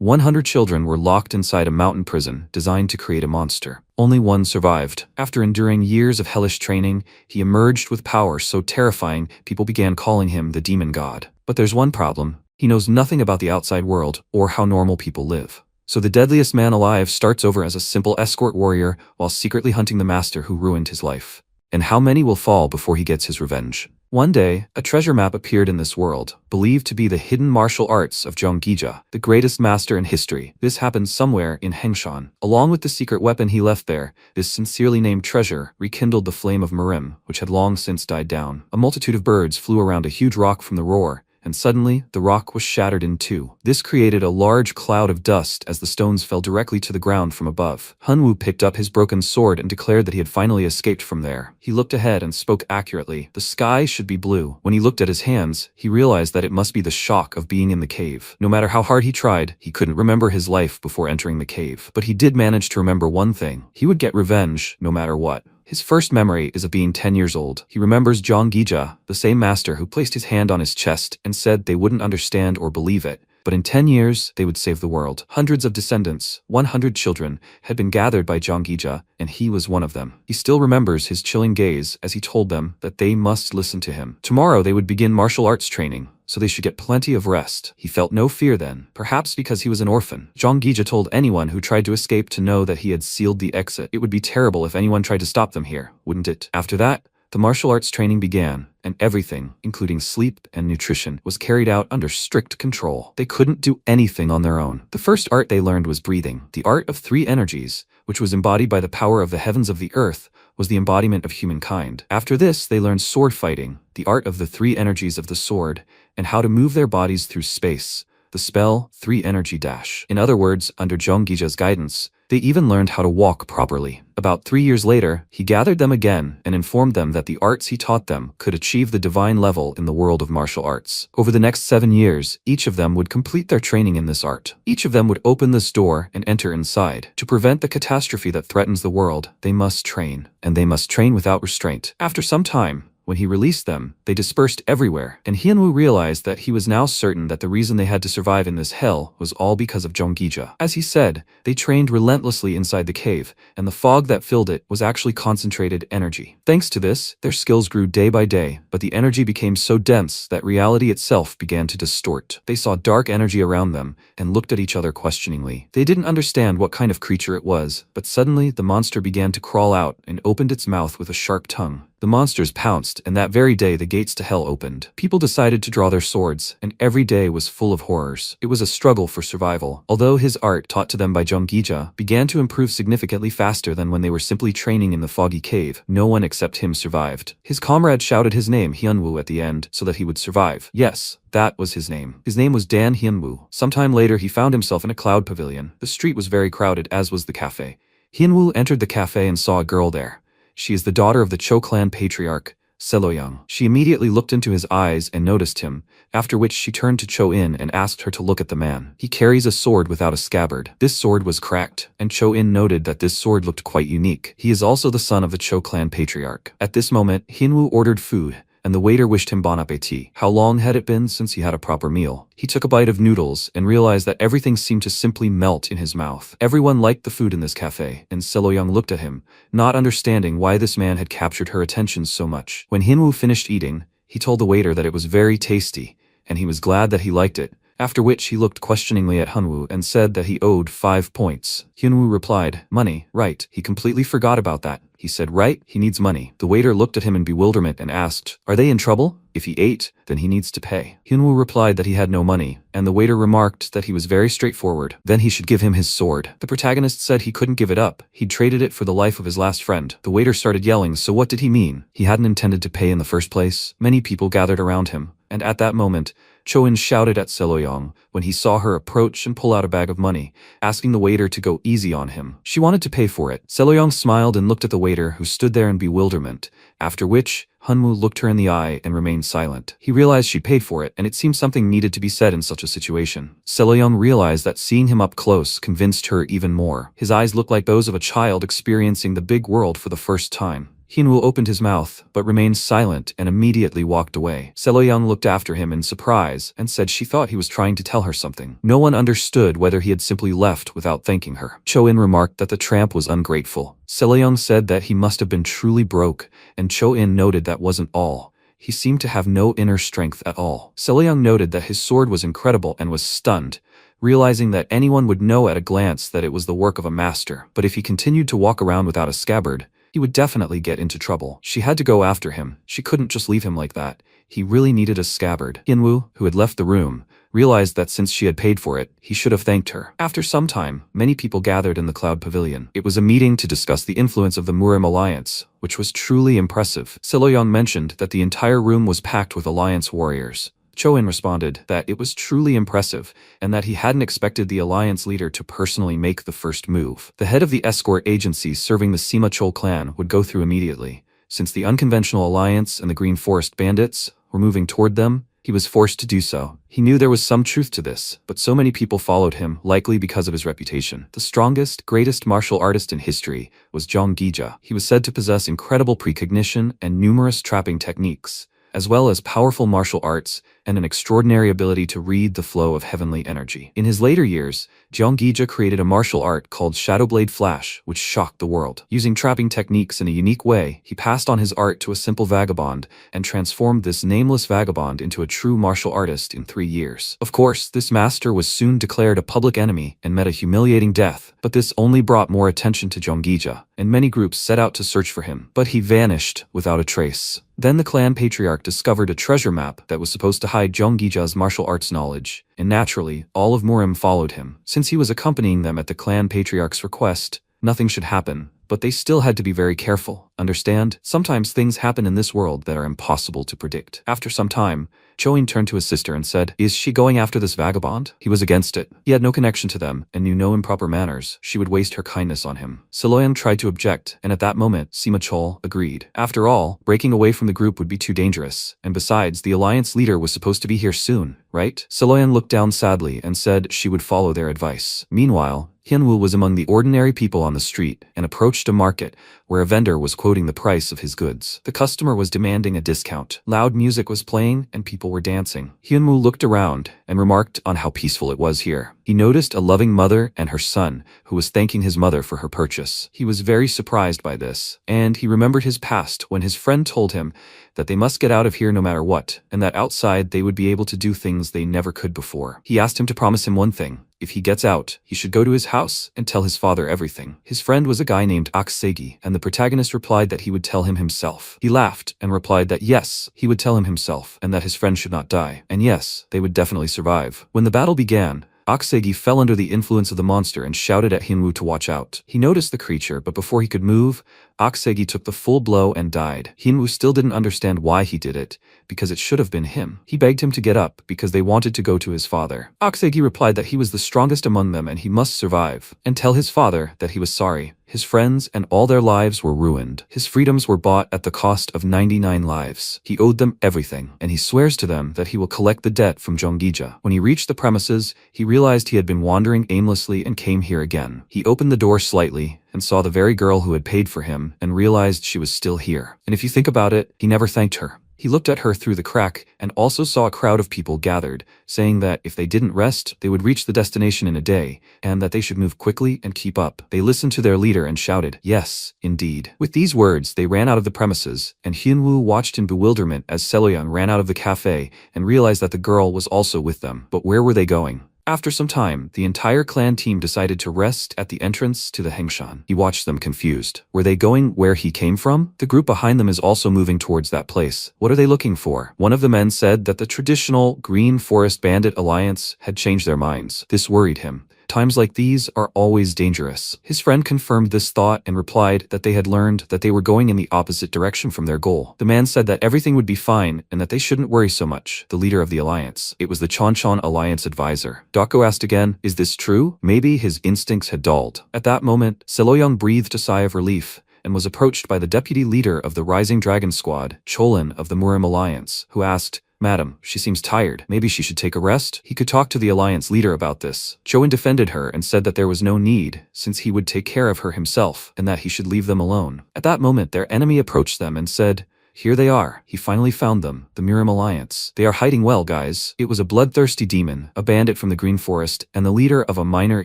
100 children were locked inside a mountain prison designed to create a monster. Only one survived. After enduring years of hellish training, he emerged with power so terrifying people began calling him the demon god. But there's one problem. He knows nothing about the outside world or how normal people live. So the deadliest man alive starts over as a simple escort warrior while secretly hunting the master who ruined his life. And how many will fall before he gets his revenge? One day, a treasure map appeared in this world, believed to be the hidden martial arts of Jeonggija, the greatest master in history. This happened somewhere in Hengshan. Along with the secret weapon he left there, this sincerely named treasure rekindled the flame of Mirim, which had long since died down. A multitude of birds flew around a huge rock from the roar, and suddenly, the rock was shattered in two. This created a large cloud of dust as the stones fell directly to the ground from above. Hunwoo picked up his broken sword and declared that he had finally escaped from there. He looked ahead and spoke accurately. The sky should be blue. When he looked at his hands, he realized that it must be the shock of being in the cave. No matter how hard he tried, he couldn't remember his life before entering the cave. But he did manage to remember one thing. He would get revenge, no matter what. His first memory is of being 10 years old. He remembers Jeonggija, the same master who placed his hand on his chest and said they wouldn't understand or believe it, but in 10 years, they would save the world. Hundreds of descendants, 100 children, had been gathered by Jeonggija, and he was one of them. He still remembers his chilling gaze as he told them that they must listen to him. Tomorrow they would begin martial arts training, so they should get plenty of rest. He felt no fear then, perhaps because he was an orphan. Jeonggija told anyone who tried to escape to know that he had sealed the exit. It would be terrible if anyone tried to stop them here, wouldn't it? After that, the martial arts training began, and everything, including sleep and nutrition, was carried out under strict control. They couldn't do anything on their own. The first art they learned was breathing. The art of three energies, which was embodied by the power of the heavens of the earth, was the embodiment of humankind. After this, they learned sword fighting, the art of the three energies of the sword, and how to move their bodies through space. The spell, 3 energy dash. In other words, under Jeonggija's guidance, they even learned how to walk properly. About 3 years later, he gathered them again and informed them that the arts he taught them could achieve the divine level in the world of martial arts. Over the next 7 years, each of them would complete their training in this art. Each of them would open this door and enter inside. To prevent the catastrophe that threatens the world, they must train. And they must train without restraint. After some time, when he released them, they dispersed everywhere, and Hyunwoo realized that he was now certain that the reason they had to survive in this hell was all because of Jeonggija. As he said, they trained relentlessly inside the cave, and the fog that filled it was actually concentrated energy. Thanks to this, their skills grew day by day, but the energy became so dense that reality itself began to distort. They saw dark energy around them, and looked at each other questioningly. They didn't understand what kind of creature it was, but suddenly the monster began to crawl out and opened its mouth with a sharp tongue. The monsters pounced, and that very day the gates to hell opened. People decided to draw their swords, and every day was full of horrors. It was a struggle for survival. Although his art, taught to them by Jeonggija, began to improve significantly faster than when they were simply training in the foggy cave, no one except him survived. His comrade shouted his name, Hyunwoo, at the end, so that he would survive. Yes, that was his name. His name was Dan Hyunwoo. Sometime later he found himself in a cloud pavilion. The street was very crowded, as was the cafe. Hyunwoo entered the cafe and saw a girl there. She is the daughter of the Cho clan patriarch, Seloyoung. She immediately looked into his eyes and noticed him, after which she turned to Cho-in and asked her to look at the man. He carries a sword without a scabbard. This sword was cracked, and Cho-in noted that this sword looked quite unique. He is also the son of the Cho clan patriarch. At this moment, Hyunwoo ordered food, and the waiter wished him bon appétit. How long had it been since he had a proper meal? He took a bite of noodles and realized that everything seemed to simply melt in his mouth. Everyone liked the food in this cafe, and Seloyoung looked at him, not understanding why this man had captured her attention so much. When Hyunwoo finished eating, he told the waiter that it was very tasty, and he was glad that he liked it. After which he looked questioningly at Hyunwoo and said that he owed 5 points. Hyunwoo replied, "Money, right." He completely forgot about that. He said, "Right, he needs money." The waiter looked at him in bewilderment and asked, "Are they in trouble? If he ate, then he needs to pay." Hyunwoo replied that he had no money, and the waiter remarked that he was very straightforward. Then he should give him his sword. The protagonist said he couldn't give it up. He'd traded it for the life of his last friend. The waiter started yelling, so what did he mean? He hadn't intended to pay in the first place. Many people gathered around him, and at that moment, Cho-in shouted at Seloyoung when he saw her approach and pull out a bag of money, asking the waiter to go easy on him. She wanted to pay for it. Seloyoung smiled and looked at the waiter, who stood there in bewilderment, after which Hyunwoo looked her in the eye and remained silent. He realized she'd paid for it, and it seemed something needed to be said in such a situation. Seloyoung realized that seeing him up close convinced her even more. His eyes looked like those of a child experiencing the big world for the first time. Hyunwoo opened his mouth, but remained silent and immediately walked away. Seloyoung looked after him in surprise and said she thought he was trying to tell her something. No one understood whether he had simply left without thanking her. Cho-in remarked that the tramp was ungrateful. Seloyoung said that he must have been truly broke, and Cho-in noted that wasn't all. He seemed to have no inner strength at all. Seloyoung noted that his sword was incredible and was stunned, realizing that anyone would know at a glance that it was the work of a master. But if he continued to walk around without a scabbard, he would definitely get into trouble. She had to go after him. She couldn't just leave him like that. He really needed a scabbard. Hyunwoo, who had left the room, realized that since she had paid for it, he should have thanked her. After some time, many people gathered in the Cloud Pavilion. It was a meeting to discuss the influence of the Murim alliance, which was truly impressive. Seloyoung mentioned that the entire room was packed with alliance warriors. Cho-in responded that it was truly impressive and that he hadn't expected the alliance leader to personally make the first move. The head of the escort agency serving the Sima Chol clan would go through immediately. Since the unconventional alliance and the Green Forest bandits were moving toward them, he was forced to do so. He knew there was some truth to this, but so many people followed him, likely because of his reputation. The strongest, greatest martial artist in history was Jong Gija. He was said to possess incredible precognition and numerous trapping techniques, as well as powerful martial arts and an extraordinary ability to read the flow of heavenly energy. In his later years, Jeong Gija created a martial art called Shadowblade Flash, which shocked the world. Using trapping techniques in a unique way, he passed on his art to a simple vagabond and transformed this nameless vagabond into a true martial artist in 3 years. Of course, this master was soon declared a public enemy and met a humiliating death, but this only brought more attention to Jeong Gija, and many groups set out to search for him. But he vanished without a trace. Then the clan patriarch discovered a treasure map that was supposed to hide Jeong Gija's martial arts knowledge, and naturally, all of Murim followed him. Since he was accompanying them at the clan patriarch's request, nothing should happen, but they still had to be very careful. Understand? Sometimes things happen in this world that are impossible to predict. After some time, Cho-in turned to his sister and said, "Is she going after this vagabond?" He was against it. He had no connection to them and knew no improper manners. She would waste her kindness on him. Seloyoung tried to object, and at that moment, Sima Chol agreed. After all, breaking away from the group would be too dangerous, and besides, the alliance leader was supposed to be here soon, right? Seloyoung looked down sadly and said she would follow their advice. Meanwhile, Hyunwoo was among the ordinary people on the street and approached a market where a vendor was quoting the price of his goods. The customer was demanding a discount. Loud music was playing and people were dancing. Hyunwoo looked around and remarked on how peaceful it was here. He noticed a loving mother and her son who was thanking his mother for her purchase. He was very surprised by this, and he remembered his past when his friend told him that they must get out of here no matter what, and that outside they would be able to do things they never could before. He asked him to promise him one thing. If he gets out, he should go to his house and tell his father everything. His friend was a guy named Aksegi, and the protagonist replied that he would tell him himself. He laughed and replied that yes, he would tell him himself, and that his friend should not die. And yes, they would definitely survive. When the battle began, Aksegi fell under the influence of the monster and shouted at Hyunwoo to watch out. He noticed the creature, but before he could move, Aksegi took the full blow and died. Hyunwoo still didn't understand why he did it, because it should have been him. He begged him to get up because they wanted to go to his father. Aksegi replied that he was the strongest among them and he must survive, and tell his father that he was sorry. His friends and all their lives were ruined. His freedoms were bought at the cost of 99 lives. He owed them everything, and he swears to them that he will collect the debt from Jeong Gija. When he reached the premises, he realized he had been wandering aimlessly and came here again. He opened the door slightly and saw the very girl who had paid for him and realized she was still here. And if you think about it, he never thanked her. He looked at her through the crack and also saw a crowd of people gathered, saying that if they didn't rest, they would reach the destination in a day, and that they should move quickly and keep up. They listened to their leader and shouted, "Yes, indeed." With these words, they ran out of the premises, and Hyunwoo watched in bewilderment as Seloyoung ran out of the cafe and realized that the girl was also with them. But where were they going? After some time, the entire clan team decided to rest at the entrance to the Hengshan. He watched them confused. Were they going where he came from? The group behind them is also moving towards that place. What are they looking for? One of the men said that the traditional Green Forest Bandit Alliance had changed their minds. This worried him. Times like these are always dangerous. His friend confirmed this thought and replied that they had learned that they were going in the opposite direction from their goal. The man said that everything would be fine and that they shouldn't worry so much. The leader of the alliance. It was the Chonchon Alliance advisor. Dako asked again, "Is this true?" Maybe his instincts had dulled. At that moment, Seloyoung breathed a sigh of relief and was approached by the deputy leader of the Rising Dragon Squad, Cholin of the Murim Alliance, who asked, "Madam, she seems tired. Maybe she should take a rest?" He could talk to the alliance leader about this. Choin defended her and said that there was no need, since he would take care of her himself, and that he should leave them alone. At that moment, their enemy approached them and said, "Here they are." He finally found them, the Miram Alliance. "They are hiding well, guys." It was a bloodthirsty demon, a bandit from the Green Forest, and the leader of a minor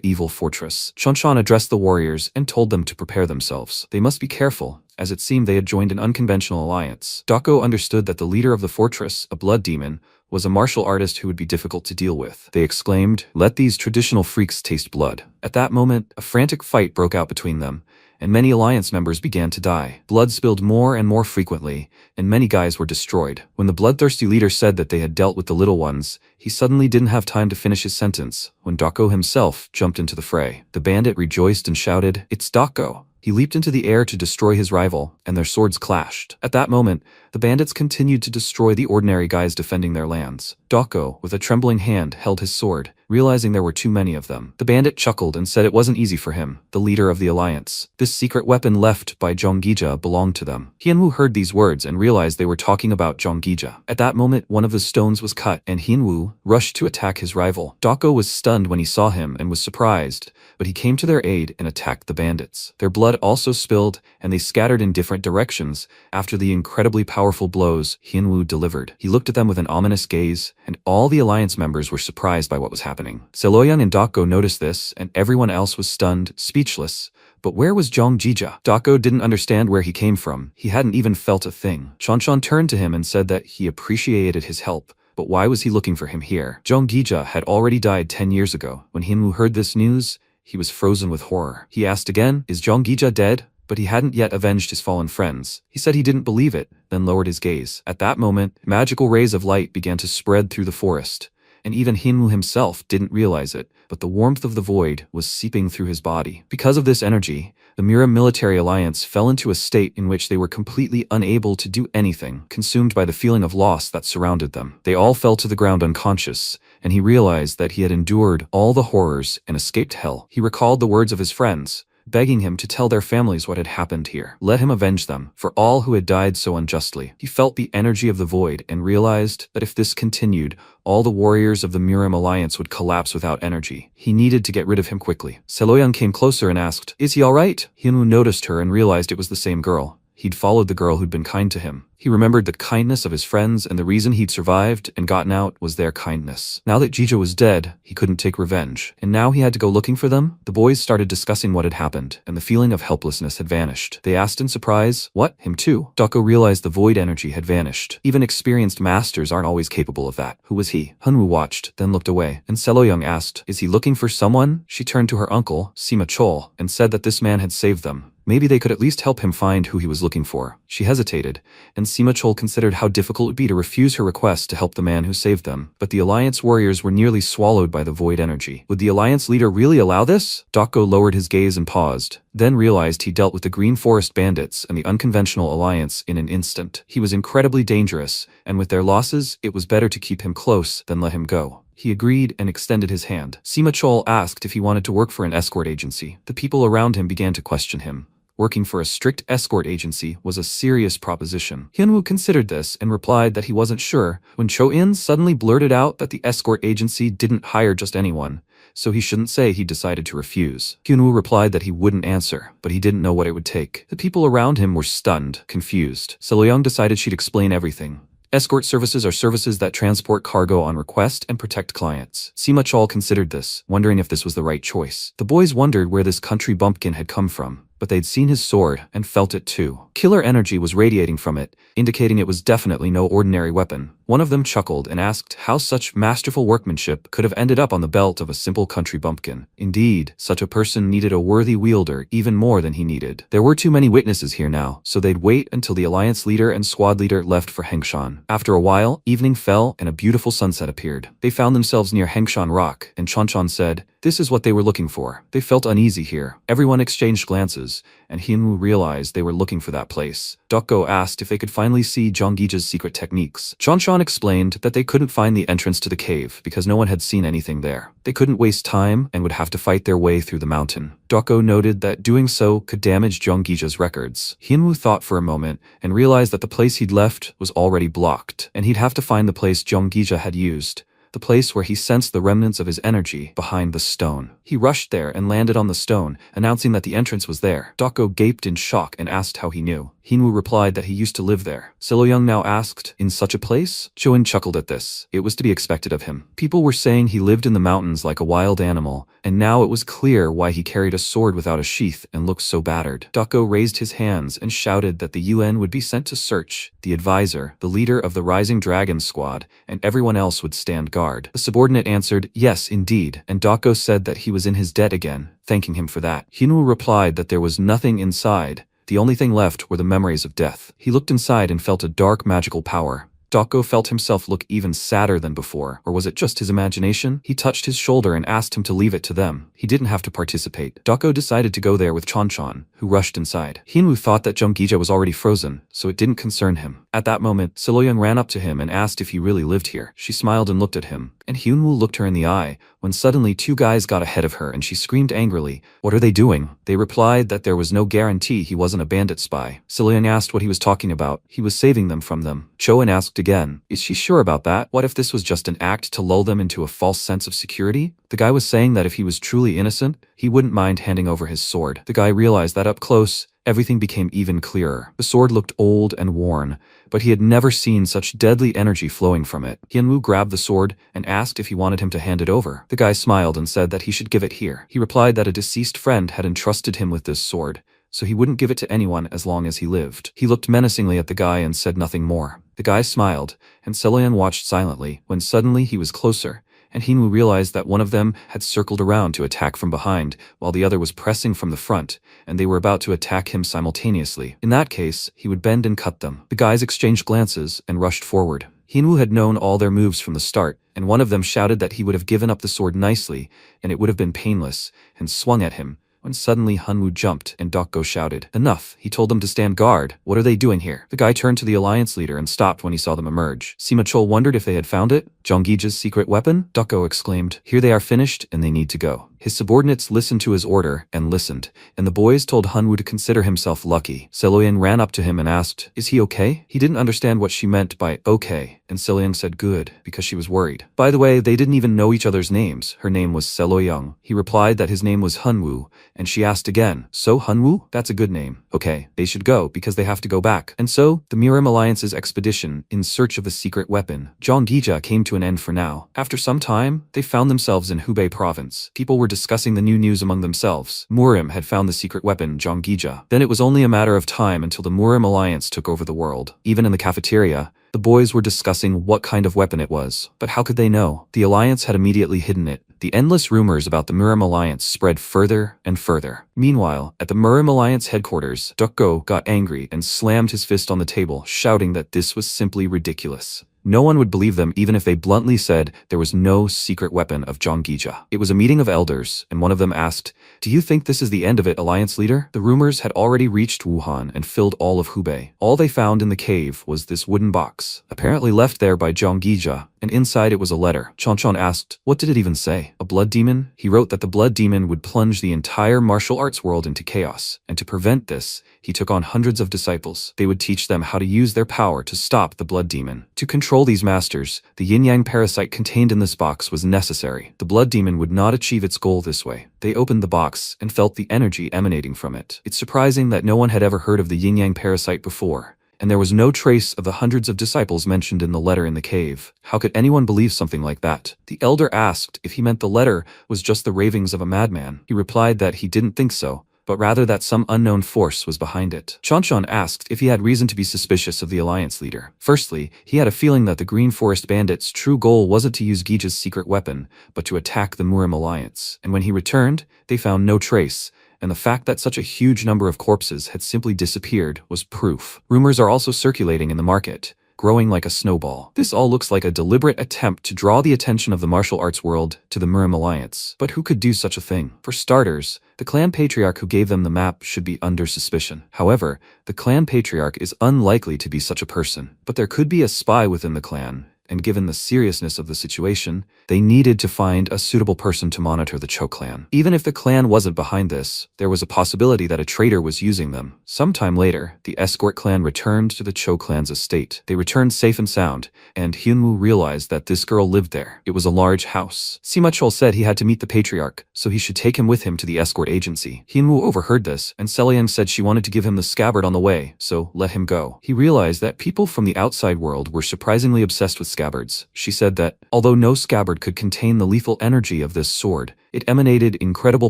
evil fortress. Chanshan addressed the warriors and told them to prepare themselves. They must be careful, as it seemed they had joined an unconventional alliance. Dako understood that the leader of the fortress, a blood demon, was a martial artist who would be difficult to deal with. They exclaimed, "Let these traditional freaks taste blood." At that moment, a frantic fight broke out between them, and many alliance members began to die. Blood spilled more and more frequently, and many guys were destroyed. When the bloodthirsty leader said that they had dealt with the little ones, he suddenly didn't have time to finish his sentence when Dako himself jumped into the fray. The bandit rejoiced and shouted, "It's Dako!" He leaped into the air to destroy his rival, and their swords clashed. At that moment, the bandits continued to destroy the ordinary guys defending their lands. Dako, with a trembling hand, held his sword, realizing there were too many of them. The bandit chuckled and said it wasn't easy for him, the leader of the alliance. This secret weapon left by Jonggija belonged to them. Hienwoo heard these words and realized they were talking about Jonggija. At that moment, one of the stones was cut, and Hienwoo rushed to attack his rival. Dako was stunned when he saw him and was surprised, but he came to their aid and attacked the bandits. Their blood also spilled, and they scattered in different directions after the incredibly powerful blows Hienwoo delivered. He looked at them with an ominous gaze, and all the alliance members were surprised by what was happening. Seloyang and Dako noticed this, and everyone else was stunned, speechless. But where was Jonggija? Dako didn't understand where he came from. He hadn't even felt a thing. Chanshan turned to him and said that he appreciated his help, but why was he looking for him here? Jonggija had already died 10 years ago. When Hienwoo heard this news, he was frozen with horror. He asked again, "Is Jonggija dead?" But he hadn't yet avenged his fallen friends. He said he didn't believe it, then lowered his gaze. At that moment, magical rays of light began to spread through the forest, and even Hienwoo himself didn't realize it, but the warmth of the void was seeping through his body. Because of this energy, the Miram military alliance fell into a state in which they were completely unable to do anything, consumed by the feeling of loss that surrounded them. They all fell to the ground unconscious, and he realized that he had endured all the horrors and escaped hell. He recalled the words of his friends, begging him to tell their families what had happened here. Let him avenge them, for all who had died so unjustly. He felt the energy of the void and realized that if this continued, all the warriors of the Miram alliance would collapse without energy. He needed to get rid of him quickly. Seloyang came closer and asked, "Is he alright?" Hienwoo noticed her and realized it was the same girl. He'd followed the girl who'd been kind to him. He remembered the kindness of his friends, and the reason he'd survived and gotten out was their kindness. Now that Jija was dead, he couldn't take revenge, and now he had to go looking for them. The boys started discussing what had happened, and the feeling of helplessness had vanished. They asked in surprise, "What? Him too?" Dako realized the void energy had vanished. Even experienced masters aren't always capable of that. Who was he? Hienwoo watched, then looked away, and Seloyang asked, "Is he looking for someone?" She turned to her uncle, Sima Chol, and said that this man had saved them. Maybe they could at least help him find who he was looking for. She hesitated, and Sima Chol considered how difficult it would be to refuse her request to help the man who saved them. But the Alliance warriors were nearly swallowed by the void energy. Would the Alliance leader really allow this? Dako lowered his gaze and paused, then realized he dealt with the Green Forest bandits and the unconventional Alliance in an instant. He was incredibly dangerous, and with their losses, it was better to keep him close than let him go. He agreed and extended his hand. Sima Chol asked if he wanted to work for an escort agency. The people around him began to question him. Working for a strict escort agency was a serious proposition. Hienwoo considered this and replied that he wasn't sure when Cho-in suddenly blurted out that the escort agency didn't hire just anyone, so he shouldn't say he decided to refuse. Hienwoo replied that he wouldn't answer, but he didn't know what it would take. The people around him were stunned, confused. Seloyang decided she'd explain everything. Escort services are services that transport cargo on request and protect clients. Sima Chol considered this, wondering if this was the right choice. The boys wondered where this country bumpkin had come from, but they'd seen his sword and felt it too. Killer energy was radiating from it, indicating it was definitely no ordinary weapon. One of them chuckled and asked how such masterful workmanship could have ended up on the belt of a simple country bumpkin. Indeed, such a person needed a worthy wielder even more than he needed. There were too many witnesses here now, so they'd wait until the alliance leader and squad leader left for Hengshan. After a while, evening fell and a beautiful sunset appeared. They found themselves near Hengshan Rock, and Chanshan said, this is what they were looking for. They felt uneasy here. Everyone exchanged glances, and Hienwoo realized they were looking for that place. Doko asked if they could finally see Jonggija's secret techniques. Chanshan Chanchan explained that they couldn't find the entrance to the cave because no one had seen anything there. They couldn't waste time and would have to fight their way through the mountain. Doko noted that doing so could damage Jonggija's records. Hyunwoo thought for a moment and realized that the place he'd left was already blocked, and he'd have to find the place Jonggija had used, the place where he sensed the remnants of his energy behind the stone. He rushed there and landed on the stone, announcing that the entrance was there. Doko gaped in shock and asked how he knew. Hinwoo replied that he used to live there. Siloyoung now asked, "In such a place?" Choin chuckled at this. It was to be expected of him. People were saying he lived in the mountains like a wild animal, and now it was clear why he carried a sword without a sheath and looked so battered. Doko raised his hands and shouted that the UN would be sent to search. The advisor, the leader of the Rising Dragon Squad, and everyone else would stand guard. The subordinate answered, "Yes, indeed," and Doko said that he was in his debt again, thanking him for that. Hinwoo replied that there was nothing inside. The only thing left were the memories of death. He looked inside and felt a dark magical power. Doko felt himself look even sadder than before, or was it just his imagination? He touched his shoulder and asked him to leave it to them. He didn't have to participate. Doko decided to go there with Chanchan, who rushed inside. Hinwoo thought that Jonggija was already frozen, so it didn't concern him. At that moment, Siloyoung ran up to him and asked if he really lived here. She smiled and looked at him, and Hyunwoo looked her in the eye, when suddenly two guys got ahead of her and she screamed angrily, "What are they doing?" They replied that there was no guarantee he wasn't a bandit spy. Siloyoung asked what he was talking about. He was saving them from them. Choin asked again, "Is she sure about that? What if this was just an act to lull them into a false sense of security?" The guy was saying that if he was truly innocent, he wouldn't mind handing over his sword. The guy realized that up close, everything became even clearer. The sword looked old and worn, but he had never seen such deadly energy flowing from it. Hyunwoo grabbed the sword and asked if he wanted him to hand it over. The guy smiled and said that he should give it here. He replied that a deceased friend had entrusted him with this sword, so he wouldn't give it to anyone as long as he lived. He looked menacingly at the guy and said nothing more. The guy smiled, and Siloyoung watched silently, when suddenly he was closer, and Hinwoo realized that one of them had circled around to attack from behind, while the other was pressing from the front, and they were about to attack him simultaneously. In that case, he would bend and cut them. The guys exchanged glances and rushed forward. Hinwoo had known all their moves from the start, and one of them shouted that he would have given up the sword nicely, and it would have been painless, and swung at him, when suddenly Hyunwoo jumped and Doko shouted, "Enough!" He told them to stand guard. "What are they doing here?" The guy turned to the alliance leader and stopped when he saw them emerge. Sima Chol wondered if they had found it. Jonggija's secret weapon? Doko exclaimed, "Here they are finished and they need to go." His subordinates listened to his order and listened, and the boys told Hyunwoo to consider himself lucky. Siloyoung ran up to him and asked, "Is he okay?" He didn't understand what she meant by okay, and Siloyoung said good, because she was worried. By the way, they didn't even know each other's names. Her name was Siloyoung. He replied that his name was Hyunwoo, and she asked again, "So Hyunwoo? That's a good name. Okay, they should go because they have to go back." And so, the Mirim Alliance's expedition in search of the secret weapon, Jonggija, came to an end for now. After some time, they found themselves in Hubei province. People were discussing the new news among themselves. Murim had found the secret weapon, Jonggija. Then it was only a matter of time until the Murim Alliance took over the world. Even in the cafeteria, the boys were discussing what kind of weapon it was. But how could they know? The Alliance had immediately hidden it. The endless rumors about the Murim Alliance spread further and further. Meanwhile, at the Murim Alliance headquarters, Doko got angry and slammed his fist on the table, shouting that this was simply ridiculous. No one would believe them even if they bluntly said there was no secret weapon of Jonggija. It was a meeting of elders, and one of them asked, "Do you think this is the end of it, Alliance leader?" The rumors had already reached Wuhan and filled all of Hubei. All they found in the cave was this wooden box, apparently left there by Jonggija, and inside it was a letter. Chanchan asked, "What did it even say? A blood demon?" He wrote that the blood demon would plunge the entire martial arts world into chaos, and to prevent this, he took on hundreds of disciples. They would teach them how to use their power to stop the blood demon. To control these masters, the yin-yang parasite contained in this box was necessary. The blood demon would not achieve its goal this way. They opened the box and felt the energy emanating from it. It's surprising that no one had ever heard of the yin-yang parasite before, and there was no trace of the hundreds of disciples mentioned in the letter in the cave. How could anyone believe something like that? The elder asked if he meant the letter was just the ravings of a madman. He replied that he didn't think so, but rather that some unknown force was behind it. Chanchan asked if he had reason to be suspicious of the alliance leader. Firstly, he had a feeling that the Green Forest Bandits' true goal wasn't to use Gija's secret weapon, but to attack the Murim Alliance. And when he returned, they found no trace, and the fact that such a huge number of corpses had simply disappeared was proof. Rumors are also circulating in the market growing like a snowball. This all looks like a deliberate attempt to draw the attention of the martial arts world to the Murim Alliance. But who could do such a thing? For starters, the clan patriarch who gave them the map should be under suspicion. However, the clan patriarch is unlikely to be such a person. But there could be a spy within the clan, and given the seriousness of the situation, they needed to find a suitable person to monitor the Cho clan. Even if the clan wasn't behind this, there was a possibility that a traitor was using them. Sometime later, the escort clan returned to the Cho clan's estate. They returned safe and sound, and Hyunwoo realized that this girl lived there. It was a large house. Sima Chol said he had to meet the patriarch, so he should take him with him to the escort agency. Hyunwoo overheard this, and Selyang said she wanted to give him the scabbard on the way, so let him go. He realized that people from the outside world were surprisingly obsessed with scabbards. She said that, although no scabbard could contain the lethal energy of this sword, it emanated incredible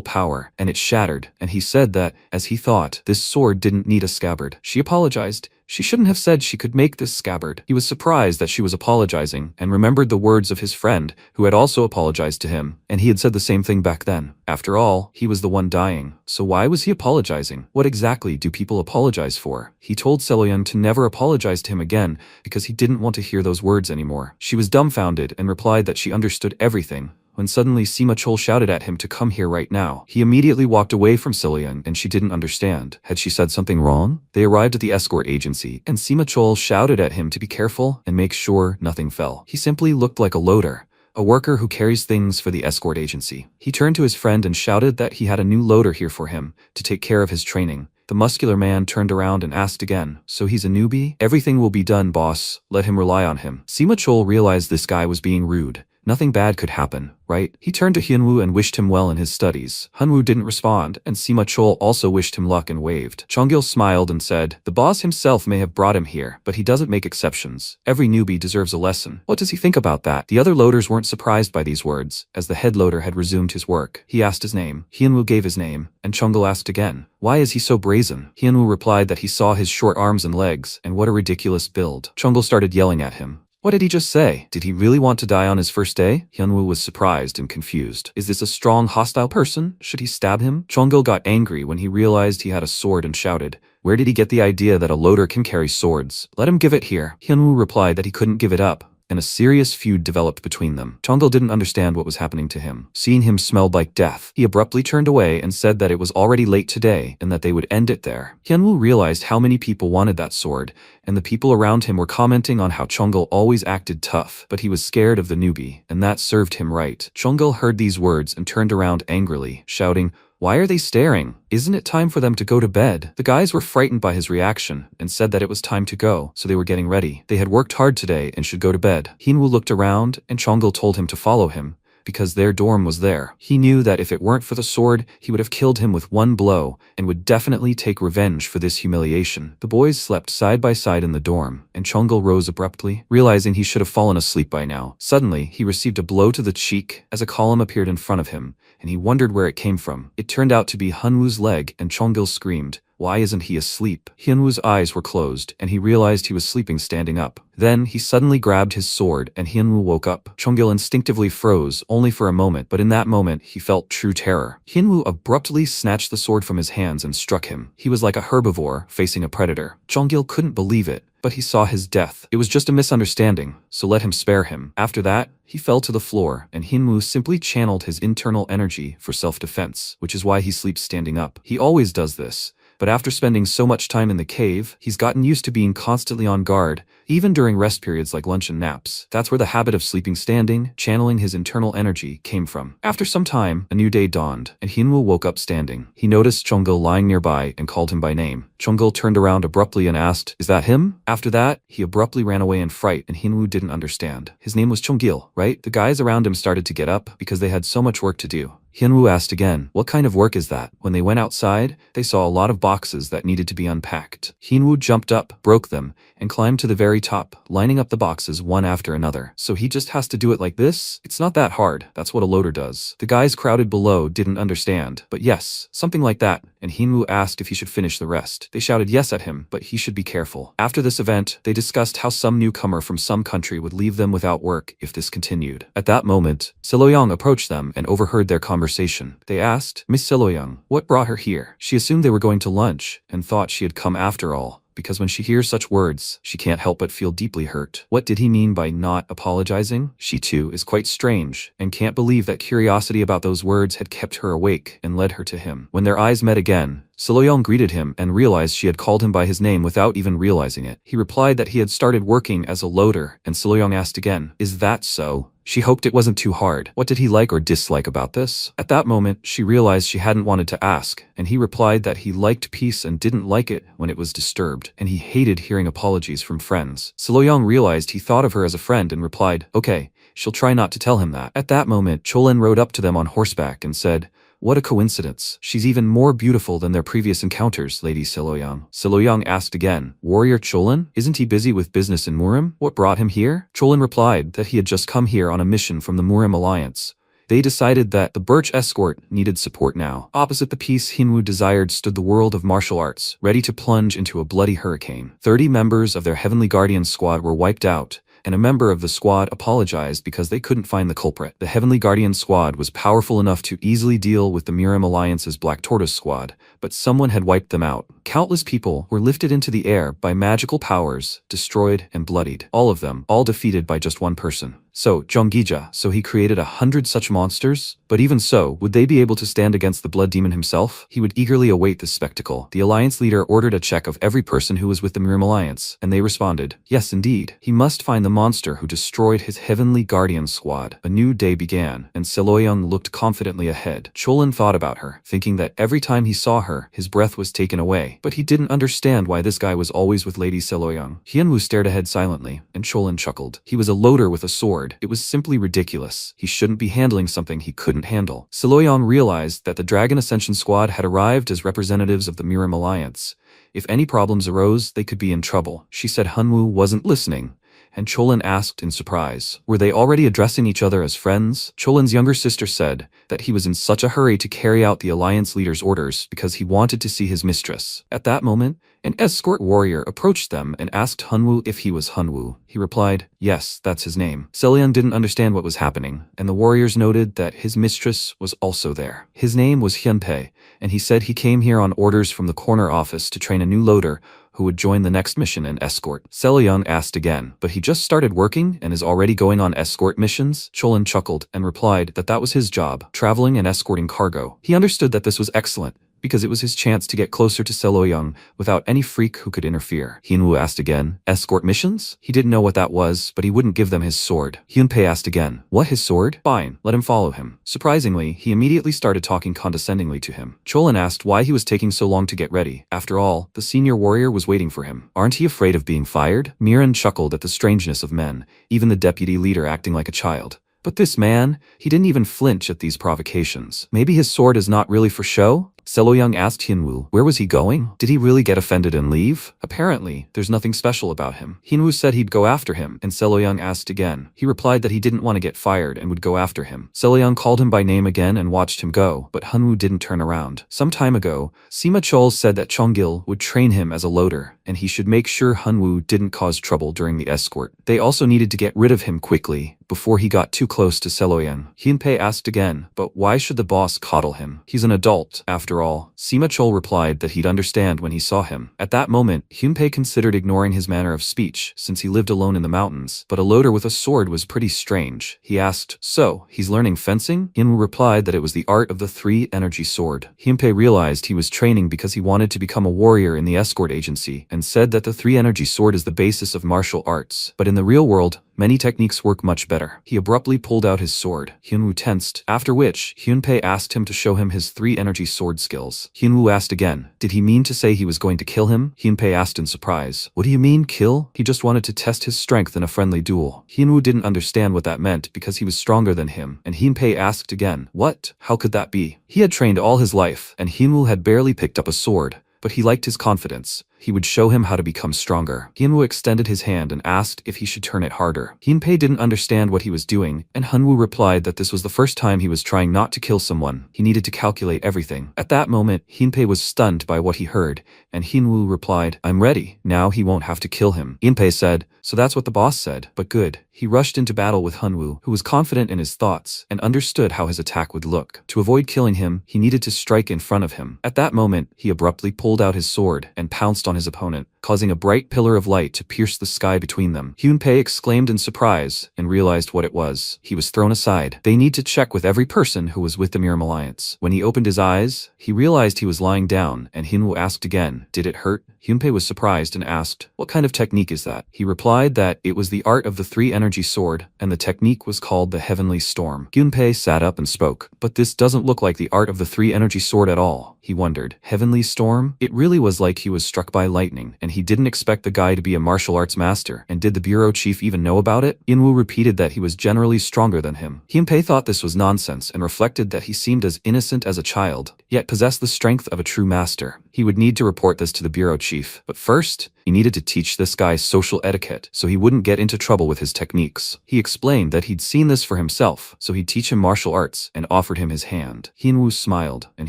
power, and it shattered, and he said that, as he thought, this sword didn't need a scabbard. She apologized. She shouldn't have said she could make this scabbard. He was surprised that she was apologizing, and remembered the words of his friend, who had also apologized to him, and he had said the same thing back then. After all, he was the one dying, so why was he apologizing? What exactly do people apologize for? He told Selyang to never apologize to him again, because he didn't want to hear those words anymore. She was dumbfounded and replied that she understood everything, when suddenly Sima Chol shouted at him to come here right now. He immediately walked away from Selyang, and she didn't understand. Had she said something wrong? They arrived at the escort agency, and Sima Chol shouted at him to be careful and make sure nothing fell. He simply looked like a loader, a worker who carries things for the escort agency. He turned to his friend and shouted that he had a new loader here for him to take care of his training. The muscular man turned around and asked again, "So he's a newbie? Everything will be done, boss. Let him rely on him." Sima Chol realized this guy was being rude. Nothing bad could happen, right? He turned to Hyunwoo and wished him well in his studies. Hyunwoo didn't respond, and Sima Chol also wished him luck and waved. Cheongil smiled and said, "The boss himself may have brought him here, but he doesn't make exceptions. Every newbie deserves a lesson." What does he think about that? The other loaders weren't surprised by these words, as the head loader had resumed his work. He asked his name. Hyunwoo gave his name, and Cheongil asked again, "Why is he so brazen?" Hyunwoo replied that he saw his short arms and legs, and what a ridiculous build. Cheongil started yelling at him. What did he just say? Did he really want to die on his first day? Hyunwoo was surprised and confused. Is this a strong, hostile person? Should he stab him? Cheongil got angry when he realized he had a sword and shouted, "Where did he get the idea that a loader can carry swords? Let him give it here." Hyunwoo replied that he couldn't give it up, and a serious feud developed between them. Cheongil didn't understand what was happening to him. Seeing him smelled like death, he abruptly turned away and said that it was already late today and that they would end it there. Hyunwoo realized how many people wanted that sword, and the people around him were commenting on how Cheongil always acted tough, but he was scared of the newbie, and that served him right. Cheongil heard these words and turned around angrily, shouting, "Why are they staring? Isn't it time for them to go to bed?" The guys were frightened by his reaction and said that it was time to go, so they were getting ready. They had worked hard today and should go to bed. Hyunwoo looked around, and Cheongil told him to follow him, because their dorm was there. He knew that if it weren't for the sword, he would have killed him with one blow, and would definitely take revenge for this humiliation. The boys slept side by side in the dorm, and Cheongil rose abruptly, realizing he should have fallen asleep by now. Suddenly, he received a blow to the cheek as a column appeared in front of him, and he wondered where it came from. It turned out to be Hyunwoo's leg, and Cheongil screamed, "Why isn't he asleep?" Hyunwoo's eyes were closed, and he realized he was sleeping standing up. Then, he suddenly grabbed his sword, and Hyunwoo woke up. Cheongil instinctively froze, only for a moment, but in that moment, he felt true terror. Hyunwoo abruptly snatched the sword from his hands and struck him. He was like a herbivore facing a predator. Cheongil couldn't believe it, but he saw his death. It was just a misunderstanding, so let him spare him. After that, he fell to the floor, and Hyunwoo simply channeled his internal energy for self-defense, which is why he sleeps standing up. He always does this. But after spending so much time in the cave, he's gotten used to being constantly on guard, even during rest periods like lunch and naps. That's where the habit of sleeping standing, channeling his internal energy, came from. After some time, a new day dawned, and Hyunwoo woke up standing. He noticed Cheongil lying nearby and called him by name. Cheongil turned around abruptly and asked, "Is that him?" After that, he abruptly ran away in fright, and Hyunwoo didn't understand. His name was Cheongil, right? The guys around him started to get up because they had so much work to do. Hyunwoo asked again, "What kind of work is that?" When they went outside, they saw a lot of boxes that needed to be unpacked. Hyunwoo jumped up, broke them, and climbed to the very top, lining up the boxes one after another. So he just has to do it like this? It's not that hard. That's what a loader does. The guys crowded below didn't understand, but yes, something like that, and Hyunwoo asked if he should finish the rest. They shouted yes at him, but he should be careful. After this event, they discussed how some newcomer from some country would leave them without work if this continued. At that moment, Seloyang approached them and overheard their conversation. They asked, "Miss Seloyang, what brought her here?" She assumed they were going to lunch and thought she had come after all, because when she hears such words, she can't help but feel deeply hurt. What did he mean by not apologizing? She too is quite strange, and can't believe that curiosity about those words had kept her awake and led her to him. When their eyes met again, Seo-young greeted him and realized she had called him by his name without even realizing it. He replied that he had started working as a loader, and Seo-young asked again, "Is that so?" She hoped it wasn't too hard. What did he like or dislike about this? At that moment, she realized she hadn't wanted to ask, and he replied that he liked peace and didn't like it when it was disturbed, and he hated hearing apologies from friends. Seo-young realized he thought of her as a friend and replied, "Okay, she'll try not to tell him that." At that moment, Cholin rode up to them on horseback and said, "What a coincidence. She's even more beautiful than their previous encounters, Lady Seo-young." Seo-young asked again, "Warrior Cholin? Isn't he busy with business in Murim? What brought him here?" Cholin replied that he had just come here on a mission from the Murim Alliance. They decided that the Birch escort needed support now. Opposite the peace Hinwoo desired stood the world of martial arts, ready to plunge into a bloody hurricane. 30 members of their Heavenly Guardian squad were wiped out, and a member of the squad apologized because they couldn't find the culprit. The Heavenly Guardian squad was powerful enough to easily deal with the Murim Alliance's Black Tortoise squad, but someone had wiped them out. Countless people were lifted into the air by magical powers, destroyed and bloodied. All of them, all defeated by just one person. So, Jonggija, so he created 100 such monsters? But even so, would they be able to stand against the Blood Demon himself? He would eagerly await this spectacle. The Alliance leader ordered a check of every person who was with the Murim Alliance, and they responded, "Yes, indeed. He must find the monster who destroyed his Heavenly Guardian squad." A new day began, and Seo-young looked confidently ahead. Cholin thought about her, thinking that every time he saw her, his breath was taken away. But he didn't understand why this guy was always with Lady Seo-young. Hyunwoo stared ahead silently, and Cholin chuckled. He was a loader with a sword. It was simply ridiculous. He shouldn't be handling something he couldn't handle. Seo-young realized that the Dragon Ascension squad had arrived as representatives of the Murim Alliance. If any problems arose, they could be in trouble. She said Hyunwoo wasn't listening, and Cholin asked in surprise, were they already addressing each other as friends? Cholin's younger sister said that he was in such a hurry to carry out the Alliance leader's orders because he wanted to see his mistress. At that moment, an escort warrior approached them and asked Hyunwoo if he was Hyunwoo. He replied, "Yes, that's his name." Seo-young didn't understand what was happening, and the warriors noted that his mistress was also there. His name was Hyunpei, and he said he came here on orders from the corner office to train a new loader who would join the next mission and escort. Seo-young asked again, "But he just started working and is already going on escort missions?" Cholin chuckled and replied that that was his job, traveling and escorting cargo. He understood that this was excellent, because it was his chance to get closer to Seo-young without any freak who could interfere. Hyunwoo asked again, "Escort missions?" He didn't know what that was, but he wouldn't give them his sword. Hyunpei asked again, "What, his sword?" "Fine, let him follow him." Surprisingly, he immediately started talking condescendingly to him. Cholin asked why he was taking so long to get ready. After all, the senior warrior was waiting for him. "Aren't he afraid of being fired?" Miran chuckled at the strangeness of men, even the deputy leader acting like a child. But this man, he didn't even flinch at these provocations. Maybe his sword is not really for show? Seo-young asked Hyunwoo, where was he going? Did he really get offended and leave? Apparently, there's nothing special about him. Hyunwoo said he'd go after him, and Seo-young asked again. He replied that he didn't want to get fired and would go after him. Seo-young called him by name again and watched him go, but Hyunwoo didn't turn around. Some time ago, Sima Chol said that Chonggil would train him as a loader, and he should make sure Hyunwoo didn't cause trouble during the escort. They also needed to get rid of him quickly, before he got too close to Seo-young. Hyunpei asked again, but why should the boss coddle him? He's an adult, after all. Sima Chol replied that he'd understand when he saw him. At that moment, Hyunpei considered ignoring his manner of speech, since he lived alone in the mountains, but a loader with a sword was pretty strange. He asked, so, he's learning fencing? Hyunwoo replied that it was the art of the 3-energy sword. Hyunpei realized he was training because he wanted to become a warrior in the escort agency, and said that the 3-energy sword is the basis of martial arts. But in the real world, many techniques work much better. He abruptly pulled out his sword. Hyunwoo tensed, after which, Hyunpei asked him to show him his 3-energy sword skills. Hyunwoo asked again, did he mean to say he was going to kill him? Hyunpei asked in surprise, what do you mean, kill? He just wanted to test his strength in a friendly duel. Hyunwoo didn't understand what that meant because he was stronger than him, and Hyunpei asked again, what? How could that be? He had trained all his life, and Hyunwoo had barely picked up a sword, but he liked his confidence. He would show him how to become stronger. Hyunwoo extended his hand and asked if he should turn it harder. Hyunpei didn't understand what he was doing, and Hyunwoo replied that this was the first time he was trying not to kill someone. He needed to calculate everything. At that moment, Hyunpei was stunned by what he heard, and Hyunwoo replied, I'm ready. Now he won't have to kill him. Hyunpei said, so that's what the boss said. But good. He rushed into battle with Hyunwoo, who was confident in his thoughts, and understood how his attack would look. To avoid killing him, he needed to strike in front of him. At that moment, he abruptly pulled out his sword and pounced on his opponent, causing a bright pillar of light to pierce the sky between them. Hyunpei exclaimed in surprise and realized what it was. He was thrown aside. They need to check with every person who was with the Miram Alliance. When he opened his eyes, he realized he was lying down, and Hyunwoo asked again, "Did it hurt?" Hyunpei was surprised and asked, "What kind of technique is that?" He replied that it was the art of the three-energy sword, and the technique was called the Heavenly Storm. Hyunpei sat up and spoke, "But this doesn't look like the art of the three-energy sword at all." He wondered, "Heavenly Storm?" It really was like he was struck by lightning, and he didn't expect the guy to be a martial arts master. And did the bureau chief even know about it? Hyunwoo repeated that he was generally stronger than him. Hyunpei thought this was nonsense and reflected that he seemed as innocent as a child, yet possessed the strength of a true master. He would need to report this to the bureau chief, but first, he needed to teach this guy social etiquette so he wouldn't get into trouble with his techniques. He explained that he'd seen this for himself, so he'd teach him martial arts and offered him his hand. Hyunwoo smiled, and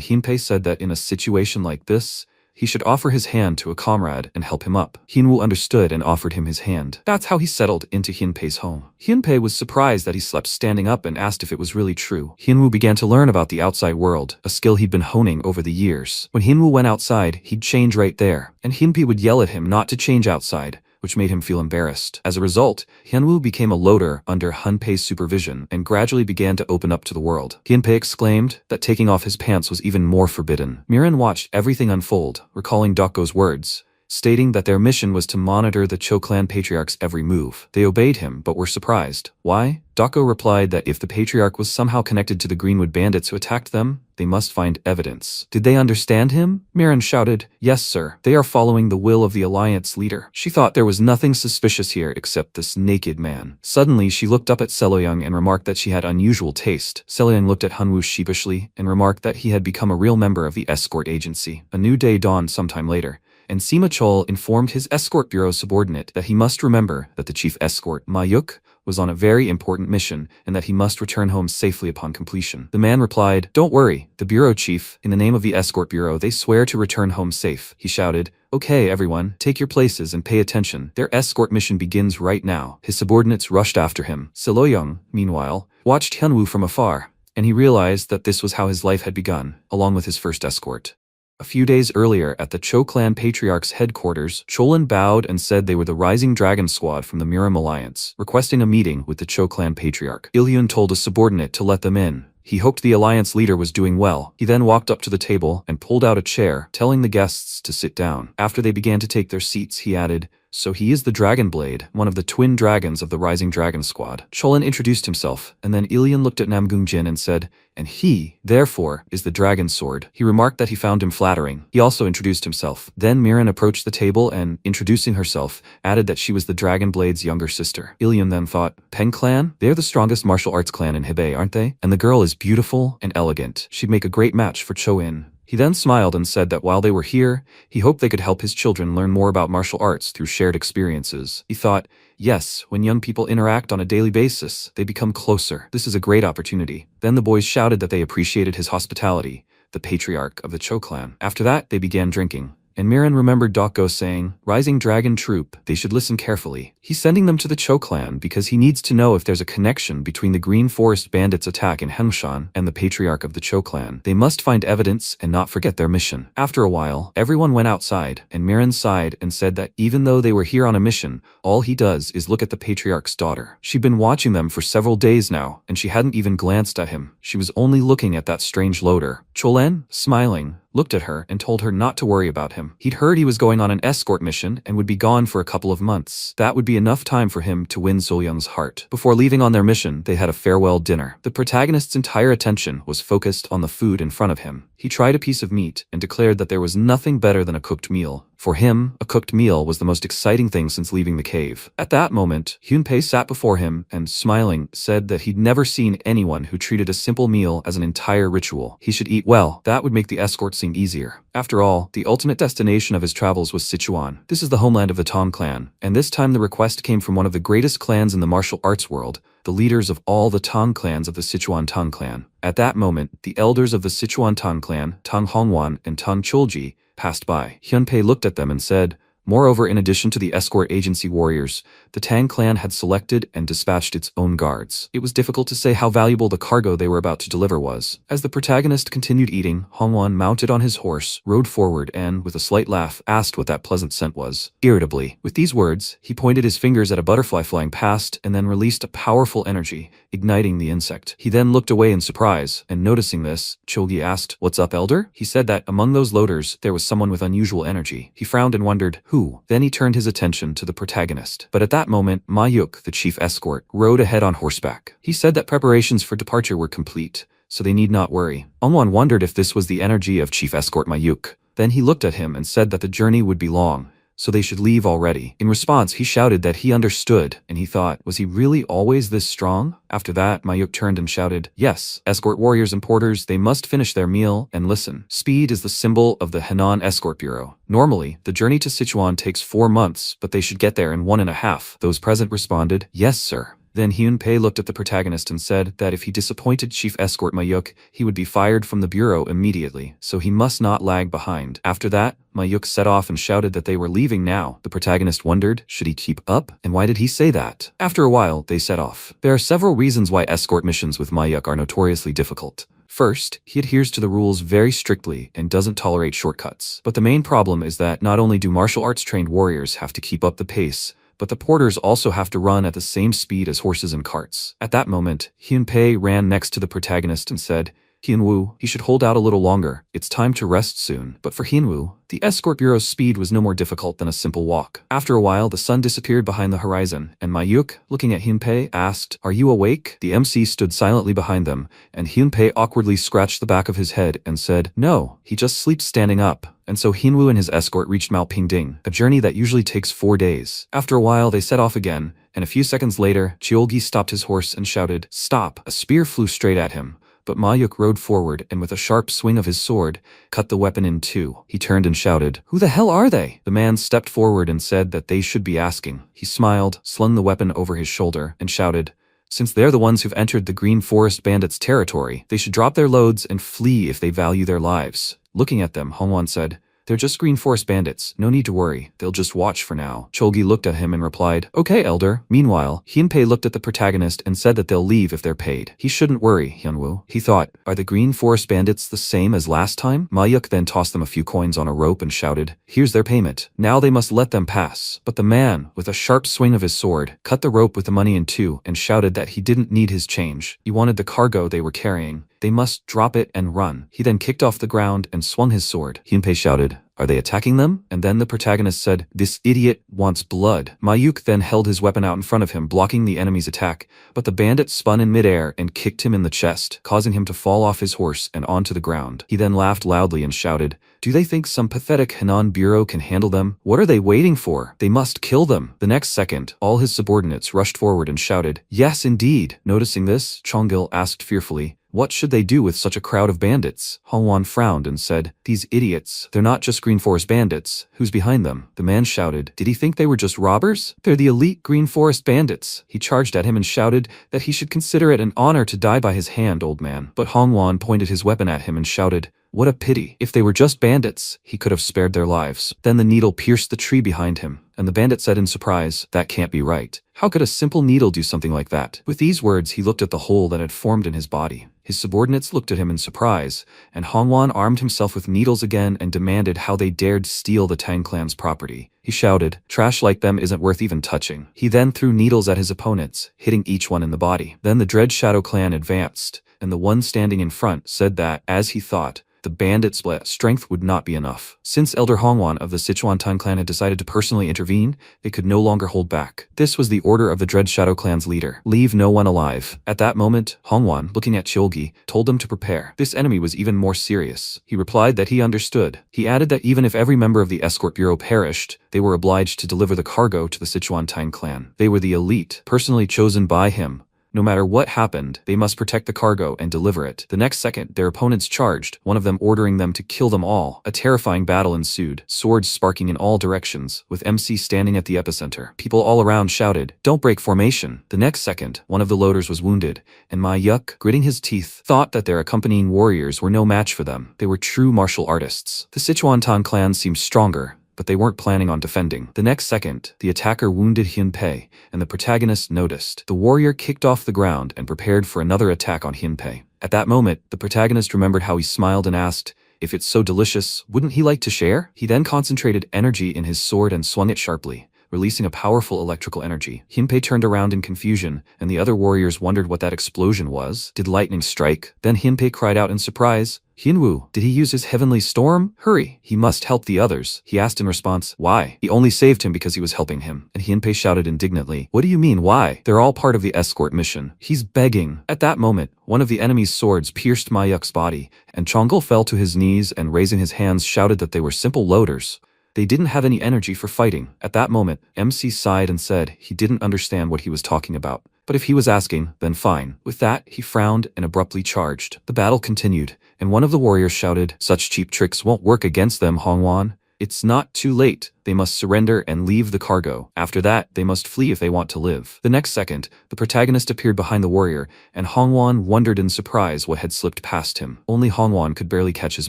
Hyunpei said that in a situation like this, he should offer his hand to a comrade and help him up. Hyunwoo understood and offered him his hand. That's how he settled into Hyunpei's home. Hyunpei was surprised that he slept standing up and asked if it was really true. Hyunwoo began to learn about the outside world, a skill he'd been honing over the years. When Hyunwoo went outside, he'd change right there, and Hyunpei would yell at him not to change outside, which made him feel embarrassed. As a result, Hyunwoo became a loader under Hyunpei's supervision and gradually began to open up to the world. Hyunpei exclaimed that taking off his pants was even more forbidden. Miran watched everything unfold, recalling Dokko's words, stating that their mission was to monitor the Cho clan patriarch's every move. They obeyed him but were surprised. Why? Dokko replied that if the patriarch was somehow connected to the Greenwood bandits who attacked them, they must find evidence. Did they understand him? Miran shouted, "Yes, sir. They are following the will of the alliance leader." She thought there was nothing suspicious here except this naked man. Suddenly, she looked up at Seloyoung and remarked that she had unusual taste. Seloyoung looked at Hyunwoo sheepishly and remarked that he had become a real member of the escort agency. A new day dawned sometime later, and Sima Chol informed his escort bureau subordinate that he must remember that the chief escort, Ma Yuk, was on a very important mission and that he must return home safely upon completion. The man replied, "Don't worry, the bureau chief, in the name of the escort bureau, they swear to return home safe." He shouted, "Okay, everyone, take your places and pay attention. Their escort mission begins right now." His subordinates rushed after him. Seloyoung, meanwhile, watched Hyunwoo from afar, and he realized that this was how his life had begun, along with his first escort. A few days earlier, at the Cho clan patriarch's headquarters, Cholin bowed and said they were the Rising Dragon Squad from the Miram Alliance, requesting a meeting with the Cho clan patriarch. Ilyun told a subordinate to let them in. He hoped the alliance leader was doing well. He then walked up to the table and pulled out a chair, telling the guests to sit down. After they began to take their seats, he added, "So he is the Dragon Blade, one of the twin dragons of the Rising Dragon Squad." Cholin introduced himself, and then Ilyun looked at Namgungjin and said, "And he, therefore, is the Dragon Sword." He remarked that he found him flattering. He also introduced himself. Then Miran approached the table and, introducing herself, added that she was the Dragon Blade's younger sister. Ilyun then thought, "Peng clan? They're the strongest martial arts clan in Hebei, aren't they? And the girl is beautiful and elegant. She'd make a great match for Cho-in." He then smiled and said that while they were here, he hoped they could help his children learn more about martial arts through shared experiences. He thought, yes, when young people interact on a daily basis, they become closer. This is a great opportunity. Then the boys shouted that they appreciated his hospitality, the patriarch of the Cho clan. After that, they began drinking. And Miran remembered Dokko saying, "Rising Dragon Troop, they should listen carefully." He's sending them to the Cho clan because he needs to know if there's a connection between the Green Forest bandits' attack in Hengshan and the patriarch of the Cho clan. They must find evidence and not forget their mission. After a while, everyone went outside, and Miran sighed and said that even though they were here on a mission, all he does is look at the patriarch's daughter. She'd been watching them for several days now, and she hadn't even glanced at him. She was only looking at that strange loader. Cholen, smiling, looked at her and told her not to worry about him. He'd heard he was going on an escort mission and would be gone for a couple of months. That would be enough time for him to win Soyoung's heart. Before leaving on their mission, they had a farewell dinner. The protagonist's entire attention was focused on the food in front of him. He tried a piece of meat and declared that there was nothing better than a cooked meal. For him, a cooked meal was the most exciting thing since leaving the cave. At that moment, Hyunpei sat before him and, smiling, said that he'd never seen anyone who treated a simple meal as an entire ritual. He should eat well. That would make the escort seem easier. After all, the ultimate destination of his travels was Sichuan. This is the homeland of the Tong clan, and this time the request came from one of the greatest clans in the martial arts world, the leaders of all the Tong clans of the Sichuan Tong clan. At that moment, the elders of the Sichuan Tong clan, Tong Hongwan and Tong Cholji, passed by. Hyunpei looked at them and said, Moreover, in addition to the escort agency warriors, the Tang clan had selected and dispatched its own guards. It was difficult to say how valuable the cargo they were about to deliver was. As the protagonist continued eating, Hongwan, mounted on his horse, rode forward and, with a slight laugh, asked what that pleasant scent was. Irritably, with these words, he pointed his fingers at a butterfly flying past and then released a powerful energy, igniting the insect. He then looked away in surprise, and noticing this, Cholgi asked, "What's up, Elder?" He said that among those loaders, there was someone with unusual energy. He frowned and wondered, who? Then he turned his attention to the protagonist. But at that moment, Ma Yuk, the chief escort, rode ahead on horseback. He said that preparations for departure were complete, so they need not worry. Ongwan wondered if this was the energy of chief escort Ma Yuk. Then he looked at him and said that the journey would be long, so they should leave already. In response, he shouted that he understood, and he thought, was he really always this strong? After that, Mayuk turned and shouted, "Yes, escort warriors and porters, they must finish their meal and listen. Speed is the symbol of the Henan Escort Bureau. Normally, the journey to Sichuan takes 4 months, but they should get there in 1.5. Those present responded, "Yes, sir." Then Hyun Pei looked at the protagonist and said that if he disappointed Chief Escort Mayuk, he would be fired from the bureau immediately, so he must not lag behind. After that, Mayuk set off and shouted that they were leaving now. The protagonist wondered, should he keep up? And why did he say that? After a while, they set off. There are several reasons why escort missions with Mayuk are notoriously difficult. First, he adheres to the rules very strictly and doesn't tolerate shortcuts. But the main problem is that not only do martial arts trained warriors have to keep up the pace, but the porters also have to run at the same speed as horses and carts. At that moment, Hyun Pei ran next to the protagonist and said, "Hyunwoo, he should hold out a little longer. It's time to rest soon." But for Hyunwoo, the escort bureau's speed was no more difficult than a simple walk. After a while, the sun disappeared behind the horizon, and Mayuk, looking at Hyun Pei, asked, "Are you awake?" The MC stood silently behind them, and Hyun Pei awkwardly scratched the back of his head and said, "No, he just sleeps standing up." And so Hyunwoo and his escort reached Maopingding, a journey that usually takes 4 days. After a while, they set off again, and a few seconds later, Cheolgi stopped his horse and shouted, "Stop!" A spear flew straight at him. But Mayuk rode forward and with a sharp swing of his sword, cut the weapon in two. He turned and shouted, "Who the hell are they?" The man stepped forward and said that they should be asking. He smiled, slung the weapon over his shoulder, and shouted, "Since they're the ones who've entered the Green Forest Bandits' territory, they should drop their loads and flee if they value their lives." Looking at them, Hongwan said, "They're just Green Forest Bandits, no need to worry, they'll just watch for now." Cholgi looked at him and replied, "Okay, Elder." Meanwhile, Hyunpei looked at the protagonist and said that they'll leave if they're paid. He shouldn't worry, Hyunwoo. He thought, are the Green Forest Bandits the same as last time? Mayuk then tossed them a few coins on a rope and shouted, "Here's their payment. Now they must let them pass." But the man, with a sharp swing of his sword, cut the rope with the money in two and shouted that he didn't need his change. He wanted the cargo they were carrying. They must drop it and run. He then kicked off the ground and swung his sword. Hyunpei shouted, "Are they attacking them?" And then the protagonist said, "This idiot wants blood." Mayuk then held his weapon out in front of him, blocking the enemy's attack, but the bandit spun in midair and kicked him in the chest, causing him to fall off his horse and onto the ground. He then laughed loudly and shouted, "Do they think some pathetic Henan bureau can handle them? What are they waiting for? They must kill them." The next second, all his subordinates rushed forward and shouted, "Yes, indeed." Noticing this, Chongil asked fearfully, "What should they do with such a crowd of bandits?" Hongwan frowned and said, "These idiots, they're not just Green Forest Bandits. Who's behind them?" The man shouted, "Did he think they were just robbers? They're the elite Green Forest Bandits." He charged at him and shouted that he should consider it an honor to die by his hand, old man. But Hongwan pointed his weapon at him and shouted, "What a pity. If they were just bandits, he could have spared their lives." Then the needle pierced the tree behind him, and the bandit said in surprise, "That can't be right. How could a simple needle do something like that?" With these words, he looked at the hole that had formed in his body. His subordinates looked at him in surprise, and Hongwan armed himself with needles again and demanded how they dared steal the Tang clan's property. He shouted, "Trash like them isn't worth even touching." He then threw needles at his opponents, hitting each one in the body. Then the Dread Shadow clan advanced, and the one standing in front said that, as he thought, the bandits' strength would not be enough. Since Elder Hongwan of the Sichuan Tang clan had decided to personally intervene, they could no longer hold back. This was the order of the Dread Shadow clan's leader: leave no one alive. At that moment, Hongwan, looking at Cheolgi, told them to prepare. This enemy was even more serious. He replied that he understood. He added that even if every member of the escort bureau perished, they were obliged to deliver the cargo to the Sichuan Tang clan. They were the elite, personally chosen by him. No matter what happened, they must protect the cargo and deliver it. The next second, their opponents charged, one of them ordering them to kill them all. A terrifying battle ensued, swords sparking in all directions, with MC standing at the epicenter. People all around shouted, "Don't break formation." The next second, one of the loaders was wounded, and Ma Yuk, gritting his teeth, thought that their accompanying warriors were no match for them. They were true martial artists. The Sichuan Tang clan seemed stronger, but they weren't planning on defending. The next second, the attacker wounded Hyunpei, and the protagonist noticed. The warrior kicked off the ground and prepared for another attack on Hyunpei. At that moment, the protagonist remembered how he smiled and asked, "If it's so delicious, wouldn't he like to share?" He then concentrated energy in his sword and swung it sharply, releasing a powerful electrical energy. Hyunpei turned around in confusion, and the other warriors wondered what that explosion was. Did lightning strike? Then Hyunpei cried out in surprise, "Hyunwoo, did he use his heavenly storm? Hurry! He must help the others." He asked in response, "Why?" He only saved him because he was helping him. And Hyunpei shouted indignantly, "What do you mean, why? They're all part of the escort mission." He's begging. At that moment, one of the enemy's swords pierced Mayuk's body, and Chonggul fell to his knees and raising his hands shouted that they were simple loaders. They didn't have any energy for fighting. At that moment, MC sighed and said he didn't understand what he was talking about. But if he was asking, then fine. With that, he frowned and abruptly charged. The battle continued, and one of the warriors shouted, "Such cheap tricks won't work against them, Hongwan. It's not too late. They must surrender and leave the cargo. After that, they must flee if they want to live." The next second, the protagonist appeared behind the warrior, and Hongwan wondered in surprise what had slipped past him. Only Hongwan could barely catch his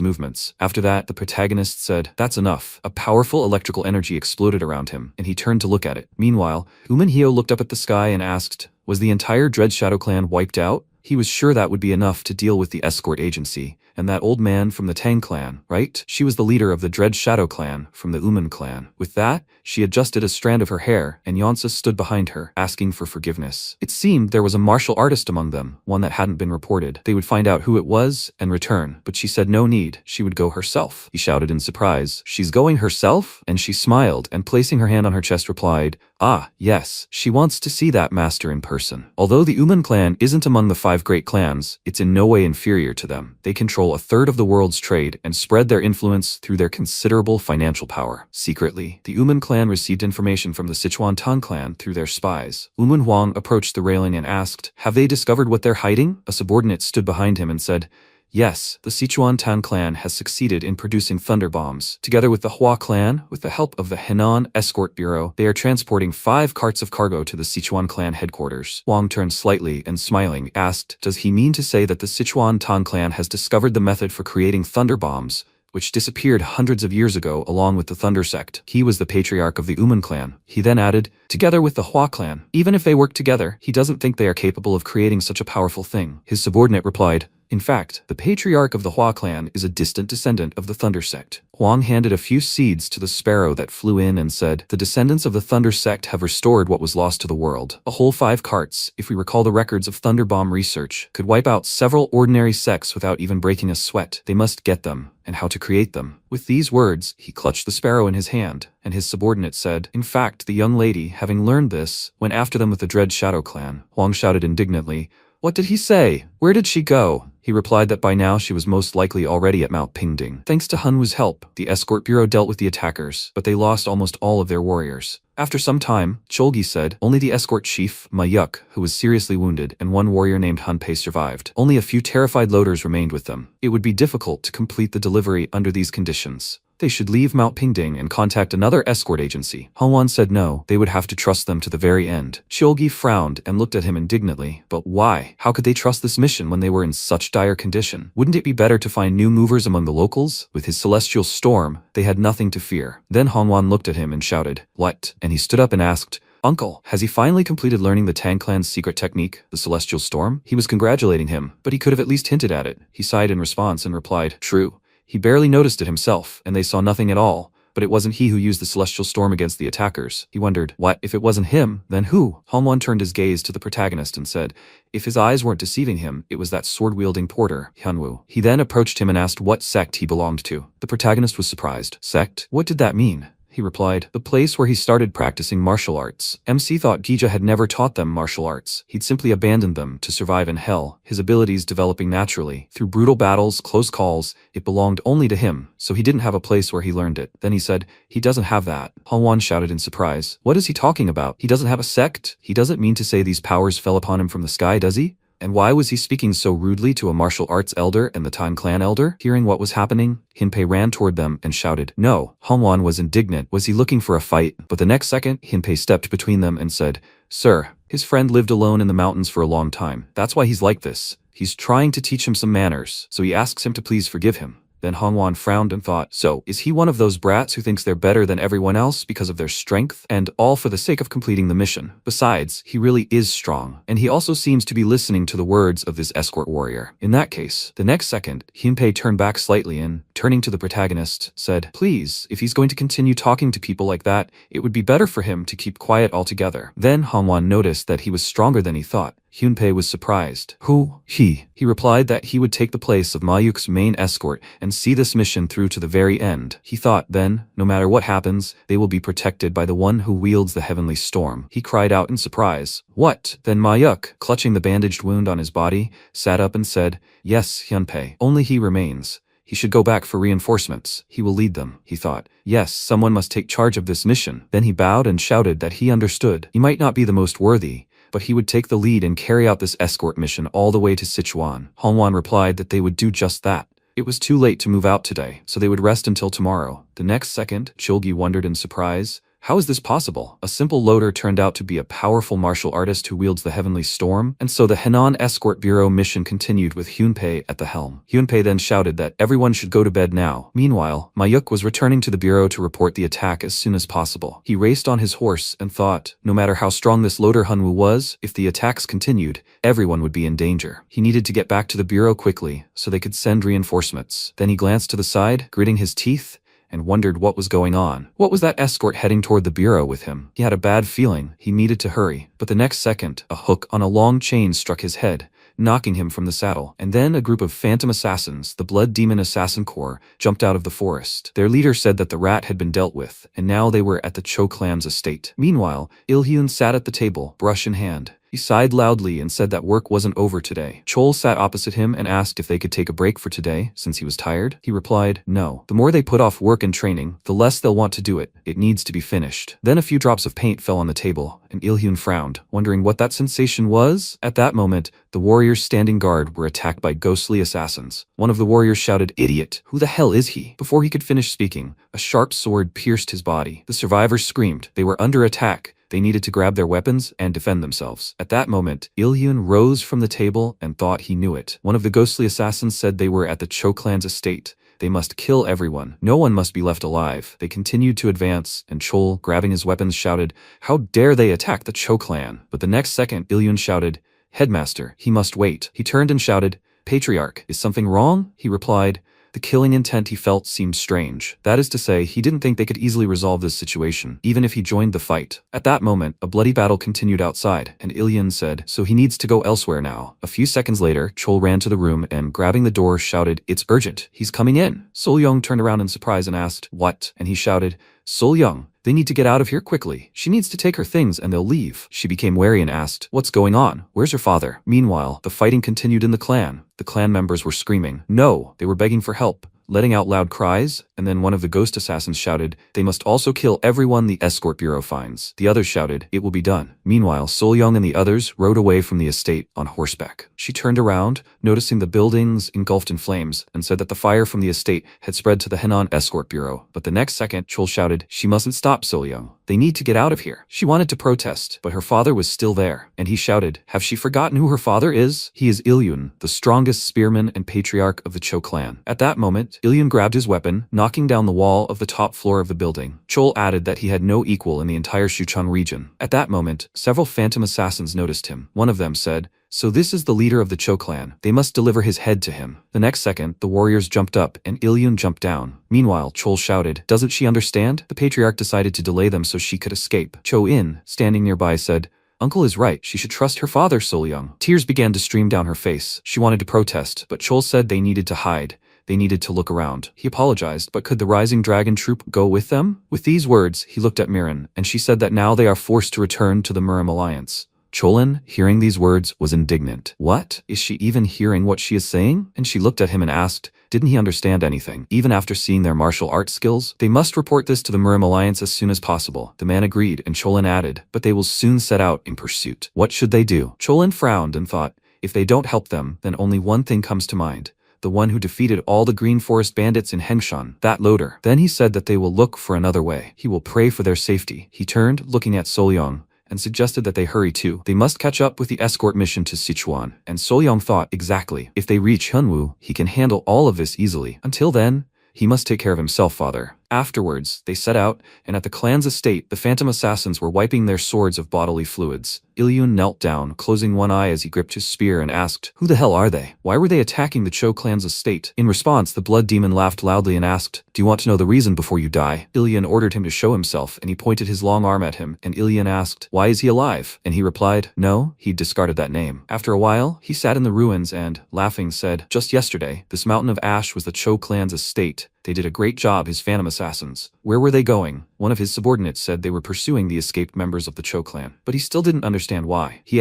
movements. After that, the protagonist said, "That's enough." A powerful electrical energy exploded around him, and he turned to look at it. Meanwhile, Umanhyo looked up at the sky and asked, "Was the entire Dread Shadow clan wiped out?" He was sure that would be enough to deal with the escort agency, and that old man from the Tang clan, right? She was the leader of the Dread Shadow clan from the Uman clan. With that, she adjusted a strand of her hair, and Yonsa stood behind her, asking for forgiveness. It seemed there was a martial artist among them, one that hadn't been reported. They would find out who it was and return, but she said no need, she would go herself. He shouted in surprise, "She's going herself?" And she smiled, and placing her hand on her chest replied, "Ah, yes, she wants to see that master in person." Although the Uman clan isn't among the 5 great clans, it's in no way inferior to them. They control a third of the world's trade and spread their influence through their considerable financial power. Secretly, the Uman clan received information from the Sichuan Tang clan through their spies. Uman Huang approached the railing and asked, "Have they discovered what they're hiding?" A subordinate stood behind him and said, "Yes, the Sichuan Tang clan has succeeded in producing thunder bombs. Together with the Hua clan, with the help of the Henan Escort Bureau, they are transporting 5 carts of cargo to the Sichuan clan headquarters." Wang turned slightly and smiling asked, "Does he mean to say that the Sichuan Tang clan has discovered the method for creating thunder bombs, which disappeared hundreds of years ago along with the Thunder Sect?" He was the patriarch of the Uman clan. He then added, "Together with the Hua clan. Even if they work together, he doesn't think they are capable of creating such a powerful thing." His subordinate replied, "In fact, the patriarch of the Hua clan is a distant descendant of the Thunder Sect." Huang handed a few seeds to the sparrow that flew in and said, "The descendants of the Thunder Sect have restored what was lost to the world. A whole 5 carts, if we recall the records of Thunder Bomb research, could wipe out several ordinary sects without even breaking a sweat. They must get them, and how to create them." With these words, he clutched the sparrow in his hand, and his subordinate said, "In fact, the young lady, having learned this, went after them with the Dread Shadow clan." Huang shouted indignantly, "What did he say? Where did she go?" He replied that by now she was most likely already at Mount Pingding. Thanks to Hunwoo's help, the escort bureau dealt with the attackers, but they lost almost all of their warriors. After some time, Cholgi said, only the escort chief, Mayuk, who was seriously wounded, and one warrior named Hunpei survived. Only a few terrified loaders remained with them. It would be difficult to complete the delivery under these conditions. They should leave Mount Pingding and contact another escort agency. Hongwan said no, they would have to trust them to the very end. Cholgi frowned and looked at him indignantly. But why? How could they trust this mission when they were in such dire condition? Wouldn't it be better to find new movers among the locals? With his celestial storm, they had nothing to fear. Then Hongwan looked at him and shouted, "What?" And he stood up and asked, "Uncle, has he finally completed learning the Tang clan's secret technique, the celestial storm?" He was congratulating him, but he could have at least hinted at it. He sighed in response and replied, "True. He barely noticed it himself, and they saw nothing at all. But it wasn't he who used the celestial storm against the attackers." He wondered, what, if it wasn't him, then who? Hongwan turned his gaze to the protagonist and said, if his eyes weren't deceiving him, it was that sword-wielding porter, Hyunwoo. He then approached him and asked what sect he belonged to. The protagonist was surprised. Sect? What did that mean? He replied, the place where he started practicing martial arts. MC thought Gija had never taught them martial arts. He'd simply abandoned them to survive in hell, his abilities developing naturally. Through brutal battles, close calls, it belonged only to him, so he didn't have a place where he learned it. Then he said, he doesn't have that. Hongwan shouted in surprise. What is he talking about? He doesn't have a sect? He doesn't mean to say these powers fell upon him from the sky, does he? And why was he speaking so rudely to a martial arts elder and the Tang clan elder? Hearing what was happening, Hyunpei ran toward them and shouted, no. Hongwan was indignant. Was he looking for a fight? But the next second, Hyunpei stepped between them and said, sir, his friend lived alone in the mountains for a long time. That's why he's like this. He's trying to teach him some manners, so he asks him to please forgive him. Then Hongwan frowned and thought, so, is he one of those brats who thinks they're better than everyone else because of their strength, and all for the sake of completing the mission? Besides, he really is strong, and he also seems to be listening to the words of this escort warrior. In that case, the next second, Hyunpei turned back slightly and, turning to the protagonist, said, please, if he's going to continue talking to people like that, it would be better for him to keep quiet altogether. Then Hongwan noticed that he was stronger than he thought. Hyunpei was surprised. Who? He replied that he would take the place of Mayuk's main escort and see this mission through to the very end. He thought, then, no matter what happens, they will be protected by the one who wields the heavenly storm. He cried out in surprise. What? Then Mayuk, clutching the bandaged wound on his body, sat up and said, yes, Hyunpei. Only he remains. He should go back for reinforcements. He will lead them, he thought. Yes, someone must take charge of this mission. Then he bowed and shouted that he understood. He might not be the most worthy, but he would take the lead and carry out this escort mission all the way to Sichuan. Hongwan replied that they would do just that. It was too late to move out today, so they would rest until tomorrow. The next second, Chulgi wondered in surprise. How is this possible? A simple loader turned out to be a powerful martial artist who wields the heavenly storm, and so the Henan Escort Bureau mission continued with Hyunpei at the helm. Hyunpei then shouted that everyone should go to bed now. Meanwhile, Mayuk was returning to the bureau to report the attack as soon as possible. He raced on his horse and thought, no matter how strong this loader Hunwoo was, if the attacks continued, everyone would be in danger. He needed to get back to the bureau quickly so they could send reinforcements. Then he glanced to the side, gritting his teeth, and wondered what was going on. What was that escort heading toward the bureau with him? He had a bad feeling. He needed to hurry. But the next second, a hook on a long chain struck his head, knocking him from the saddle. And then a group of phantom assassins, the Blood Demon Assassin Corps, jumped out of the forest. Their leader said that the rat had been dealt with, and now they were at the Cho clan's estate. Meanwhile, Il-hyun sat at the table, brush in hand. He sighed loudly and said that work wasn't over today. Chol sat opposite him and asked if they could take a break for today, since he was tired. He replied, no. The more they put off work and training, the less they'll want to do it. It needs to be finished. Then a few drops of paint fell on the table, and Il-hyun frowned, wondering what that sensation was. At that moment, the warriors standing guard were attacked by ghostly assassins. One of the warriors shouted, idiot, who the hell is he? Before he could finish speaking, a sharp sword pierced his body. The survivors screamed. They were under attack. They needed to grab their weapons and defend themselves. At that moment, Il-hyun rose from the table and thought he knew it. One of the ghostly assassins said they were at the Cho clan's estate. They must kill everyone. No one must be left alive. They continued to advance, and Chol, grabbing his weapons, shouted, how dare they attack the Cho clan? But the next second, Il-hyun shouted, headmaster, he must wait. He turned and shouted, patriarch, is something wrong? He replied, the killing intent he felt seemed strange. That is to say, he didn't think they could easily resolve this situation, even if he joined the fight. At that moment, a bloody battle continued outside, and Il-hyun said, so he needs to go elsewhere now. A few seconds later, Chol ran to the room and, grabbing the door, shouted, it's urgent. He's coming in. Sol-young turned around in surprise and asked, what? And he shouted, Sol-young, they need to get out of here quickly. She needs to take her things and they'll leave. She became wary and asked, what's going on? Where's her father? Meanwhile, the fighting continued in the clan. The clan members were screaming. No, they were begging for help, letting out loud cries, and then one of the ghost assassins shouted, they must also kill everyone the escort bureau finds. The others shouted, it will be done. Meanwhile, Sol-young and the others rode away from the estate on horseback. She turned around, noticing the buildings engulfed in flames, and said that the fire from the estate had spread to the Henan escort bureau. But the next second, Chol shouted, she mustn't stop, Sol-young. They need to get out of here. She wanted to protest, but her father was still there, and he shouted, have she forgotten who her father is? He is Il-hyun, the strongest spearman and patriarch of the Cho clan. At that moment, Il-hyun grabbed his weapon, knocking down the wall of the top floor of the building. Chol added that he had no equal in the entire Shuchang region. At that moment, several phantom assassins noticed him. One of them said, so this is the leader of the Cho clan. They must deliver his head to him. The next second, the warriors jumped up and Il-hyun jumped down. Meanwhile, Chol shouted, doesn't she understand? The patriarch decided to delay them so she could escape. Cho-in, standing nearby, said, Uncle is right. She should trust her father, Sol-young. Tears began to stream down her face. She wanted to protest, but Chol said they needed to hide. They needed to look around. He apologized, but could the Rising Dragon troop go with them? With these words, he looked at Miran, and she said that now they are forced to return to the Murim alliance. Cholin, hearing these words, was indignant. What? Is she even hearing what she is saying? And she looked at him and asked, didn't he understand anything? Even after seeing their martial arts skills? They must report this to the Murim alliance as soon as possible. The man agreed, and Cholin added, but they will soon set out in pursuit. What should they do? Cholin frowned and thought, if they don't help them, then only one thing comes to mind. The one who defeated all the Green Forest bandits in Hengshan, that loader. Then he said that they will look for another way. He will pray for their safety. He turned, looking at Sol-young, and suggested that they hurry too. They must catch up with the escort mission to Sichuan, and Solyong thought, exactly. If they reach Hyunwoo, he can handle all of this easily. Until then, he must take care of himself, father. Afterwards, they set out, and at the clan's estate, the phantom assassins were wiping their swords of bodily fluids. Ilyun knelt down, closing one eye as he gripped his spear and asked, "Who the hell are they? Why were they attacking the Cho clan's estate?" In response, the blood demon laughed loudly and asked, "Do you want to know the reason before you die?" Ilyun ordered him to show himself, and he pointed his long arm at him, and Ilyun asked, "Why is he alive?" And he replied, "No, he'd discarded that name." After a while, he sat in the ruins and, laughing, said, "Just yesterday, this mountain of ash was the Cho clan's estate. They did a great job, his phantom assassins. Where were they going?" One of his subordinates said they were pursuing the escaped members of the Cho clan, but he still didn't understand why. He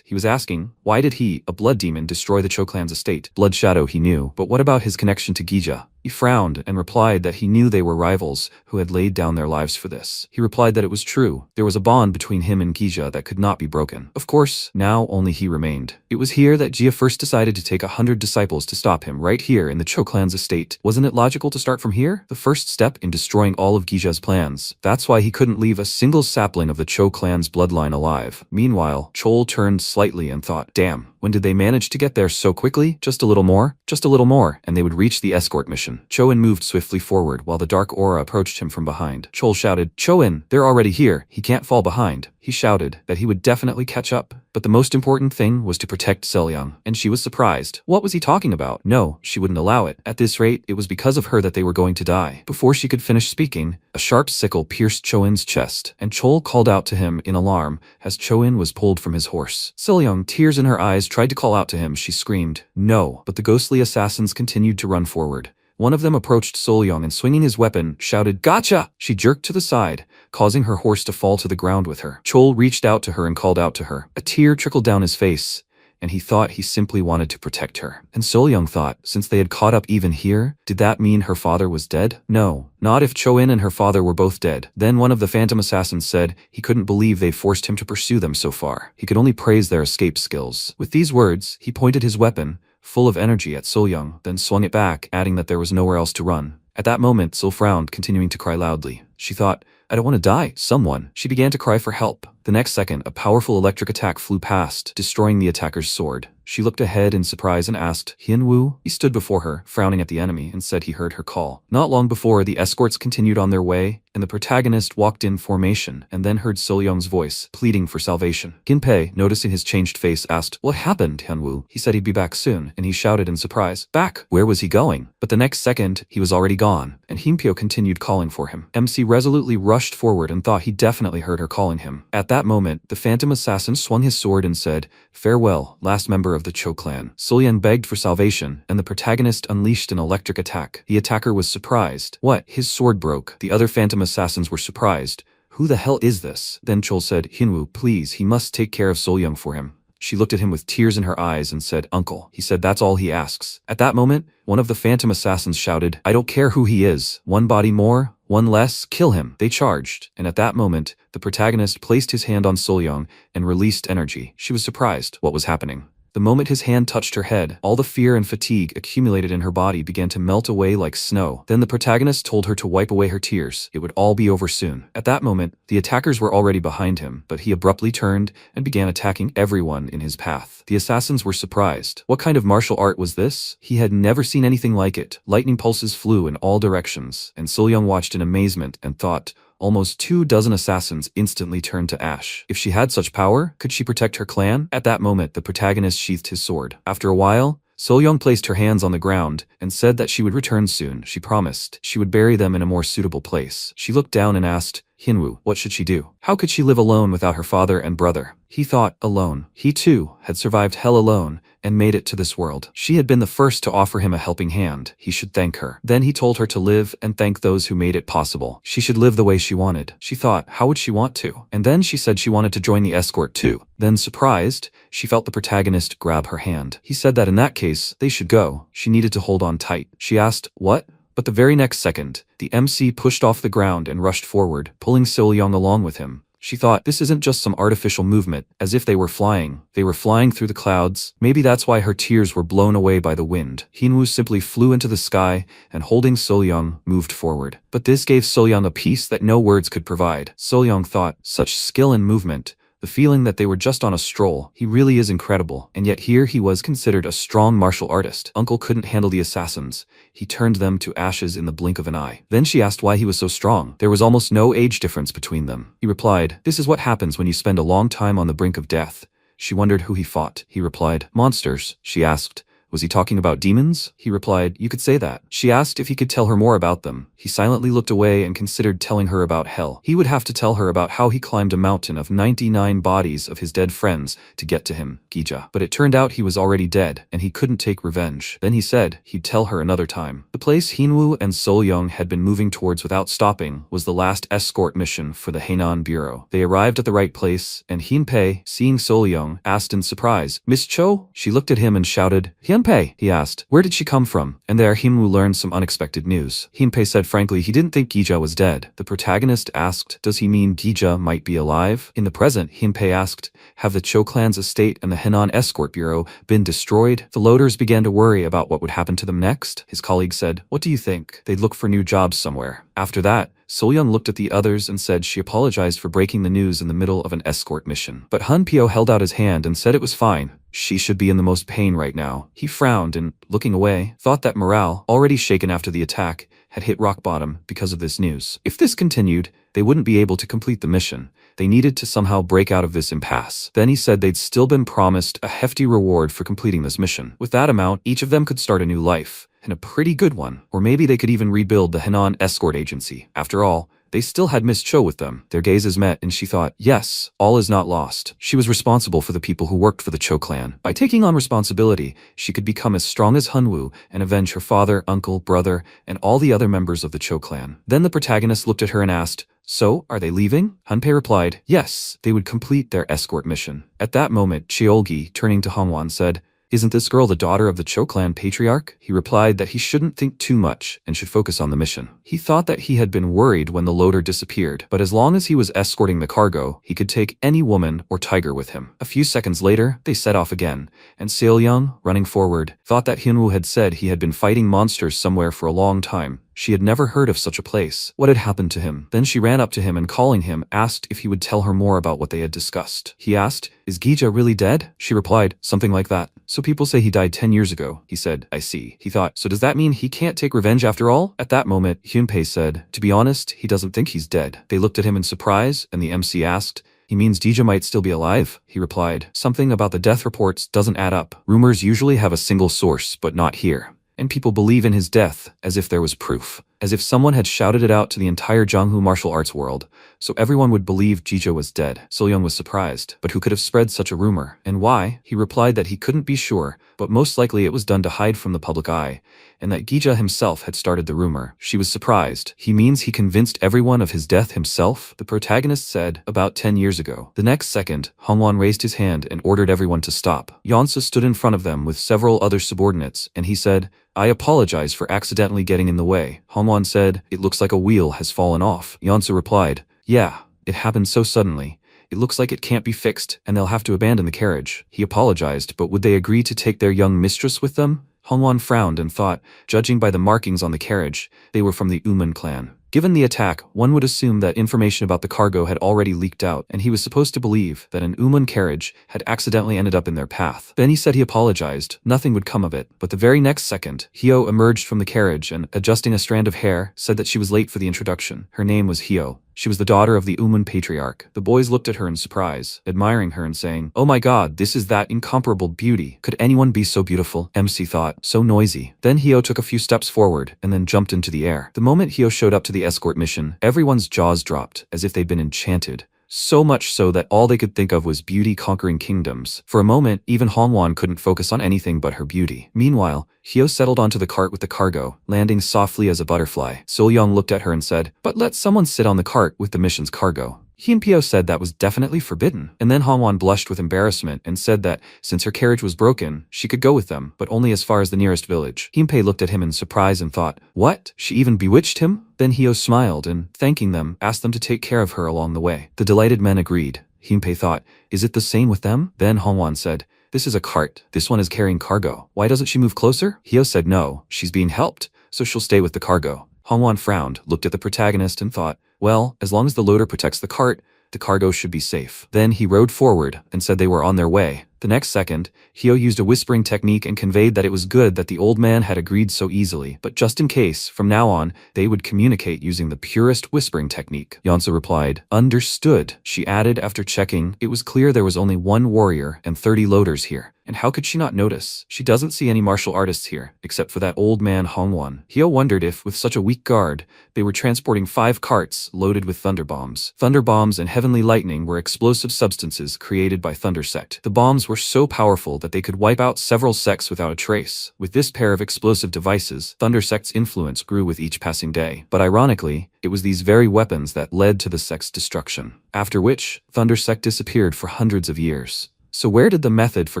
was asking, why did he, a blood demon, destroy the Cho clan's estate? Blood Shadow he knew, but what about his connection to Gija? He frowned and replied that he knew they were rivals who had laid down their lives for this. He replied that it was true. There was a bond between him and Gija that could not be broken. Of course, now only he remained. It was here that Jia first decided to take 100 disciples to stop him, right here in the Cho clan's estate. Wasn't it logical to start from here? The first step in destroying all of Gija's plans. That's why he couldn't leave a single sapling of the Cho clan's bloodline alive. Meanwhile, Chol turned slightly and thought, damn, when did they manage to get there so quickly? Just a little more, and they would reach the escort mission. Choin moved swiftly forward while the dark aura approached him from behind. Chol shouted, "Choin, they're already here. He can't fall behind." He shouted that he would definitely catch up, but the most important thing was to protect Selyang, and she was surprised. What was he talking about? No, she wouldn't allow it. At this rate, it was because of her that they were going to die. Before she could finish speaking, a sharp sickle pierced Choin's chest, and Chol called out to him in alarm as Choin was pulled from his horse. Selyang, tears in her eyes, tried to call out to him. She screamed, "No!" But the ghostly assassins continued to run forward. One of them approached Solyong and swinging his weapon, shouted, "Gotcha!" She jerked to the side, causing her horse to fall to the ground with her. Chol reached out to her and called out to her. A tear trickled down his face, and he thought he simply wanted to protect her. And Solyong thought, since they had caught up even here, did that mean her father was dead? No, not if Choin and her father were both dead. Then one of the phantom assassins said he couldn't believe they forced him to pursue them so far. He could only praise their escape skills. With these words, he pointed his weapon, full of energy, at Solyong, then swung it back, adding that there was nowhere else to run. At that moment, Sil frowned, continuing to cry loudly. She thought, "I don't want to die, someone." She began to cry for help. The next second, a powerful electric attack flew past, destroying the attacker's sword. She looked ahead in surprise and asked, "Hyunwoo?" He stood before her, frowning at the enemy, and said he heard her call. Not long before, the escorts continued on their way, and the protagonist walked in formation, and then heard Solyong's voice, pleading for salvation. Ginpei, noticing his changed face, asked, "What happened, Hyunwoo?" He said he'd be back soon, and he shouted in surprise, "Back!" Where was he going? But the next second, he was already gone, and Himpyo continued calling for him. MC resolutely rushed forward and thought he definitely heard her calling him. At that moment, the phantom assassin swung his sword and said, "Farewell, last member of the Cho clan." Solyong begged for salvation, and the protagonist unleashed an electric attack. The attacker was surprised. What? His sword broke. The other phantom assassins were surprised. Who the hell is this? Then Chol said, "Hyunwoo, please, he must take care of Solyong for him." She looked at him with tears in her eyes and said, "Uncle." He said, "That's all he asks." At that moment, one of the phantom assassins shouted, "I don't care who he is. One body more, one less, kill him." They charged, and at that moment, the protagonist placed his hand on Solyong and released energy. She was surprised. What was happening? The moment his hand touched her head, all the fear and fatigue accumulated in her body began to melt away like snow. Then the protagonist told her to wipe away her tears. It would all be over soon. At that moment, the attackers were already behind him, but he abruptly turned and began attacking everyone in his path. The assassins were surprised. What kind of martial art was this? He had never seen anything like it. Lightning pulses flew in all directions, and Solyong watched in amazement and thought, almost 24 assassins instantly turned to ash. If she had such power, could she protect her clan? At that moment, the protagonist sheathed his sword. After a while, Solyong placed her hands on the ground and said that she would return soon. She promised she would bury them in a more suitable place. She looked down and asked, "Hyunwoo, what should she do? How could she live alone without her father and brother?" He thought, alone. He too had survived hell alone and made it to this world. She had been the first to offer him a helping hand. He should thank her. Then he told her to live and thank those who made it possible. She should live the way she wanted. She thought, how would she want to? And then she said she wanted to join the escort too. Then, surprised, she felt the protagonist grab her hand. He said that in that case, they should go. She needed to hold on tight. She asked, "What?" But the very next second, the MC pushed off the ground and rushed forward, pulling Solyong along with him. She thought, this isn't just some artificial movement, as if they were flying. They were flying through the clouds. Maybe that's why her tears were blown away by the wind. Hyunwoo simply flew into the sky, and holding Solyong, moved forward. But this gave Solyong a peace that no words could provide. Solyong thought, such skill and movement. The feeling that they were just on a stroll. He really is incredible, and yet here he was considered a strong martial artist. Uncle couldn't handle the assassins. He turned them to ashes in the blink of an eye. Then she asked why he was so strong. There was almost no age difference between them. He replied, "This is what happens when you spend a long time on the brink of death." She wondered who he fought. He replied, "Monsters." She asked, "Was he talking about demons?" He replied, "You could say that." She asked if he could tell her more about them. He silently looked away and considered telling her about hell. He would have to tell her about how he climbed a mountain of 99 bodies of his dead friends to get to him, Gija. But it turned out he was already dead, and he couldn't take revenge. Then he said he'd tell her another time. The place Hinwoo and Sol-young had been moving towards without stopping was the last escort mission for the Hainan Bureau. They arrived at the right place, and Hinpei, seeing Sol-young, asked in surprise, "Miss Cho?" She looked at him and shouted, "Hinpei," he asked. "Where did she come from?" And there Hinwoo learned some unexpected news. Hinpei said frankly he didn't think Gija was dead. The protagonist asked, does he mean Gija might be alive? In the present, Hinpei asked, have the Cho clan's estate and the Henan Escort Bureau been destroyed? The loaders began to worry about what would happen to them next. His colleague said, "What do you think? They'd look for new jobs somewhere." After that, Sol-young looked at the others and said she apologized for breaking the news in the middle of an escort mission. But Han Pyo held out his hand and said it was fine. She should be in the most pain right now. He frowned and, looking away, thought that morale, already shaken after the attack, had hit rock bottom because of this news. If this continued, they wouldn't be able to complete the mission. They needed to somehow break out of this impasse. Then he said they'd still been promised a hefty reward for completing this mission. With that amount, each of them could start a new life, and a pretty good one. Or maybe they could even rebuild the Henan Escort Agency. After all, they still had Miss Cho with them. Their gazes met and she thought, yes, all is not lost. She was responsible for the people who worked for the Cho clan. By taking on responsibility, she could become as strong as Hunwoo and avenge her father, uncle, brother, and all the other members of the Cho clan. Then the protagonist looked at her and asked, "So, are they leaving?" Hunpei replied, yes, they would complete their escort mission. At that moment, Cheolgi, turning to Hongwan, said, "Isn't this girl the daughter of the Cho clan patriarch?" He replied that he shouldn't think too much and should focus on the mission. He thought that he had been worried when the loader disappeared, but as long as he was escorting the cargo, he could take any woman or tiger with him. A few seconds later, they set off again, and Seol-young, running forward, thought that Hyunwoo had said he had been fighting monsters somewhere for a long time. She had never heard of such a place. What had happened to him? Then she ran up to him and calling him, asked if he would tell her more about what they had discussed. He asked, "Is Gija really dead?" She replied, "Something like that." "So people say he died 10 years ago." He said, "I see." He thought, so does that mean he can't take revenge after all? At that moment, Hyunpei said, "To be honest, he doesn't think he's dead." They looked at him in surprise, and the MC asked, "He means Gija might still be alive?" He replied, "Something about the death reports doesn't add up. Rumors usually have a single source, but not here." And people believe in his death, as if there was proof. As if someone had shouted it out to the entire Jianghu martial arts world, so everyone would believe Gija was dead. Sol-young was surprised, but who could have spread such a rumor, and why? He replied that he couldn't be sure, but most likely it was done to hide from the public eye, and that Gija himself had started the rumor. She was surprised. He means he convinced everyone of his death himself? The protagonist said, about 10 years ago. The next second, Hongwan raised his hand and ordered everyone to stop. Yeonsu stood in front of them with several other subordinates, and he said, "I apologize for accidentally getting in the way." Hongwan said, "It looks like a wheel has fallen off." Yeonsu replied, "Yeah, it happened so suddenly. It looks like it can't be fixed, and they'll have to abandon the carriage." He apologized, but would they agree to take their young mistress with them? Hongwan frowned and thought, judging by the markings on the carriage, they were from the Uman clan. Given the attack, one would assume that information about the cargo had already leaked out, and he was supposed to believe that an Uman carriage had accidentally ended up in their path. Then he said he apologized. Nothing would come of it. But the very next second, Hyo emerged from the carriage and, adjusting a strand of hair, said that she was late for the introduction. Her name was Hyo. She was the daughter of the Uman patriarch. The boys looked at her in surprise, admiring her and saying, "Oh my god, this is that incomparable beauty. Could anyone be so beautiful?" MC thought, so noisy. Then Hyo took a few steps forward, and then jumped into the air. The moment Hyo showed up to the escort mission, everyone's jaws dropped, as if they'd been enchanted. So much so that all they could think of was beauty conquering kingdoms. For a moment, even Hongwan couldn't focus on anything but her beauty. Meanwhile, Hyo settled onto the cart with the cargo, landing softly as a butterfly. Sol-young looked at her and said, "But let someone sit on the cart with the mission's cargo." Hyunpyo said that was definitely forbidden. And then Hongwan blushed with embarrassment and said that, since her carriage was broken, she could go with them, but only as far as the nearest village. Hyunpei looked at him in surprise and thought, what? She even bewitched him? Then Hyo smiled and, thanking them, asked them to take care of her along the way. The delighted men agreed. Hyunpei thought, is it the same with them? Then Hongwan said, "This is a cart. This one is carrying cargo. Why doesn't she move closer?" Hyo said no, she's being helped, so she'll stay with the cargo. Hongwan frowned, looked at the protagonist and thought, well, as long as the loader protects the cart, the cargo should be safe. Then he rode forward and said they were on their way. The next second, Hyo used a whispering technique and conveyed that it was good that the old man had agreed so easily, but just in case, from now on, they would communicate using the purest whispering technique. Yeonsa replied, "Understood," she added after checking. It was clear there was only one warrior and 30 loaders here. And how could she not notice? She doesn't see any martial artists here, except for that old man Hongwon. Hyo wondered if, with such a weak guard, they were transporting 5 carts loaded with thunder bombs. Thunder bombs and heavenly lightning were explosive substances created by Thunder Sect. The bombs were so powerful that they could wipe out several sects without a trace. With this pair of explosive devices, Thunder Sect's influence grew with each passing day. But ironically, it was these very weapons that led to the sect's destruction. After which, Thunder Sect disappeared for hundreds of years. So where did the method for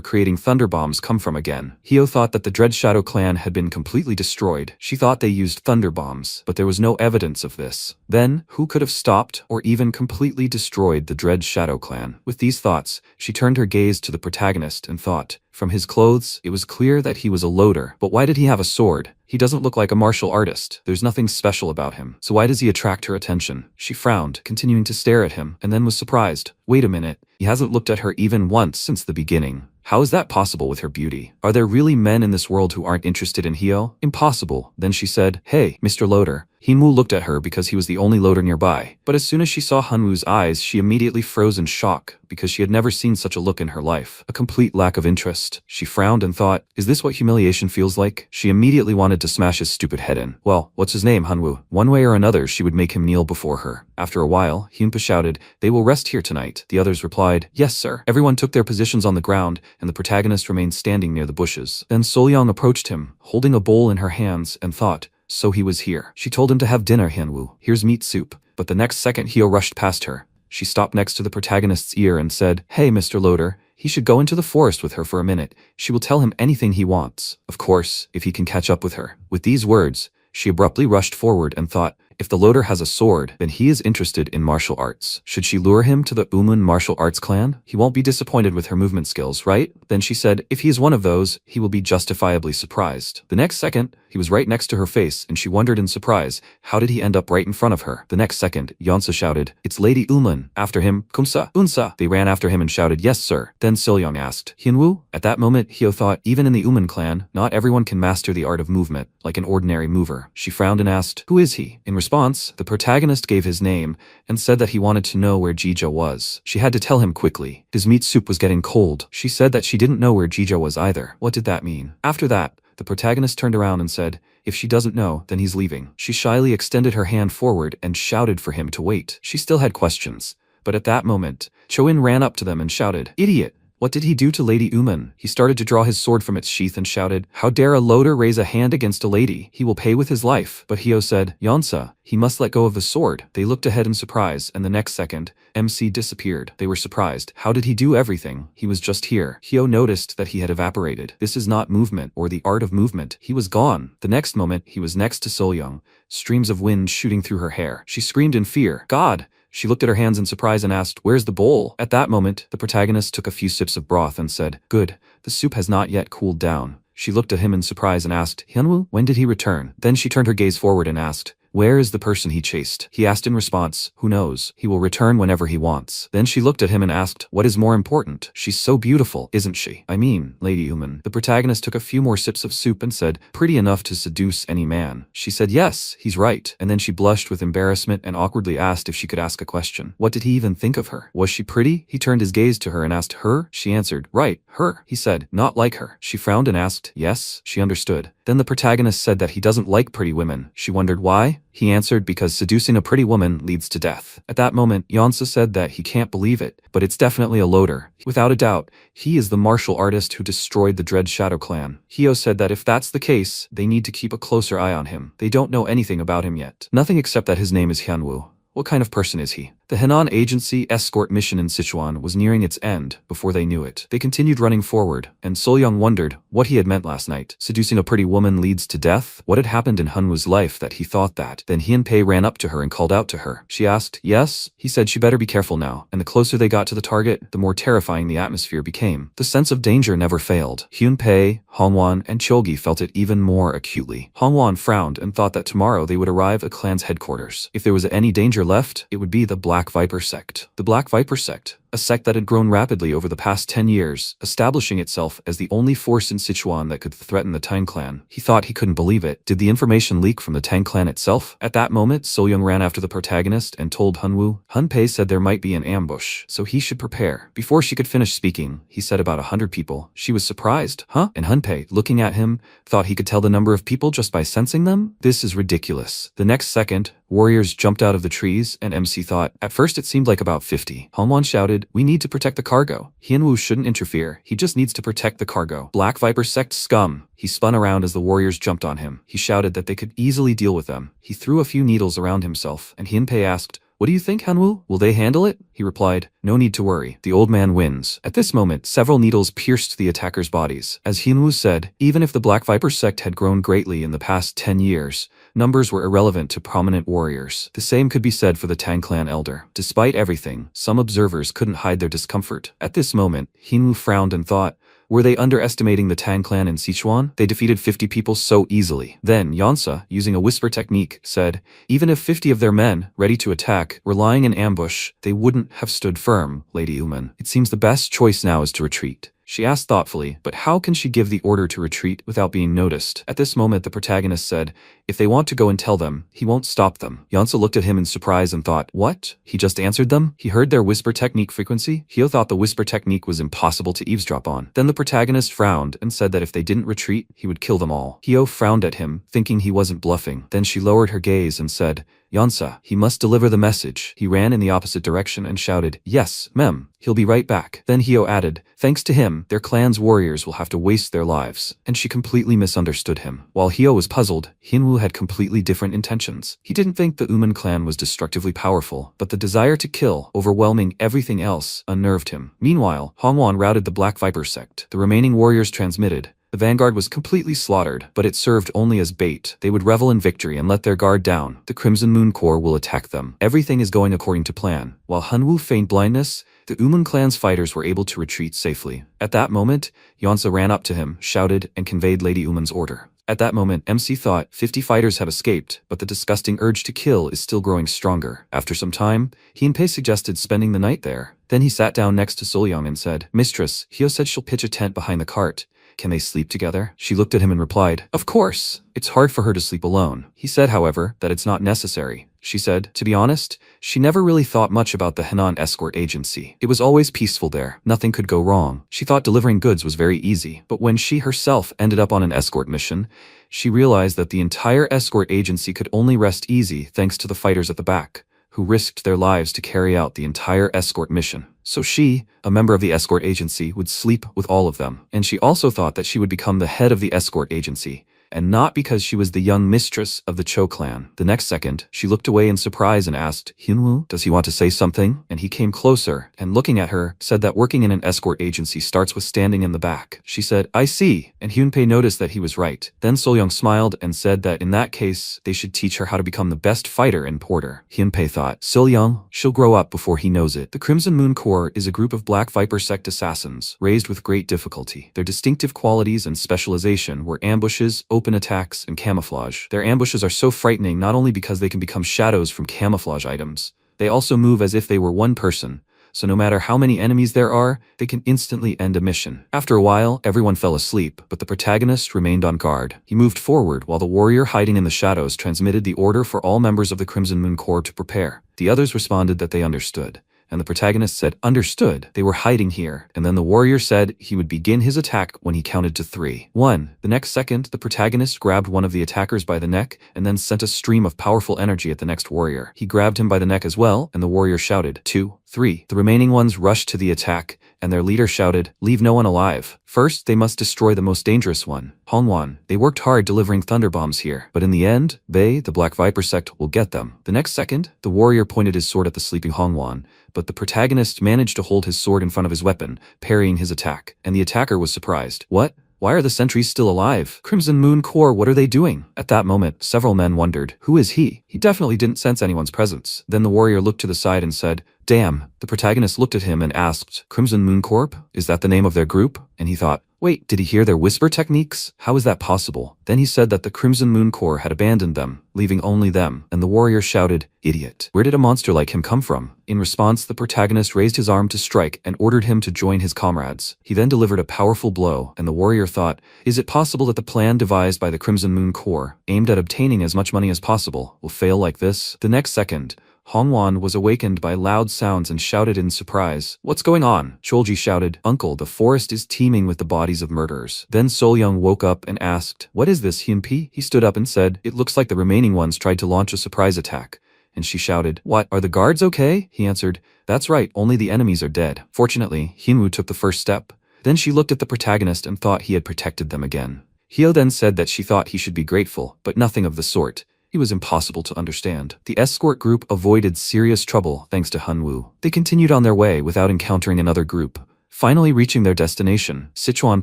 creating thunder bombs come from again? Hyo thought that the Dread Shadow clan had been completely destroyed. She thought they used thunder bombs, but there was no evidence of this. Then, who could have stopped or even completely destroyed the Dread Shadow clan? With these thoughts, she turned her gaze to the protagonist and thought, from his clothes, it was clear that he was a loader. But why did he have a sword? He doesn't look like a martial artist. There's nothing special about him. So why does he attract her attention? She frowned, continuing to stare at him, and then was surprised. Wait a minute. He hasn't looked at her even once since the beginning. How is that possible with her beauty? Are there really men in this world who aren't interested in Hyo? Impossible. Then she said, "Hey, Mr. Loader." Hyunwoo looked at her because he was the only loader nearby. But as soon as she saw Hyunwoo's eyes, she immediately froze in shock because she had never seen such a look in her life. A complete lack of interest. She frowned and thought, is this what humiliation feels like? She immediately wanted to smash his stupid head in. Well, what's his name, Hyunwoo? One way or another, she would make him kneel before her. After a while, Hyunpa shouted, "They will rest here tonight." The others replied, "Yes, sir." Everyone took their positions on the ground, and the protagonist remained standing near the bushes. Then Solyong approached him, holding a bowl in her hands, and thought, so he was here. She told him to have dinner, Hyunwoo. Here's meat soup. But the next second Hyo rushed past her. She stopped next to the protagonist's ear and said, "Hey, Mr. Loader, he should go into the forest with her for a minute. She will tell him anything he wants. Of course, if he can catch up with her." With these words, she abruptly rushed forward and thought, if the loader has a sword, then he is interested in martial arts. Should she lure him to the Umun martial arts clan? He won't be disappointed with her movement skills, right? Then she said, if he is one of those, he will be justifiably surprised. The next second, he was right next to her face, and she wondered in surprise, how did he end up right in front of her? The next second, Yeonsa shouted, "It's Lady Umun." After him, "Kumsa, Unsa." They ran after him and shouted, "Yes, sir." Then Solyong asked, "Hyunwoo?" At that moment, Hyo thought, even in the Umun clan, not everyone can master the art of movement, like an ordinary mover. She frowned and asked, "Who is he?" In response, the protagonist gave his name and said that he wanted to know where Jija was. She had to tell him quickly. His meat soup was getting cold. She said that she didn't know where Jija was either. What did that mean? After that, the protagonist turned around and said, if she doesn't know, then he's leaving. She shyly extended her hand forward and shouted for him to wait. She still had questions. But at that moment, Choin ran up to them and shouted, "Idiot! What did he do to Lady Umun?" He started to draw his sword from its sheath and shouted, "How dare a loader raise a hand against a lady? He will pay with his life." But Hyo said, "Yeonsa, he must let go of the sword." They looked ahead in surprise, and the next second, MC disappeared. They were surprised. How did he do everything? He was just here. Hyo noticed that he had evaporated. This is not movement or the art of movement. He was gone. The next moment, he was next to Solyong, streams of wind shooting through her hair. She screamed in fear. "God!" She looked at her hands in surprise and asked, "Where's the bowl?" At that moment, the protagonist took a few sips of broth and said, "Good, the soup has not yet cooled down." She looked at him in surprise and asked, "Hyunwoo, when did he return?" Then she turned her gaze forward and asked, "Where is the person he chased?" He asked in response, "Who knows? He will return whenever he wants." Then she looked at him and asked, "What is more important? She's so beautiful, isn't she? I mean, Lady Umun." The protagonist took a few more sips of soup and said, "Pretty enough to seduce any man." She said, "Yes, he's right." And then she blushed with embarrassment and awkwardly asked if she could ask a question. What did he even think of her? Was she pretty? He turned his gaze to her and asked, "Her?" She answered, "Right, her." He said, "Not like her." She frowned and asked, "Yes?" She understood. Then the protagonist said that he doesn't like pretty women. She wondered why? He answered, because seducing a pretty woman leads to death. At that moment, Yeonsa said that he can't believe it, but it's definitely a loader. Without a doubt, he is the martial artist who destroyed the Dread Shadow clan. Hyo said that if that's the case, they need to keep a closer eye on him. They don't know anything about him yet. Nothing except that his name is Hyunwoo. What kind of person is he? The Henan Agency escort mission in Sichuan was nearing its end before they knew it. They continued running forward, and Solyong wondered what he had meant last night. Seducing a pretty woman leads to death? What had happened in Hyunwoo's life that he thought that? Then Hyunpei ran up to her and called out to her. She asked, "Yes?" He said she better be careful now, and the closer they got to the target, the more terrifying the atmosphere became. The sense of danger never failed. Hyunpei, Hongwon, and Cholgi felt it even more acutely. Hongwon frowned and thought that tomorrow they would arrive at clan's headquarters. If there was any danger left, it would be the Black Viper sect. The Black Viper sect, a sect that had grown rapidly over the past 10 years, establishing itself as the only force in Sichuan that could threaten the Tang clan. He thought he couldn't believe it. Did the information leak from the Tang clan itself? At that moment, Soyoung ran after the protagonist and told Hunwoo. Hunpei said there might be an ambush, so he should prepare. Before she could finish speaking, he said about 100 people. She was surprised. Huh? And Hunpei, looking at him, thought he could tell the number of people just by sensing them? This is ridiculous. The next second, warriors jumped out of the trees, and MC thought, at first it seemed like about 50. Hongwan shouted, we need to protect the cargo. Hianwoo shouldn't interfere, he just needs to protect the cargo. Black Viper sect scum. He spun around as the warriors jumped on him. He shouted that they could easily deal with them. He threw a few needles around himself, and Hianpei asked, what do you think, Hanwoo? Will they handle it? He replied, no need to worry. The old man wins. At this moment, several needles pierced the attackers' bodies. As Hianwoo said, even if the Black Viper sect had grown greatly in the past 10 years, numbers were irrelevant to prominent warriors. The same could be said for the Tang clan elder. Despite everything, some observers couldn't hide their discomfort. At this moment, Hianwoo frowned and thought, were they underestimating the Tang clan in Sichuan? They defeated 50 people so easily. Then Yansa, using a whisper technique, said, even if 50 of their men, ready to attack, were lying in ambush, they wouldn't have stood firm, Lady Uman. It seems the best choice now is to retreat. She asked thoughtfully, but how can she give the order to retreat without being noticed? At this moment, the protagonist said, if they want to go and tell them, he won't stop them. Yansa looked at him in surprise and thought, what? He just answered them? He heard their whisper technique frequency? Hyo thought the whisper technique was impossible to eavesdrop on. Then the protagonist frowned and said that if they didn't retreat, he would kill them all. Hyo frowned at him, thinking he wasn't bluffing. Then she lowered her gaze and said, Yansa, he must deliver the message. He ran in the opposite direction and shouted, yes, mem, he'll be right back. Then Hyo added, thanks to him, their clan's warriors will have to waste their lives. And she completely misunderstood him. While Hyo was puzzled, Hinwoo had completely different intentions. He didn't think the Uman clan was destructively powerful, but the desire to kill, overwhelming everything else, unnerved him. Meanwhile, Hongwan routed the Black Viper sect. The remaining warriors transmitted, the vanguard was completely slaughtered, but it served only as bait. They would revel in victory and let their guard down. The Crimson Moon Corps will attack them. Everything is going according to plan. While Hunwoo feigned blindness, the Uman clan's fighters were able to retreat safely. At that moment, Yansa ran up to him, shouted, and conveyed Lady Uman's order. At that moment, MC thought 50 fighters have escaped, but the disgusting urge to kill is still growing stronger. After some time, Hianpei suggested spending the night there. Then he sat down next to Solyang and said, Mistress, Hyo said she'll pitch a tent behind the cart. Can they sleep together? She looked at him and replied, of course. It's hard for her to sleep alone. He said, however, that it's not necessary. She said, to be honest, she never really thought much about the Henan escort agency. It was always peaceful there. Nothing could go wrong. She thought delivering goods was very easy. But when she herself ended up on an escort mission, she realized that the entire escort agency could only rest easy thanks to the fighters at the back, who risked their lives to carry out the entire escort mission. So she, a member of the escort agency, would sleep with all of them. And she also thought that she would become the head of the escort agency, and not because she was the young mistress of the Cho clan. The next second, she looked away in surprise and asked, Hyunwoo, does he want to say something? And he came closer, and looking at her, said that working in an escort agency starts with standing in the back. She said, I see, and Hyunpei noticed that he was right. Then Solyang smiled and said that in that case, they should teach her how to become the best fighter in Porter. Hyunpei thought, Solyang, she'll grow up before he knows it. The Crimson Moon Corps is a group of Black Viper sect assassins, raised with great difficulty. Their distinctive qualities and specialization were ambushes, open attacks, and camouflage. Their ambushes are so frightening not only because they can become shadows from camouflage items, they also move as if they were one person, so no matter how many enemies there are, they can instantly end a mission. After a while, everyone fell asleep, but the protagonist remained on guard. He moved forward while the warrior hiding in the shadows transmitted the order for all members of the Crimson Moon Corps to prepare. The others responded that they understood. And the protagonist said, understood, they were hiding here. And then the warrior said he would begin his attack when he counted to 3. 1. The next second, the protagonist grabbed one of the attackers by the neck and then sent a stream of powerful energy at the next warrior. He grabbed him by the neck as well, and the warrior shouted, 2, 3. The remaining ones rushed to the attack, and their leader shouted, leave no one alive. First, they must destroy the most dangerous one, Hongwan. They worked hard delivering thunder bombs here, but in the end, they, the Black Viper sect, will get them. The next second, the warrior pointed his sword at the sleeping Hongwan, but the protagonist managed to hold his sword in front of his weapon, parrying his attack, and the attacker was surprised. What? Why are the sentries still alive? Crimson Moon Corps, what are they doing? At that moment, several men wondered, who is he? He definitely didn't sense anyone's presence. Then the warrior looked to the side and said, Damn. The protagonist looked at him and asked, Crimson Moon Corp? Is that the name of their group? And he thought, wait, did he hear their whisper techniques? How is that possible? Then he said that the Crimson Moon Corps had abandoned them, leaving only them, and the warrior shouted, idiot. Where did a monster like him come from? In response, the protagonist raised his arm to strike and ordered him to join his comrades. He then delivered a powerful blow, and the warrior thought, is it possible that the plan devised by the Crimson Moon Corps, aimed at obtaining as much money as possible, will fail like this? The next second, Hongwan was awakened by loud sounds and shouted in surprise, what's going on? Cholji shouted, uncle, the forest is teeming with the bodies of murderers. Then Sol-young woke up and asked, what is this, Hyunpee? He stood up and said, it looks like the remaining ones tried to launch a surprise attack. And she shouted, what, are the guards okay? He answered, that's right, only the enemies are dead. Fortunately, Hyunwoo took the first step. Then she looked at the protagonist and thought he had protected them again. Hyo then said that she thought he should be grateful, but nothing of the sort. He was impossible to understand. The escort group avoided serious trouble thanks to Hyunwoo. They continued on their way without encountering another group, finally reaching their destination, Sichuan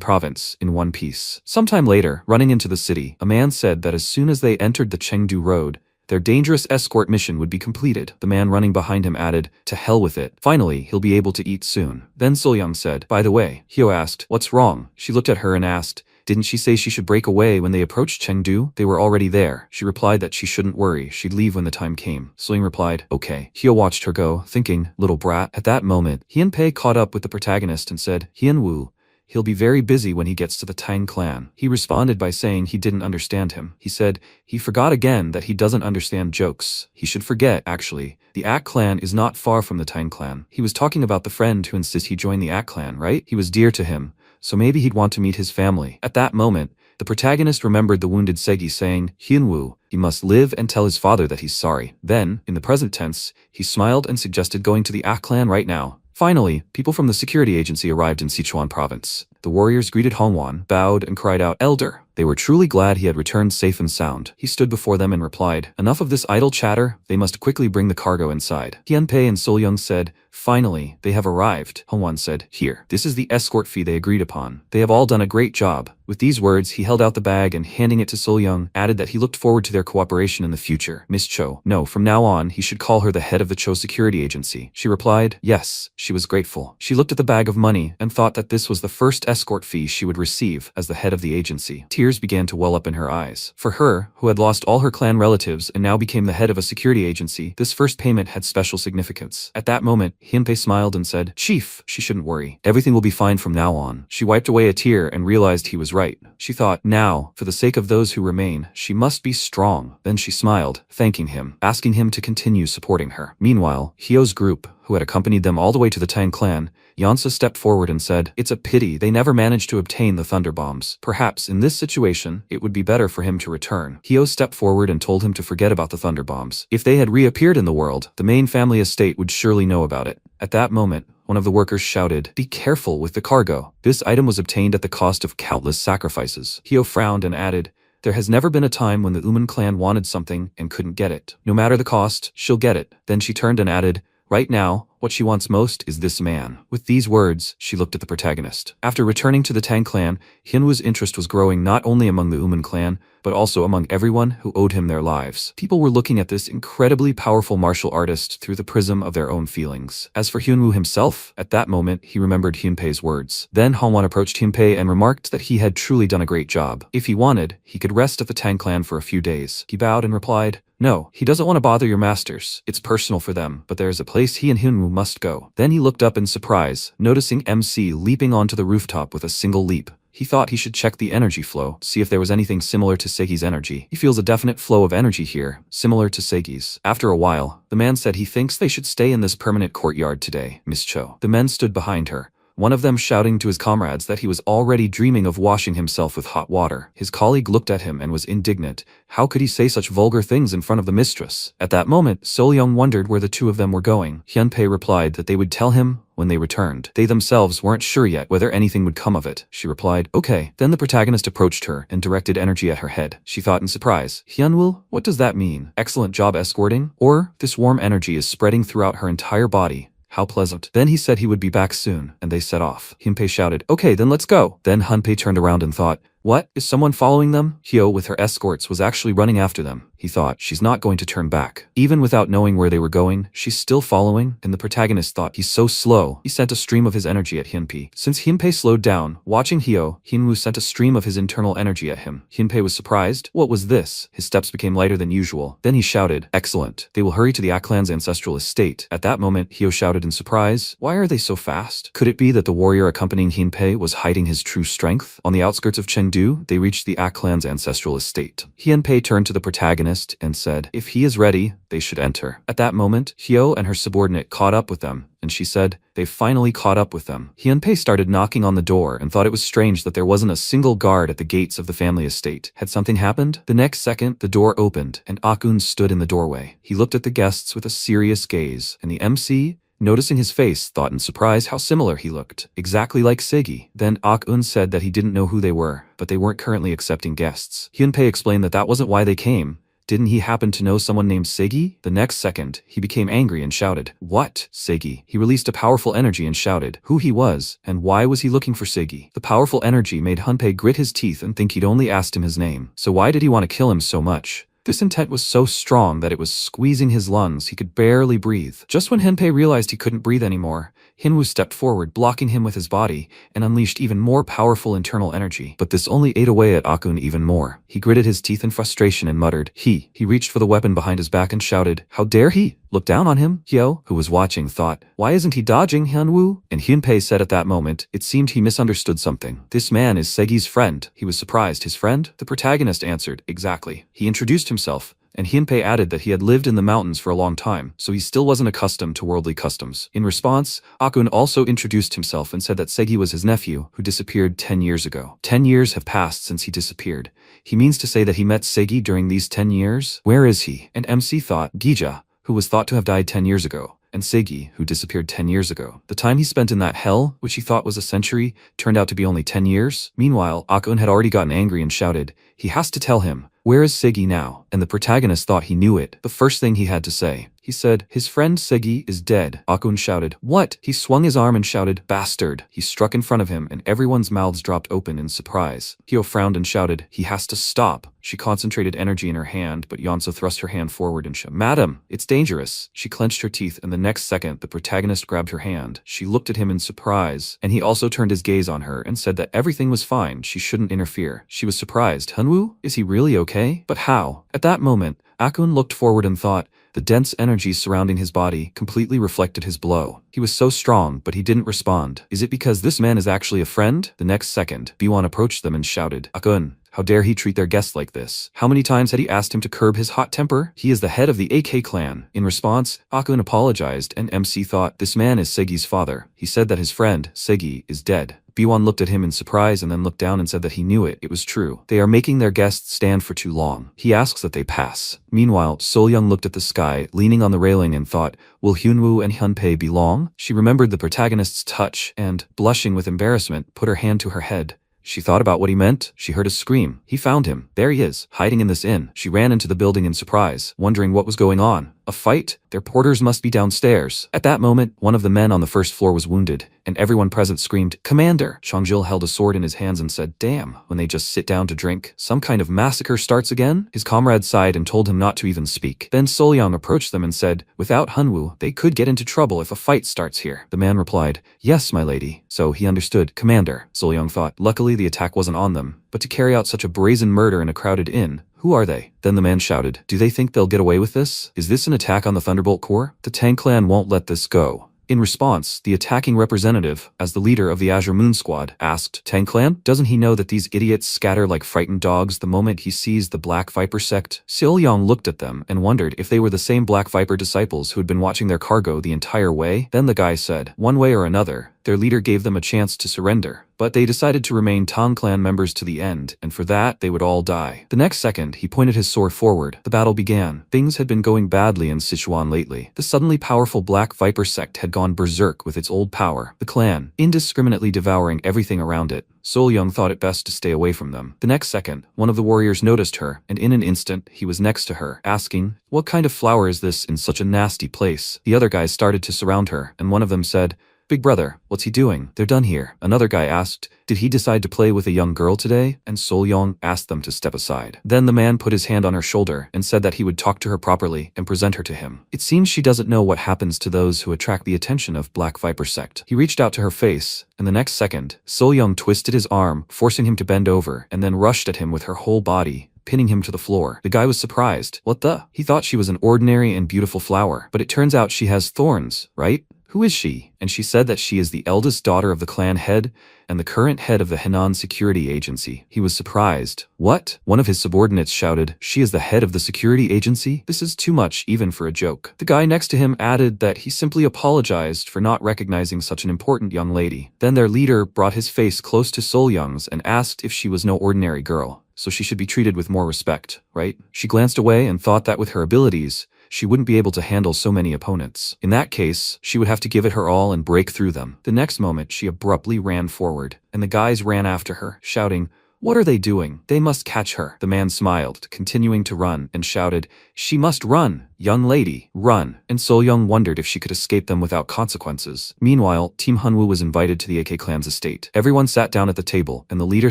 province, in one piece. Sometime later, running into the city, a man said that as soon as they entered the Chengdu road, their dangerous escort mission would be completed. The man running behind him added, to hell with it. Finally, he'll be able to eat soon. Then Sol-young said, by the way, Hyo asked, what's wrong? She looked at her and asked, didn't she say she should break away when they approached Chengdu? They were already there. She replied that she shouldn't worry, she'd leave when the time came. Sol-young replied, okay. Hyo watched her go, thinking, little brat. At that moment, Hyunpei caught up with the protagonist and said, Hyunwoo, he'll be very busy when he gets to the Tang clan. He responded by saying he didn't understand him. He said, he forgot again that he doesn't understand jokes. He should forget, actually. The Ak clan is not far from the Tang clan. He was talking about the friend who insists he join the Ak clan, right? He was dear to him, so maybe he'd want to meet his family. At that moment, the protagonist remembered the wounded Segi saying, Hyunwoo, he must live and tell his father that he's sorry. Then, in the present tense, he smiled and suggested going to the Ak clan right now. Finally, people from the security agency arrived in Sichuan province. The warriors greeted Hongwan, bowed, and cried out, elder. They were truly glad he had returned safe and sound. He stood before them and replied, enough of this idle chatter, they must quickly bring the cargo inside. Hyunpei and Sol-young said, finally, they have arrived. Hongwan said, here, this is the escort fee they agreed upon. They have all done a great job. With these words, he held out the bag and handing it to Sol-young, added that he looked forward to their cooperation in the future. Miss Cho. No, from now on, he should call her the head of the Cho security agency. She replied, yes. She was grateful. She looked at the bag of money and thought that this was the first escort fee she would receive as the head of the agency. Tears began to well up in her eyes. For her, who had lost all her clan relatives and now became the head of a security agency, this first payment had special significance. At that moment, Hyunpei smiled and said, Chief, she shouldn't worry. Everything will be fine from now on. She wiped away a tear and realized he was right. She thought, now, for the sake of those who remain, she must be strong. Then she smiled, thanking him, asking him to continue supporting her. Meanwhile, Hyo's group, who had accompanied them all the way to the Tang clan, Yansa stepped forward and said, it's a pity they never managed to obtain the thunder bombs. Perhaps in this situation, it would be better for him to return. Hyo stepped forward and told him to forget about the thunder bombs. If they had reappeared in the world, the main family estate would surely know about it. At that moment, one of the workers shouted, be careful with the cargo. This item was obtained at the cost of countless sacrifices. Hyo frowned and added, there has never been a time when the Uman clan wanted something and couldn't get it. No matter the cost, she'll get it. Then she turned and added, right now, what she wants most is this man. With these words, she looked at the protagonist. After returning to the Tang clan, Hyunwoo's interest was growing not only among the Uman clan, but also among everyone who owed him their lives. People were looking at this incredibly powerful martial artist through the prism of their own feelings. As for Hyunwoo himself, at that moment, he remembered Hyunpei's words. Then Hongwan approached Hyunpei and remarked that he had truly done a great job. If he wanted, he could rest at the Tang clan for a few days. He bowed and replied, no, he doesn't want to bother your masters. It's personal for them, but there is a place he and Hyunwoo must go. Then he looked up in surprise, noticing MC leaping onto the rooftop with a single leap. He thought he should check the energy flow, see if there was anything similar to Segi's energy. He feels a definite flow of energy here, similar to Segi's. After a while, the man said he thinks they should stay in this permanent courtyard today, Miss Cho. The men stood behind her, one of them shouting to his comrades that he was already dreaming of washing himself with hot water. His colleague looked at him and was indignant. How could he say such vulgar things in front of the mistress? At that moment, Sol-young wondered where the two of them were going. Hyunpei replied that they would tell him when they returned. They themselves weren't sure yet whether anything would come of it. She replied, okay. Then the protagonist approached her and directed energy at her head. She thought in surprise, Hyunwoo, what does that mean? Excellent job escorting? Or, this warm energy is spreading throughout her entire body. How pleasant. Then he said he would be back soon, and they set off. Hyunpei shouted, okay, then let's go. Then Hyunpei turned around and thought, What? Is someone following them? Hyo with her escorts was actually running after them. He thought, she's not going to turn back. Even without knowing where they were going, she's still following, and the protagonist thought, he's so slow. He sent a stream of his energy at Hyunpei. Since Hyunpei slowed down, watching Hyo, Hyunwoo sent a stream of his internal energy at him. Hyunpei was surprised. What was this? His steps became lighter than usual. Then he shouted, excellent. They will hurry to the Aklan's ancestral estate. At that moment, Hyo shouted in surprise, why are they so fast? Could it be that the warrior accompanying Hyunpei was hiding his true strength? On the outskirts of Chengdu, they reached the Aklan's ancestral estate. Hyunpei turned to the protagonist and said, if he is ready, they should enter. At that moment, Hyo and her subordinate caught up with them, and she said, they've finally caught up with them. Hyunpei started knocking on the door and thought it was strange that there wasn't a single guard at the gates of the family estate. Had something happened? The next second, the door opened, and Akun stood in the doorway. He looked at the guests with a serious gaze, and the MC, noticing his face, thought in surprise how similar he looked. Exactly like Segi. Then Ok-eun said that he didn't know who they were, but they weren't currently accepting guests. Hyunpei explained that that wasn't why they came. Didn't he happen to know someone named Segi? The next second, he became angry and shouted, what? Segi. He released a powerful energy and shouted who he was, and why was he looking for Segi. The powerful energy made Hyunpei grit his teeth and think he'd only asked him his name. So why did he want to kill him so much? This intent was so strong that it was squeezing his lungs. He could barely breathe. Just when Hyunpei realized he couldn't breathe anymore, Hyunwoo stepped forward, blocking him with his body, and unleashed even more powerful internal energy. But this only ate away at Akun even more. He gritted his teeth in frustration and muttered, He reached for the weapon behind his back and shouted, how dare he look down on him? Hyo, who was watching, thought, why isn't he dodging Hyunwoo? And Hyunpei said at that moment, it seemed he misunderstood something. This man is Segi's friend. He was surprised. His friend? The protagonist answered, exactly. He introduced himself, and Hyunpei added that he had lived in the mountains for a long time, so he still wasn't accustomed to worldly customs. In response, Akun also introduced himself and said that Segi was his nephew, who disappeared 10 years ago. 10 years have passed since he disappeared. He means to say that he met Segi during these 10 years? Where is he? And MC thought, Gija, who was thought to have died 10 years ago, and Segi, who disappeared 10 years ago. The time he spent in that hell, which he thought was a century, turned out to be only 10 years. Meanwhile, Akun had already gotten angry and shouted, he has to tell him. Where is Segi now? And the protagonist thought he knew it. The first thing he had to say. He said, his friend Segi is dead. Akun shouted, what? He swung his arm and shouted, bastard. He struck in front of him and everyone's mouths dropped open in surprise. Hyo frowned and shouted, he has to stop. She concentrated energy in her hand, but Yeonso thrust her hand forward and shouted, madam, it's dangerous. She clenched her teeth and the next second the protagonist grabbed her hand. She looked at him in surprise, and he also turned his gaze on her and said that everything was fine, she shouldn't interfere. She was surprised. Hyunwoo? Is he really okay? But how? At that moment, Akun looked forward and thought, the dense energy surrounding his body completely reflected his blow. He was so strong, but he didn't respond. Is it because this man is actually a friend? The next second, Biwon approached them and shouted, Akun, how dare he treat their guests like this? How many times had he asked him to curb his hot temper? He is the head of the AK clan. In response, Akun apologized and MC thought, this man is Segi's father. He said that his friend, Segi, is dead. Biwon looked at him in surprise and then looked down and said that he knew it. It was true. They are making their guests stand for too long. He asks that they pass. Meanwhile, Sol-young looked at the sky, leaning on the railing and thought, will Hyunwoo and Hyunpei belong? She remembered the protagonist's touch and, blushing with embarrassment, put her hand to her head. She thought about what he meant. She heard a scream. He found him. There he is, hiding in this inn. She ran into the building in surprise, wondering what was going on. A fight? Their porters must be downstairs. At that moment, one of the men on the first floor was wounded, and everyone present screamed, Commander! Changjil held a sword in his hands and said, damn, when they just sit down to drink, some kind of massacre starts again? His comrade sighed and told him not to even speak. Then Sol-young approached them and said, without Hyunwoo, they could get into trouble if a fight starts here. The man replied, yes, my lady. So he understood. Commander, Sol-young thought. Luckily, the attack wasn't on them, but to carry out such a brazen murder in a crowded inn, who are they? Then the man shouted, do they think they'll get away with this? Is this an attack on the Thunderbolt Corps? The Tang clan won't let this go. In response, the attacking representative, as the leader of the Azure Moon Squad, asked, Tang clan, doesn't he know that these idiots scatter like frightened dogs the moment he sees the Black Viper sect? Sol-young looked at them and wondered if they were the same Black Viper disciples who had been watching their cargo the entire way. Then the guy said, one way or another, their leader gave them a chance to surrender, but they decided to remain Tang clan members to the end, and for that, they would all die. The next second, he pointed his sword forward. The battle began. Things had been going badly in Sichuan lately. The suddenly powerful Black Viper sect had gone berserk with its old power, the clan, indiscriminately devouring everything around it. Sol-young thought it best to stay away from them. The next second, one of the warriors noticed her, and in an instant, he was next to her, asking, what kind of flower is this in such a nasty place? The other guys started to surround her, and one of them said, "Big brother, what's he doing? They're done here." Another guy asked, "Did he decide to play with a young girl today?" And Sol-young asked them to step aside. Then the man put his hand on her shoulder and said that he would talk to her properly and present her to him. It seems she doesn't know what happens to those who attract the attention of Black Viper sect. He reached out to her face, and the next second, Sol-young twisted his arm, forcing him to bend over, and then rushed at him with her whole body, pinning him to the floor. The guy was surprised. What the? He thought she was an ordinary and beautiful flower, but it turns out she has thorns, right? Who is she? And she said that she is the eldest daughter of the clan head and the current head of the Henan security agency. He was surprised. What? One of his subordinates shouted, "She is the head of the security agency? This is too much even for a joke." The guy next to him added that he simply apologized for not recognizing such an important young lady. Then their leader brought his face close to Sol-young's and asked if she was no ordinary girl, so she should be treated with more respect, right? She glanced away and thought that with her abilities, she wouldn't be able to handle so many opponents. In that case, she would have to give it her all and break through them. The next moment, she abruptly ran forward, and the guys ran after her, shouting, "What are they doing? They must catch her." The man smiled, continuing to run, and shouted, "She must run! Young lady, run!" And Sol-young wondered if she could escape them without consequences. Meanwhile, Team Hanwoo was invited to the AK clan's estate. Everyone sat down at the table, and the leader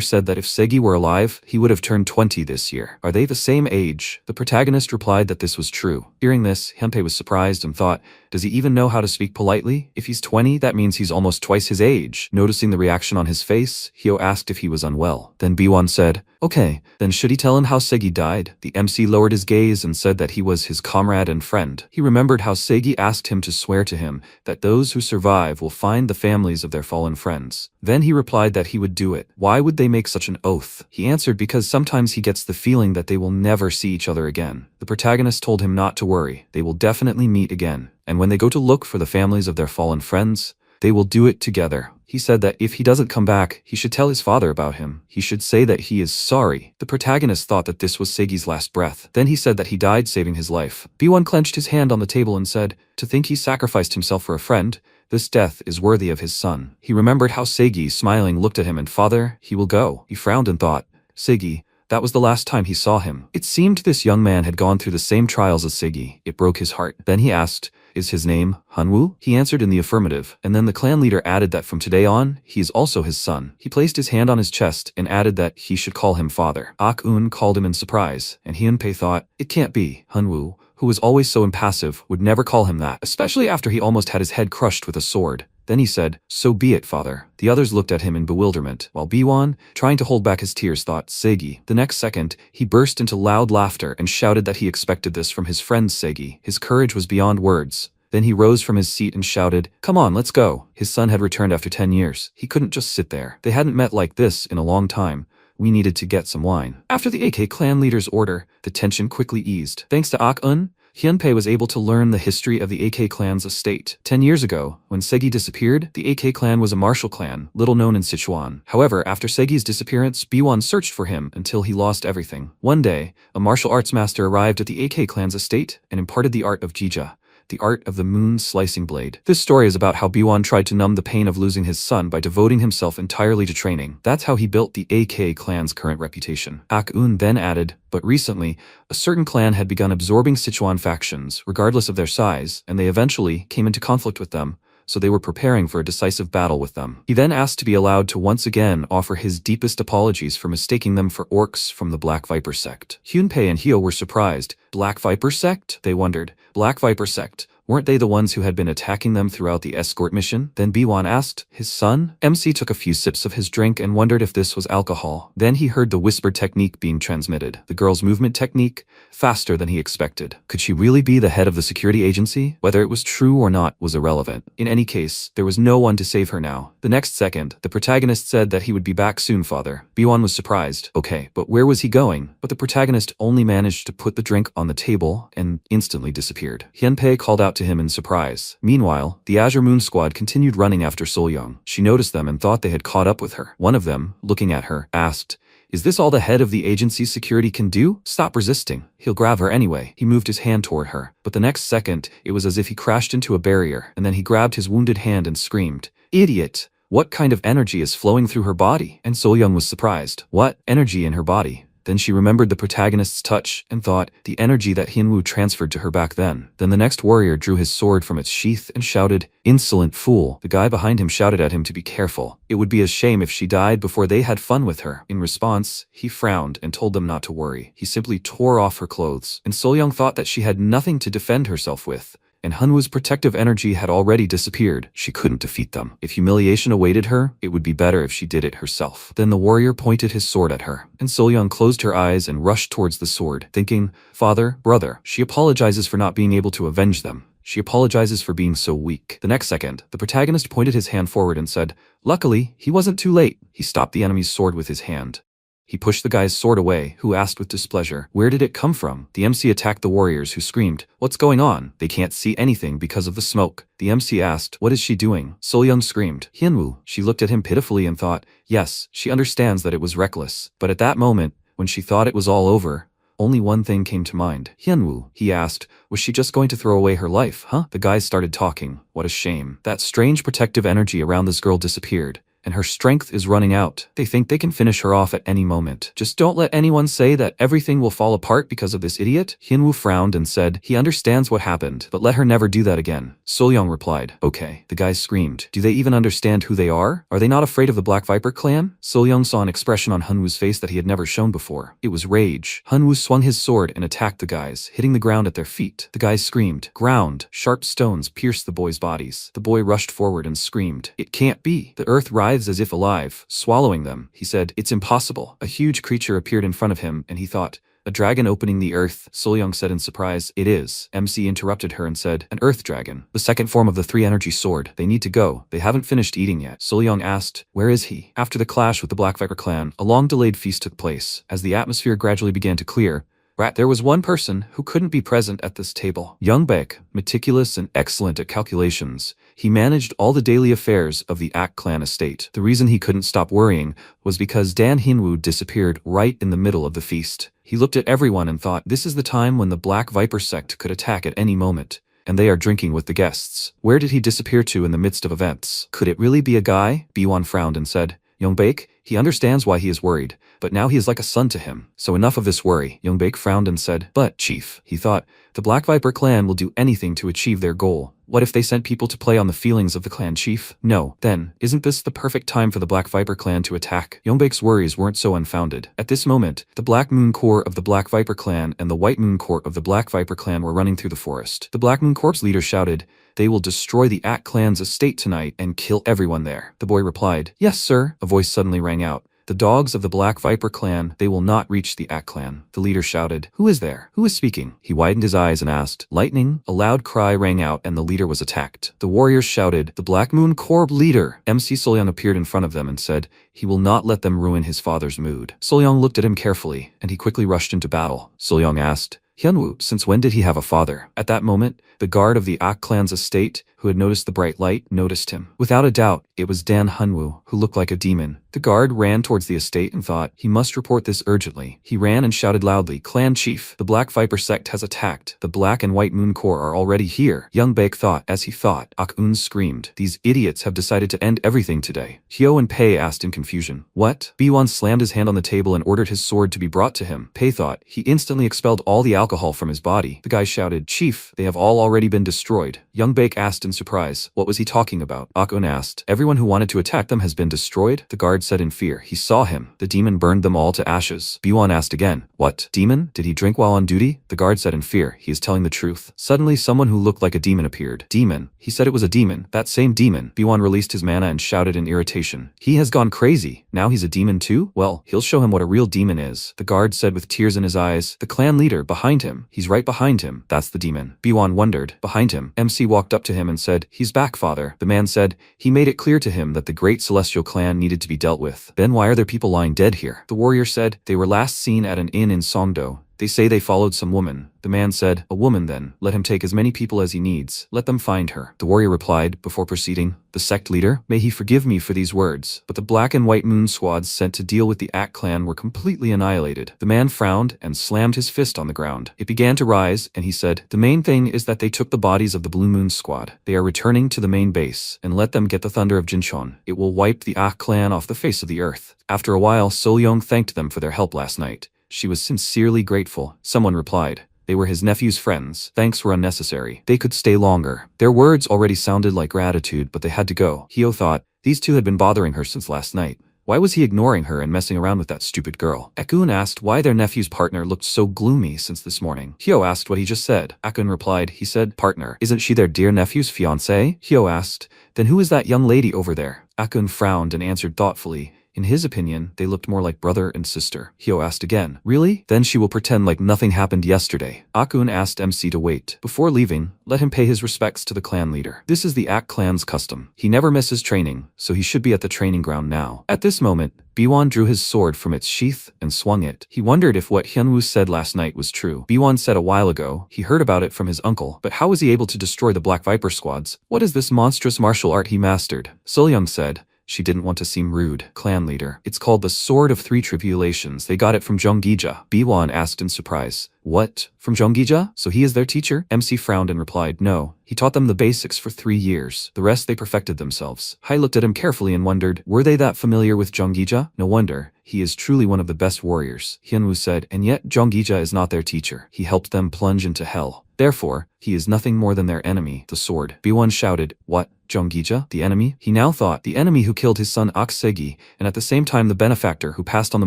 said that if Segi were alive, he would have turned 20 this year. "Are they the same age?" The protagonist replied that this was true. Hearing this, Hyunpei was surprised and thought, does he even know how to speak politely? If he's 20, that means he's almost twice his age. Noticing the reaction on his face, Hyo asked if he was unwell. Then B1 said, "Okay, then should he tell him how Segi died?" The MC lowered his gaze and said that he was his comrade and friend. He remembered how Segi asked him to swear to him that those who survive will find the families of their fallen friends. Then he replied that he would do it. Why would they make such an oath? He answered because sometimes he gets the feeling that they will never see each other again. The protagonist told him not to worry, they will definitely meet again. And when they go to look for the families of their fallen friends, they will do it together. He said that if he doesn't come back, he should tell his father about him. He should say that he is sorry. The protagonist thought that this was Segi's last breath. Then he said that he died saving his life. B1 clenched his hand on the table and said, "To think he sacrificed himself for a friend. This death is worthy of his son." He remembered how Segi, smiling, looked at him and, "Father, he will go." He frowned and thought, Segi, that was the last time he saw him. It seemed this young man had gone through the same trials as Segi. It broke his heart. Then he asked, "Is his name Hanwoo?" He answered in the affirmative, and then the clan leader added that from today on, he is also his son. He placed his hand on his chest and added that he should call him father. Ok-eun called him in surprise, and Hyunpei thought, it can't be. Hanwoo, who was always so impassive, would never call him that, especially after he almost had his head crushed with a sword. Then he said, "So be it, father." The others looked at him in bewilderment, while B1, trying to hold back his tears, thought, Segi. The next second, he burst into loud laughter and shouted that he expected this from his friend Segi. His courage was beyond words. Then he rose from his seat and shouted, "Come on, let's go." His son had returned after 10 years. He couldn't just sit there. They hadn't met like this in a long time. We needed to get some wine. After the AK clan leader's order, the tension quickly eased. Thanks to Ok-eun, Hyunpei was able to learn the history of the AK clan's estate. 10 years ago, when Segi disappeared, the AK clan was a martial clan, little known in Sichuan. However, after Segi's disappearance, B1 searched for him until he lost everything. One day, a martial arts master arrived at the AK clan's estate and imparted the art of Jija, the art of the moon-slicing blade. This story is about how B1 tried to numb the pain of losing his son by devoting himself entirely to training. That's how he built the AK clan's current reputation. Ok-eun then added, but recently, a certain clan had begun absorbing Sichuan factions, regardless of their size, and they eventually came into conflict with them, so they were preparing for a decisive battle with them. He then asked to be allowed to once again offer his deepest apologies for mistaking them for orcs from the Black Viper sect. Hyunpei and Hyo were surprised. Black Viper sect? They wondered. Black Viper sect. Weren't they the ones who had been attacking them throughout the escort mission? Then B1 asked, his son? MC took a few sips of his drink and wondered if this was alcohol. Then he heard the whispered technique being transmitted. The girl's movement technique, faster than he expected. Could she really be the head of the security agency? Whether it was true or not was irrelevant. In any case, there was no one to save her now. The next second, the protagonist said that he would be back soon, father. B1 was surprised. Okay, but where was he going? But the protagonist only managed to put the drink on the table and instantly disappeared. Hyunpei called out to him in surprise. Meanwhile, the Azure Moon squad continued running after Sol-young. She noticed them and thought they had caught up with her. One of them, looking at her, asked, "Is this all the head of the agency's security can do? Stop resisting. He'll grab her anyway." He moved his hand toward her, but the next second, it was as if he crashed into a barrier, and then he grabbed his wounded hand and screamed, "Idiot! What kind of energy is flowing through her body?" And Sol-young was surprised. What? Energy in her body? Then she remembered the protagonist's touch and thought, the energy that Hyunwoo transferred to her back then. Then the next warrior drew his sword from its sheath and shouted, "Insolent fool!" The guy behind him shouted at him to be careful. It would be a shame if she died before they had fun with her. In response, he frowned and told them not to worry. He simply tore off her clothes, and Soyoung thought that she had nothing to defend herself with, and Hunwoo's protective energy had already disappeared. She couldn't defeat them. If humiliation awaited her, it would be better if she did it herself. Then the warrior pointed his sword at her, and Soyoung closed her eyes and rushed towards the sword, thinking, "Father, brother." She apologizes for not being able to avenge them. She apologizes for being so weak. The next second, the protagonist pointed his hand forward and said, "Luckily, he wasn't too late." He stopped the enemy's sword with his hand. He pushed the guy's sword away, who asked with displeasure, "Where did it come from?" The MC attacked the warriors, who screamed, "What's going on? They can't see anything because of the smoke." The MC asked, "What is she doing?" Soyoung screamed, "Hyunwoo." She looked at him pitifully and thought, yes, she understands that it was reckless. But at that moment, when she thought it was all over, only one thing came to mind. "Hyunwoo," he asked, "was she just going to throw away her life, huh?" The guys started talking. What a shame. That strange protective energy around this girl disappeared, and her strength is running out. They think they can finish her off at any moment. "Just don't let anyone say that everything will fall apart because of this idiot." Hyunwoo frowned and said he understands what happened, but let her never do that again. Soyoung replied, "Okay." The guys screamed, "Do they even understand who they are? Are they not afraid of the Black Viper clan?" Soyoung saw an expression on Hunwoo's face that he had never shown before. It was rage. Hunwoo swung his sword and attacked the guys, hitting the ground at their feet. The guys screamed. Ground. Sharp stones pierced the boys' bodies. The boy rushed forward and screamed, "It can't be." The earth writhed as if alive, swallowing them. He said, "It's impossible." A huge creature appeared in front of him, and he thought, "A dragon opening the earth." Soyoung said in surprise, "It is." MC interrupted her and said, "An earth dragon. The second form of the three-energy sword. They need to go. They haven't finished eating yet." Soyoung asked, "Where is he?" After the clash with the Black Viper clan, a long-delayed feast took place. As the atmosphere gradually began to clear, there was one person who couldn't be present at this table. Young Baek, meticulous and excellent at calculations. He managed all the daily affairs of the Ak clan estate. The reason he couldn't stop worrying was because Dan Hyunwoo disappeared right in the middle of the feast. He looked at everyone and thought, this is the time when the Black Viper sect could attack at any moment, and they are drinking with the guests. Where did he disappear to in the midst of events? Could it really be a guy? Biwon frowned and said, "Youngbaek, he understands why he is worried, but now he is like a son to him. So enough of this worry." Youngbaek frowned and said, "But, Chief," he thought, "the Black Viper clan will do anything to achieve their goal. What if they sent people to play on the feelings of the clan chief? No. Then, isn't this the perfect time for the Black Viper clan to attack?" Youngbaek's worries weren't so unfounded. At this moment, the Black Moon Corps of the Black Viper clan and the White Moon Corps of the Black Viper clan were running through the forest. The Black Moon Corps' leader shouted, "They will destroy the Ak clan's estate tonight and kill everyone there." The boy replied, "Yes, sir." A voice suddenly rang out. "The dogs of the Black Viper clan, they will not reach the Ak clan." The leader shouted, "Who is there? Who is speaking?" He widened his eyes and asked, "Lightning?" A loud cry rang out and the leader was attacked. The warriors shouted, "The Black Moon Corps leader!" MC Solyang appeared in front of them and said, he will not let them ruin his father's mood. Solyang looked at him carefully, and he quickly rushed into battle. Solyang asked, "Hyunwoo, since when did he have a father?" At that moment, the guard of the Ak clan's estate, who had noticed the bright light, noticed him. Without a doubt, it was Dan Hyunwoo, who looked like a demon. The guard ran towards the estate and thought, he must report this urgently. He ran and shouted loudly, "Clan chief, the Black Viper sect has attacked. The Black and White Moon Corps are already here." Young Baek thought. As he thought, Ok-eun screamed, "These idiots have decided to end everything today." Hyo and Pei asked in confusion, "What?" Biwon slammed his hand on the table and ordered his sword to be brought to him. Pei thought. He instantly expelled all the alcohol from his body. The guy shouted, "Chief, they have all already been destroyed." Young Baek asked in surprise, what was he talking about? Ok-eun asked, "Everyone who wanted to attack them has been destroyed?" The guard said in fear, "He saw him. The demon burned them all to ashes." Biwon asked again, "What? Demon? Did he drink while on duty?" The guard said in fear, "He is telling the truth." Suddenly someone who looked like a demon appeared. "Demon? He said it was a demon. That same demon." Biwon released his mana and shouted in irritation, "He has gone crazy. Now he's a demon too? Well, he'll show him what a real demon is." The guard said with tears in his eyes, "The clan leader, behind him. He's right behind him. That's the demon." Biwon wondered. Behind him. MC walked up to him and said, "He's back, father." The man said, "He made it clear to him that the great celestial clan needed to be dealt with. Then why are there people lying dead here?" The warrior said, "They were last seen at an inn in Songdo. They say they followed some woman." The man said, "A woman then. Let him take as many people as he needs. Let them find her." The warrior replied, before proceeding, "The sect leader, may he forgive me for these words, but the Black and White Moon squads sent to deal with the Ak clan were completely annihilated." The man frowned and slammed his fist on the ground. It began to rise, and he said, "The main thing is that they took the bodies of the Blue Moon squad. They are returning to the main base, and let them get the thunder of Jinchon. It will wipe the Ak clan off the face of the earth." After a while, Solyong thanked them for their help last night. She was sincerely grateful. Someone replied. They were his nephew's friends. Thanks were unnecessary. They could stay longer. Their words already sounded like gratitude, but they had to go. Hyo thought, these two had been bothering her since last night. Why was he ignoring her and messing around with that stupid girl? Akun asked why their nephew's partner looked so gloomy since this morning. Hyo asked what he just said. Akun replied, he said, partner, isn't she their dear nephew's fiancée? Hyo asked, then who is that young lady over there? Akun frowned and answered thoughtfully. In his opinion, they looked more like brother and sister. Hyo asked again, really? Then she will pretend like nothing happened yesterday. Akun asked MC to wait. Before leaving, let him pay his respects to the clan leader. This is the Ak clan's custom. He never misses training, so he should be at the training ground now. At this moment, Biwon drew his sword from its sheath and swung it. He wondered if what Hyunwoo said last night was true. Biwon said a while ago, he heard about it from his uncle, but how was he able to destroy the Black Viper squads? What is this monstrous martial art he mastered? Seolyoung said. She didn't want to seem rude. Clan leader. It's called the Sword of Three Tribulations. They got it from Jeonggija. Biwon asked in surprise. What? From Jeonggija? So he is their teacher? MC frowned and replied, no. He taught them the basics for 3 years. The rest they perfected themselves. Hai looked at him carefully and wondered, were they that familiar with Jeonggija? No wonder. He is truly one of the best warriors. Hyunwoo said, and yet Jeonggija is not their teacher. He helped them plunge into hell. Therefore, he is nothing more than their enemy, the sword. Biwon shouted, what? Jeonggija? The enemy? He now thought, the enemy who killed his son Aksegi, and at the same time the benefactor who passed on the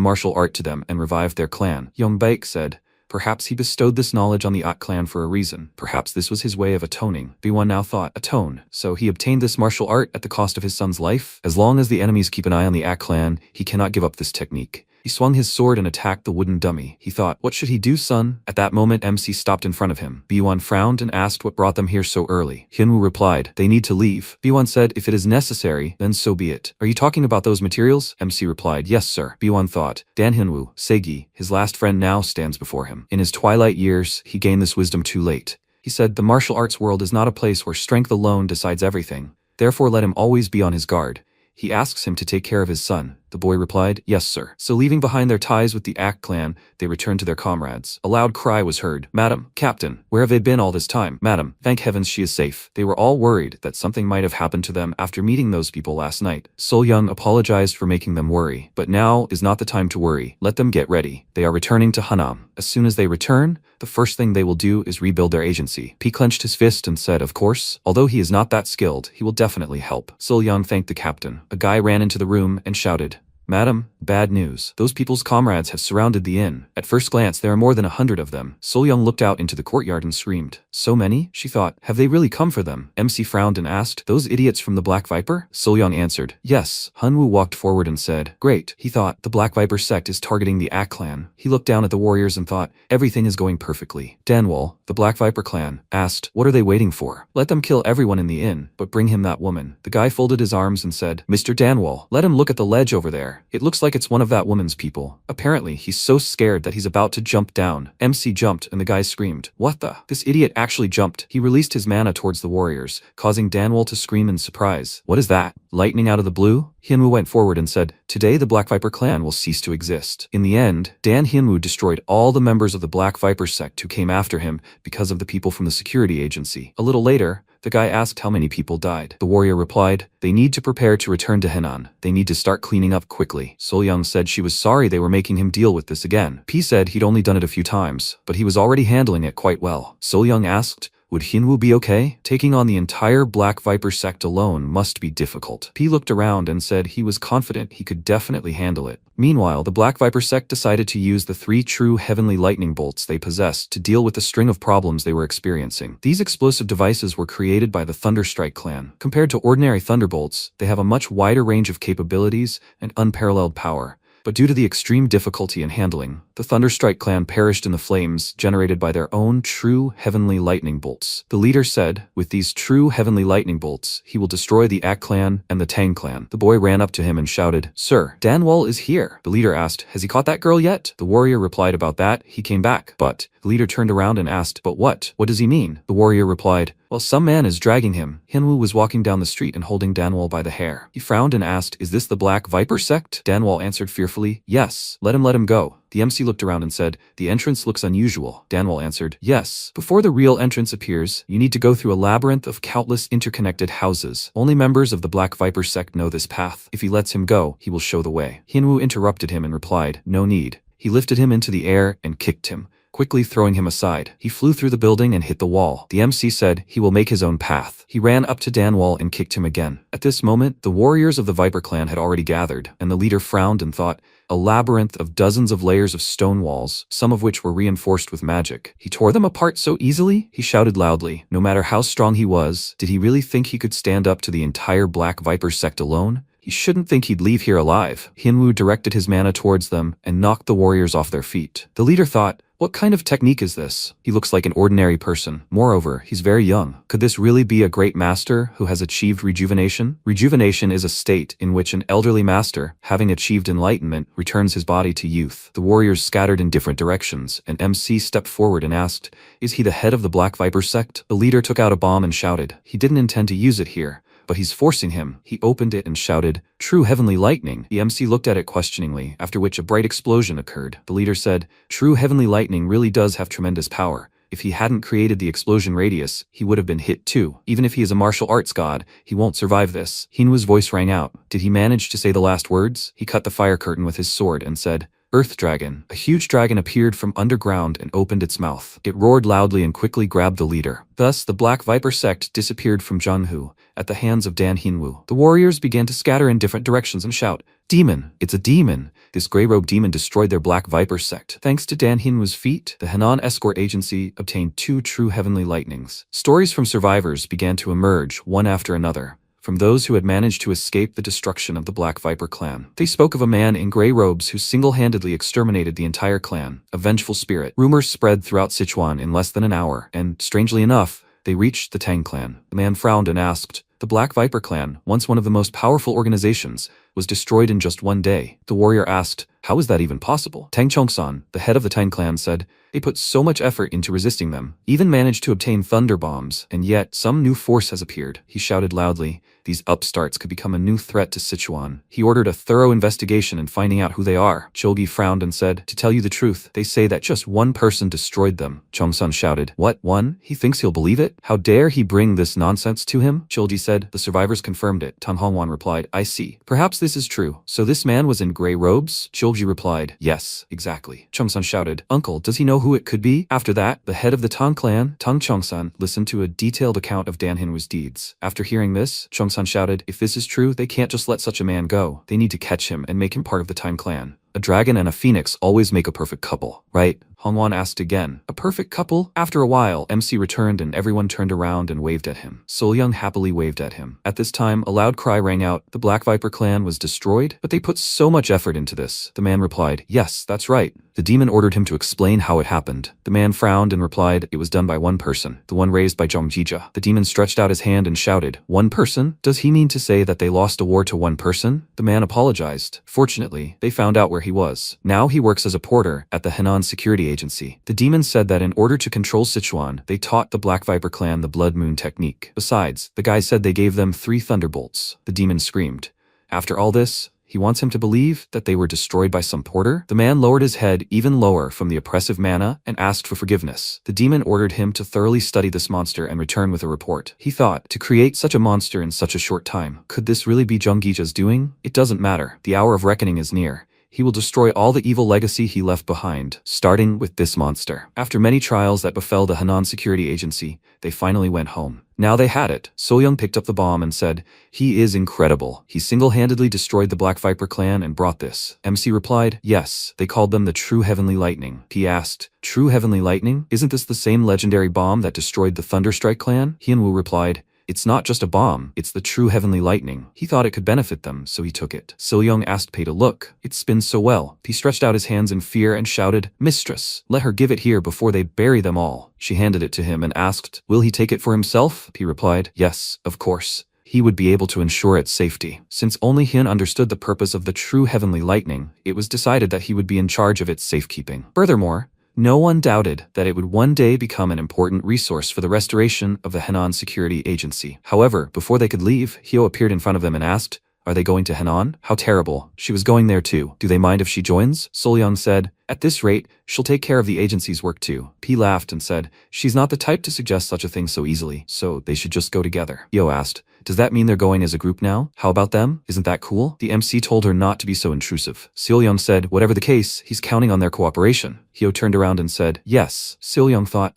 martial art to them and revived their clan. Yongbaek said, perhaps he bestowed this knowledge on the Ak clan for a reason. Perhaps this was his way of atoning. Biwon now thought, atone. So he obtained this martial art at the cost of his son's life? As long as the enemies keep an eye on the Ak clan, he cannot give up this technique. He swung his sword and attacked the wooden dummy. He thought, what should he do, son? At that moment, MC stopped in front of him. Biwon frowned and asked what brought them here so early. Hyunwoo replied, they need to leave. Biwon said, if it is necessary, then so be it. Are you talking about those materials? MC replied, yes, sir. Biwon thought, Dan Hyunwoo, Segi, his last friend now stands before him. In his twilight years, he gained this wisdom too late. He said, the martial arts world is not a place where strength alone decides everything. Therefore, let him always be on his guard. He asks him to take care of his son. The boy replied, yes, sir. So leaving behind their ties with the Ak clan, they returned to their comrades. A loud cry was heard. Madam, Captain, where have they been all this time? Madam, thank heavens she is safe. They were all worried that something might have happened to them after meeting those people last night. Seolyoung apologized for making them worry. But now is not the time to worry. Let them get ready. They are returning to Hanam. As soon as they return, the first thing they will do is rebuild their agency. P clenched his fist and said, of course, although he is not that skilled, he will definitely help. Seolyoung thanked the captain. A guy ran into the room and shouted, Madam, bad news. Those people's comrades have surrounded the inn. At first glance, there are more than 100 of them. Seolyoung looked out into the courtyard and screamed. So many? She thought. Have they really come for them? MC frowned and asked, those idiots from the Black Viper? Seolyoung answered, yes. Hyunwoo walked forward and said, great. He thought, the Black Viper sect is targeting the Ak clan. He looked down at the warriors and thought, everything is going perfectly. Danwol, the Black Viper clan, asked, what are they waiting for? Let them kill everyone in the inn, but bring him that woman. The guy folded his arms and said, Mr. Danwol, let him look at the ledge over there. It looks like it's one of that woman's people. Apparently, he's so scared that he's about to jump down. MC jumped and the guy screamed, what the? This idiot actually jumped. He released his mana towards the warriors, causing Danwol to scream in surprise. What is that? Lightning out of the blue? Hyunwoo went forward and said, today the Black Viper clan will cease to exist. In the end, Dan Hyunwoo destroyed all the members of the Black Viper sect who came after him because of the people from the security agency. A little later, the guy asked how many people died. The warrior replied, they need to prepare to return to Henan. They need to start cleaning up quickly. Seolyoung said she was sorry they were making him deal with this again. P said he'd only done it a few times, but he was already handling it quite well. Seolyoung asked, would Hyunwoo be okay? Taking on the entire Black Viper sect alone must be difficult. P looked around and said he was confident he could definitely handle it. Meanwhile, the Black Viper sect decided to use the 3 true heavenly lightning bolts they possessed to deal with the string of problems they were experiencing. These explosive devices were created by the Thunderstrike clan. Compared to ordinary thunderbolts, they have a much wider range of capabilities and unparalleled power. But due to the extreme difficulty in handling, the Thunderstrike clan perished in the flames generated by their own true heavenly lightning bolts. The leader said, with these true heavenly lightning bolts, he will destroy the Ak clan and the Tang clan. The boy ran up to him and shouted, Sir, Danwol is here. The leader asked, has he caught that girl yet? The warrior replied about that, he came back. But the leader turned around and asked, but what? What does he mean? The warrior replied, well, some man is dragging him. Hyunwoo was walking down the street and holding Danwol by the hair. He frowned and asked, is this the Black Viper sect? Danwol answered fearfully, yes. Let him go. The MC looked around and said, the entrance looks unusual. Danwol answered, yes. Before the real entrance appears, you need to go through a labyrinth of countless interconnected houses. Only members of the Black Viper sect know this path. If he lets him go, he will show the way. Hyunwoo interrupted him and replied, no need. He lifted him into the air and kicked him, quickly throwing him aside. He flew through the building and hit the wall. The MC said he will make his own path. He ran up to Danwall and kicked him again. At this moment, the warriors of the Viper clan had already gathered, and the leader frowned and thought, a labyrinth of dozens of layers of stone walls, some of which were reinforced with magic. He tore them apart so easily? He shouted loudly. No matter how strong he was, did he really think he could stand up to the entire Black Viper sect alone? He shouldn't think he'd leave here alive. Hinwu directed his mana towards them and knocked the warriors off their feet. The leader thought, what kind of technique is this? He looks like an ordinary person. Moreover, he's very young. Could this really be a great master who has achieved rejuvenation? Rejuvenation is a state in which an elderly master, having achieved enlightenment, returns his body to youth. The warriors scattered in different directions, and MC stepped forward and asked, is he the head of the Black Viper sect? The leader took out a bomb and shouted. He didn't intend to use it here, but he's forcing him. He opened it and shouted, true heavenly lightning. The MC looked at it questioningly, after which a bright explosion occurred. The leader said, true heavenly lightning really does have tremendous power. If he hadn't created the explosion radius, he would have been hit too. Even if he is a martial arts god, he won't survive this. Hinwu's voice rang out. Did he manage to say the last words? He cut the fire curtain with his sword and said, Earth Dragon. A huge dragon appeared from underground and opened its mouth. It roared loudly and quickly grabbed the leader. Thus, the Black Viper sect disappeared from Zhenghu at the hands of Dan Hinwu. The warriors began to scatter in different directions and shout, demon! It's a demon! This grey-robed demon destroyed their Black Viper sect. Thanks to Dan Hinwu's feat, the Henan Escort Agency obtained 2 true heavenly lightnings. Stories from survivors began to emerge, one after another, from those who had managed to escape the destruction of the Black Viper clan. They spoke of a man in grey robes who single-handedly exterminated the entire clan, a vengeful spirit. Rumors spread throughout Sichuan in less than an hour, and, strangely enough, they reached the Tang clan. The man frowned and asked, the Black Viper clan, once one of the most powerful organizations, was destroyed in just one day. The warrior asked, how is that even possible? Tang Chongsan, the head of the Tang clan, said, they put so much effort into resisting them, even managed to obtain thunder bombs, and yet some new force has appeared. He shouted loudly, these upstarts could become a new threat to Sichuan. He ordered a thorough investigation and finding out who they are. Chulgi frowned and said, to tell you the truth, they say that just one person destroyed them. Chongsan shouted, what, one? He thinks he'll believe it? How dare he bring this nonsense to him? Chulgi said, the survivors confirmed it. Tang Hongwan replied, I see. Perhaps this is true. So this man was in grey robes? Chulgi replied, yes, exactly. Chongsan shouted, uncle, does he know who it could be? After that, the head of the Tang clan, Tang Chongsan, listened to a detailed account of Dan Hinwu's deeds. After hearing this, Chongsan shouted, if this is true, they can't just let such a man go. They need to catch him and make him part of the Tang clan. A dragon and a phoenix always make a perfect couple, right? Hongwan asked again. A perfect couple? After a while, MC returned and everyone turned around and waved at him. Solyung happily waved at him. At this time, a loud cry rang out. The Black Viper clan was destroyed? But they put so much effort into this. The man replied, yes, that's right. The demon ordered him to explain how it happened. The man frowned and replied, it was done by one person, the one raised by Zhongjija. The demon stretched out his hand and shouted, one person? Does he mean to say that they lost a war to one person? The man apologized. Fortunately, they found out where he was. Now he works as a porter at the Henan Security Agency. The demon said that in order to control Sichuan, they taught the Black Viper clan the Blood Moon technique. Besides, the guy said they gave them 3 thunderbolts. The demon screamed. After all this, he wants him to believe that they were destroyed by some porter? The man lowered his head even lower from the oppressive mana and asked for forgiveness. The demon ordered him to thoroughly study this monster and return with a report. He thought, to create such a monster in such a short time, could this really be Zhonggija's doing? It doesn't matter. The hour of reckoning is near. He will destroy all the evil legacy he left behind, starting with this monster. After many trials that befell the Henan Security Agency, they finally went home. Now they had it. Soyoung picked up the bomb and said, he is incredible. He single-handedly destroyed the Black Viper clan and brought this. MC replied, yes, they called them the True Heavenly Lightning. He asked, True Heavenly Lightning? Isn't this the same legendary bomb that destroyed the Thunderstrike clan? Hyunwoo replied, it's not just a bomb, it's the true heavenly lightning. He thought it could benefit them, so he took it. Soyoung asked Pei to look. It spins so well. He stretched out his hands in fear and shouted, mistress, let her give it here before they bury them all. She handed it to him and asked, will he take it for himself? He replied, yes, of course. He would be able to ensure its safety. Since only Hyun understood the purpose of the true heavenly lightning, it was decided that he would be in charge of its safekeeping. Furthermore, no one doubted that it would one day become an important resource for the restoration of the Henan Security Agency. However, before they could leave, Hyo appeared in front of them and asked, Are they going to Henan? How terrible. She was going there too. Do they mind if she joins? Solyang said. At this rate, she'll take care of the agency's work too. P laughed and said, she's not the type to suggest such a thing so easily, so they should just go together. Yo asked, does that mean they're going as a group now? How about them? Isn't that cool? The MC told her not to be so intrusive. Solyang said, whatever the case, he's counting on their cooperation. Hyo turned around and said, yes. Solyang thought,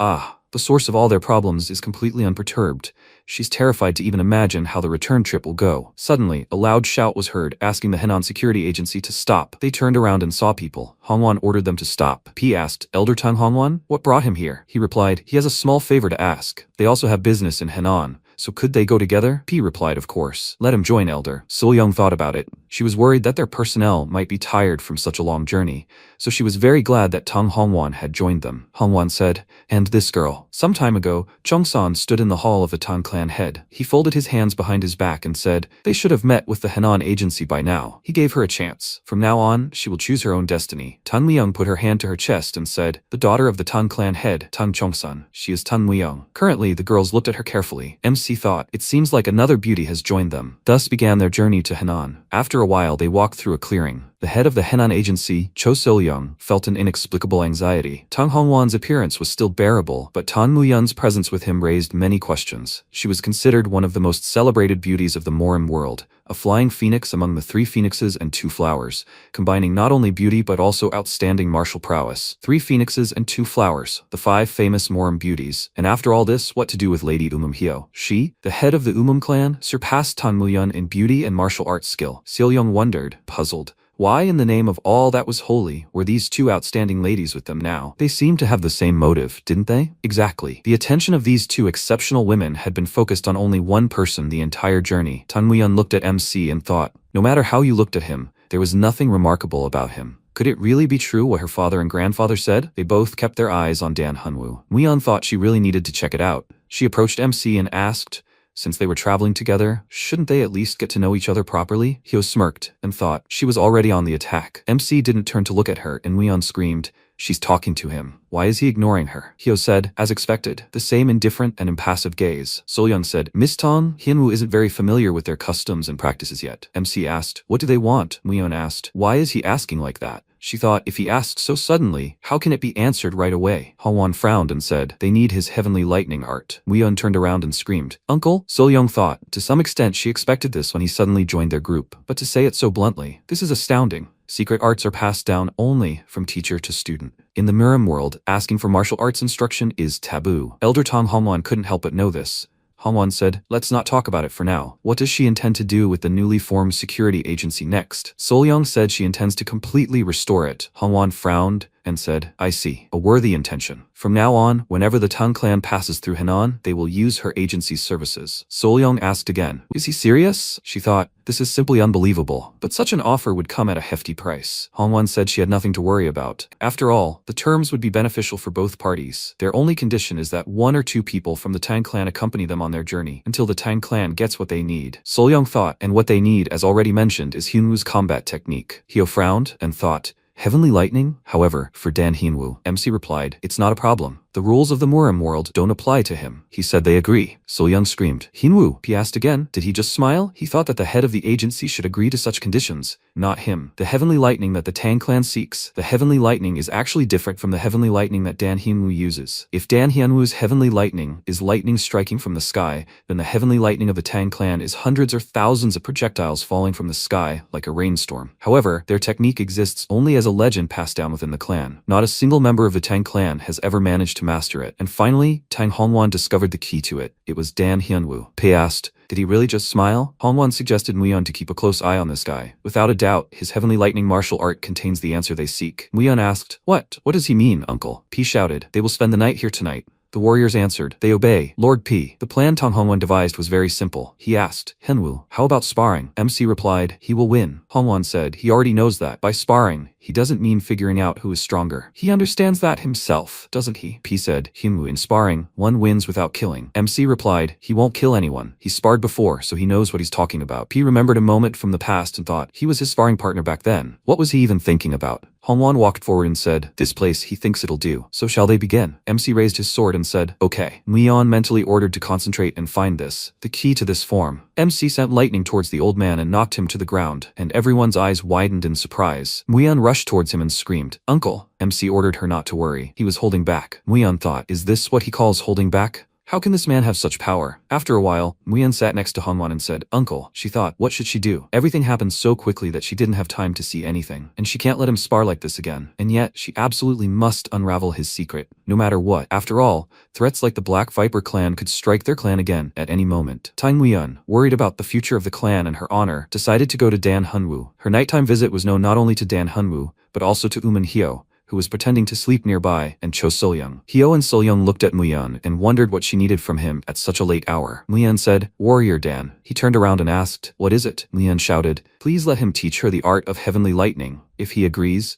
the source of all their problems is completely unperturbed. She's terrified to even imagine how the return trip will go. Suddenly, a loud shout was heard, asking the Henan security agency to stop. They turned around and saw people. Hongwon ordered them to stop. P asked, Elder Tang Hongwon, what brought him here? He replied, he has a small favor to ask. They also have business in Henan. So could they go together? P replied, of course. Let him join, Elder. Solyang thought about it. She was worried that their personnel might be tired from such a long journey, so she was very glad that Tang Hongwon had joined them. Hongwon said, and this girl. Some time ago, Chongsan stood in the hall of the Tang clan head. He folded his hands behind his back and said, they should have met with the Henan agency by now. He gave her a chance. From now on, she will choose her own destiny. Tang Muyang put her hand to her chest and said, the daughter of the Tang clan head, Tang Chongsan. She is Tang Muyang. Currently, the girls looked at her carefully. MC thought, it seems like another beauty has joined them. Thus began their journey to Henan. After a while, they walked through a clearing. The head of the Henan agency, Cho Solyang, felt an inexplicable anxiety. Tang Hongwon's appearance was still bearable, but Tang Muyun's presence with him raised many questions. She was considered one of the most celebrated beauties of the Morim world, a flying phoenix among the 3 phoenixes and 2 flowers, combining not only beauty but also outstanding martial prowess. 3 phoenixes and 2 flowers, the 5 famous Morim beauties. And after all this, what to do with Lady Hyo? She, the head of the clan, surpassed Tang Muyun in beauty and martial arts skill. Solyang wondered, puzzled. Why in the name of all that was holy were these 2 outstanding ladies with them now? They seemed to have the same motive, didn't they? Exactly. The attention of these 2 exceptional women had been focused on only one person the entire journey. Tang Muyun looked at MC and thought, no matter how you looked at him, there was nothing remarkable about him. Could it really be true what her father and grandfather said? They both kept their eyes on Dan Hunwoo. Muyun thought she really needed to check it out. She approached MC and asked, since they were traveling together, shouldn't they at least get to know each other properly? Hyo smirked and thought she was already on the attack. MC didn't turn to look at her and Muyun screamed, she's talking to him. Why is he ignoring her? Hyo said, as expected, the same indifferent and impassive gaze. Solyang said, Miss Tang, Hyunwoo isn't very familiar with their customs and practices yet. MC asked, what do they want? Muyun asked, why is he asking like that? She thought, if he asked so suddenly, how can it be answered right away? Hongwon frowned and said, they need his heavenly lightning art. Muyun turned around and screamed, Uncle? Solyang thought, to some extent she expected this when he suddenly joined their group, but to say it so bluntly, this is astounding. Secret arts are passed down only from teacher to student. In the Mirim world, asking for martial arts instruction is taboo. Elder Tang Hongwon couldn't help but know this. Hongwon said, let's not talk about it for now. What does she intend to do with the newly formed security agency next? Solyang said she intends to completely restore it. Hongwon frowned and said, I see. A worthy intention. From now on, whenever the Tang clan passes through Henan, they will use her agency's services. Solyang asked again, is he serious? She thought, this is simply unbelievable, but such an offer would come at a hefty price. Hongwon said she had nothing to worry about. After all, the terms would be beneficial for both parties. Their only condition is that 1 or 2 people from the Tang clan accompany them on their journey until the Tang clan gets what they need. Solyang thought, and what they need, as already mentioned, is Hyunwoo's combat technique. Hyo frowned and thought, heavenly lightning? However, for Dan Hyunwoo, MC replied, it's not a problem. The rules of the Morim world don't apply to him. He said they agree. Solyang screamed, Hyunwoo? He asked again, did he just smile? He thought that the head of the agency should agree to such conditions. Not him. The heavenly lightning that the Tang clan seeks, the heavenly lightning is actually different from the heavenly lightning that Dan Hyunwoo uses. If Dan Hyunwoo's heavenly lightning is lightning striking from the sky, then the heavenly lightning of the Tang clan is hundreds or thousands of projectiles falling from the sky like a rainstorm. However, their technique exists only as a legend passed down within the clan. Not a single member of the Tang clan has ever managed to master it. And finally, Tang Hongwon discovered the key to it. It was Dan Hyunwoo. Pei asked, did he really just smile? Hongwon suggested Muyun to keep a close eye on this guy. Without a doubt, his heavenly lightning martial art contains the answer they seek. Muyun asked, what? What does he mean, uncle? P shouted, they will spend the night here tonight. The warriors answered, they obey, Lord P. The plan Tang Hongwon devised was very simple. He asked, Hyunwoo, how about sparring? MC replied, he will win. Hongwon said, he already knows that. By sparring, he doesn't mean figuring out who is stronger. He understands that himself, doesn't he? P said, Hyunwoo, in sparring, one wins without killing. MC replied, he won't kill anyone. He's sparred before, so he knows what he's talking about. P remembered a moment from the past and thought, he was his sparring partner back then. What was he even thinking about? Hongwon walked forward and said, this place he thinks it'll do. So shall they begin? MC raised his sword and said, okay. Muyun mentally ordered to concentrate and find this, the key to this form. MC sent lightning towards the old man and knocked him to the ground, and everyone's eyes widened in surprise. Muyan rushed towards him and screamed, "Uncle!" MC ordered her not to worry. He was holding back. Muyan thought, is this what he calls holding back? How can this man have such power? After a while, Muyan sat next to Hongwan and said, "Uncle." She thought, what should she do? Everything happened so quickly that she didn't have time to see anything, and she can't let him spar like this again. And yet, she absolutely must unravel his secret, no matter what. After all, threats like the Black Viper clan could strike their clan again at any moment. Tang Muyan, worried about the future of the clan and her honor, decided to go to Dan Hunwoo. Her nighttime visit was known not only to Dan Hunwoo, but also to Uman Hyo, who was pretending to sleep nearby, and Cho Solyung. Hyo and Solyung looked at Muyan and wondered what she needed from him at such a late hour. Muyan said, "Warrior Dan." He turned around and asked, "What is it?" Muyan shouted, "Please let him teach her the art of heavenly lightning. If he agrees,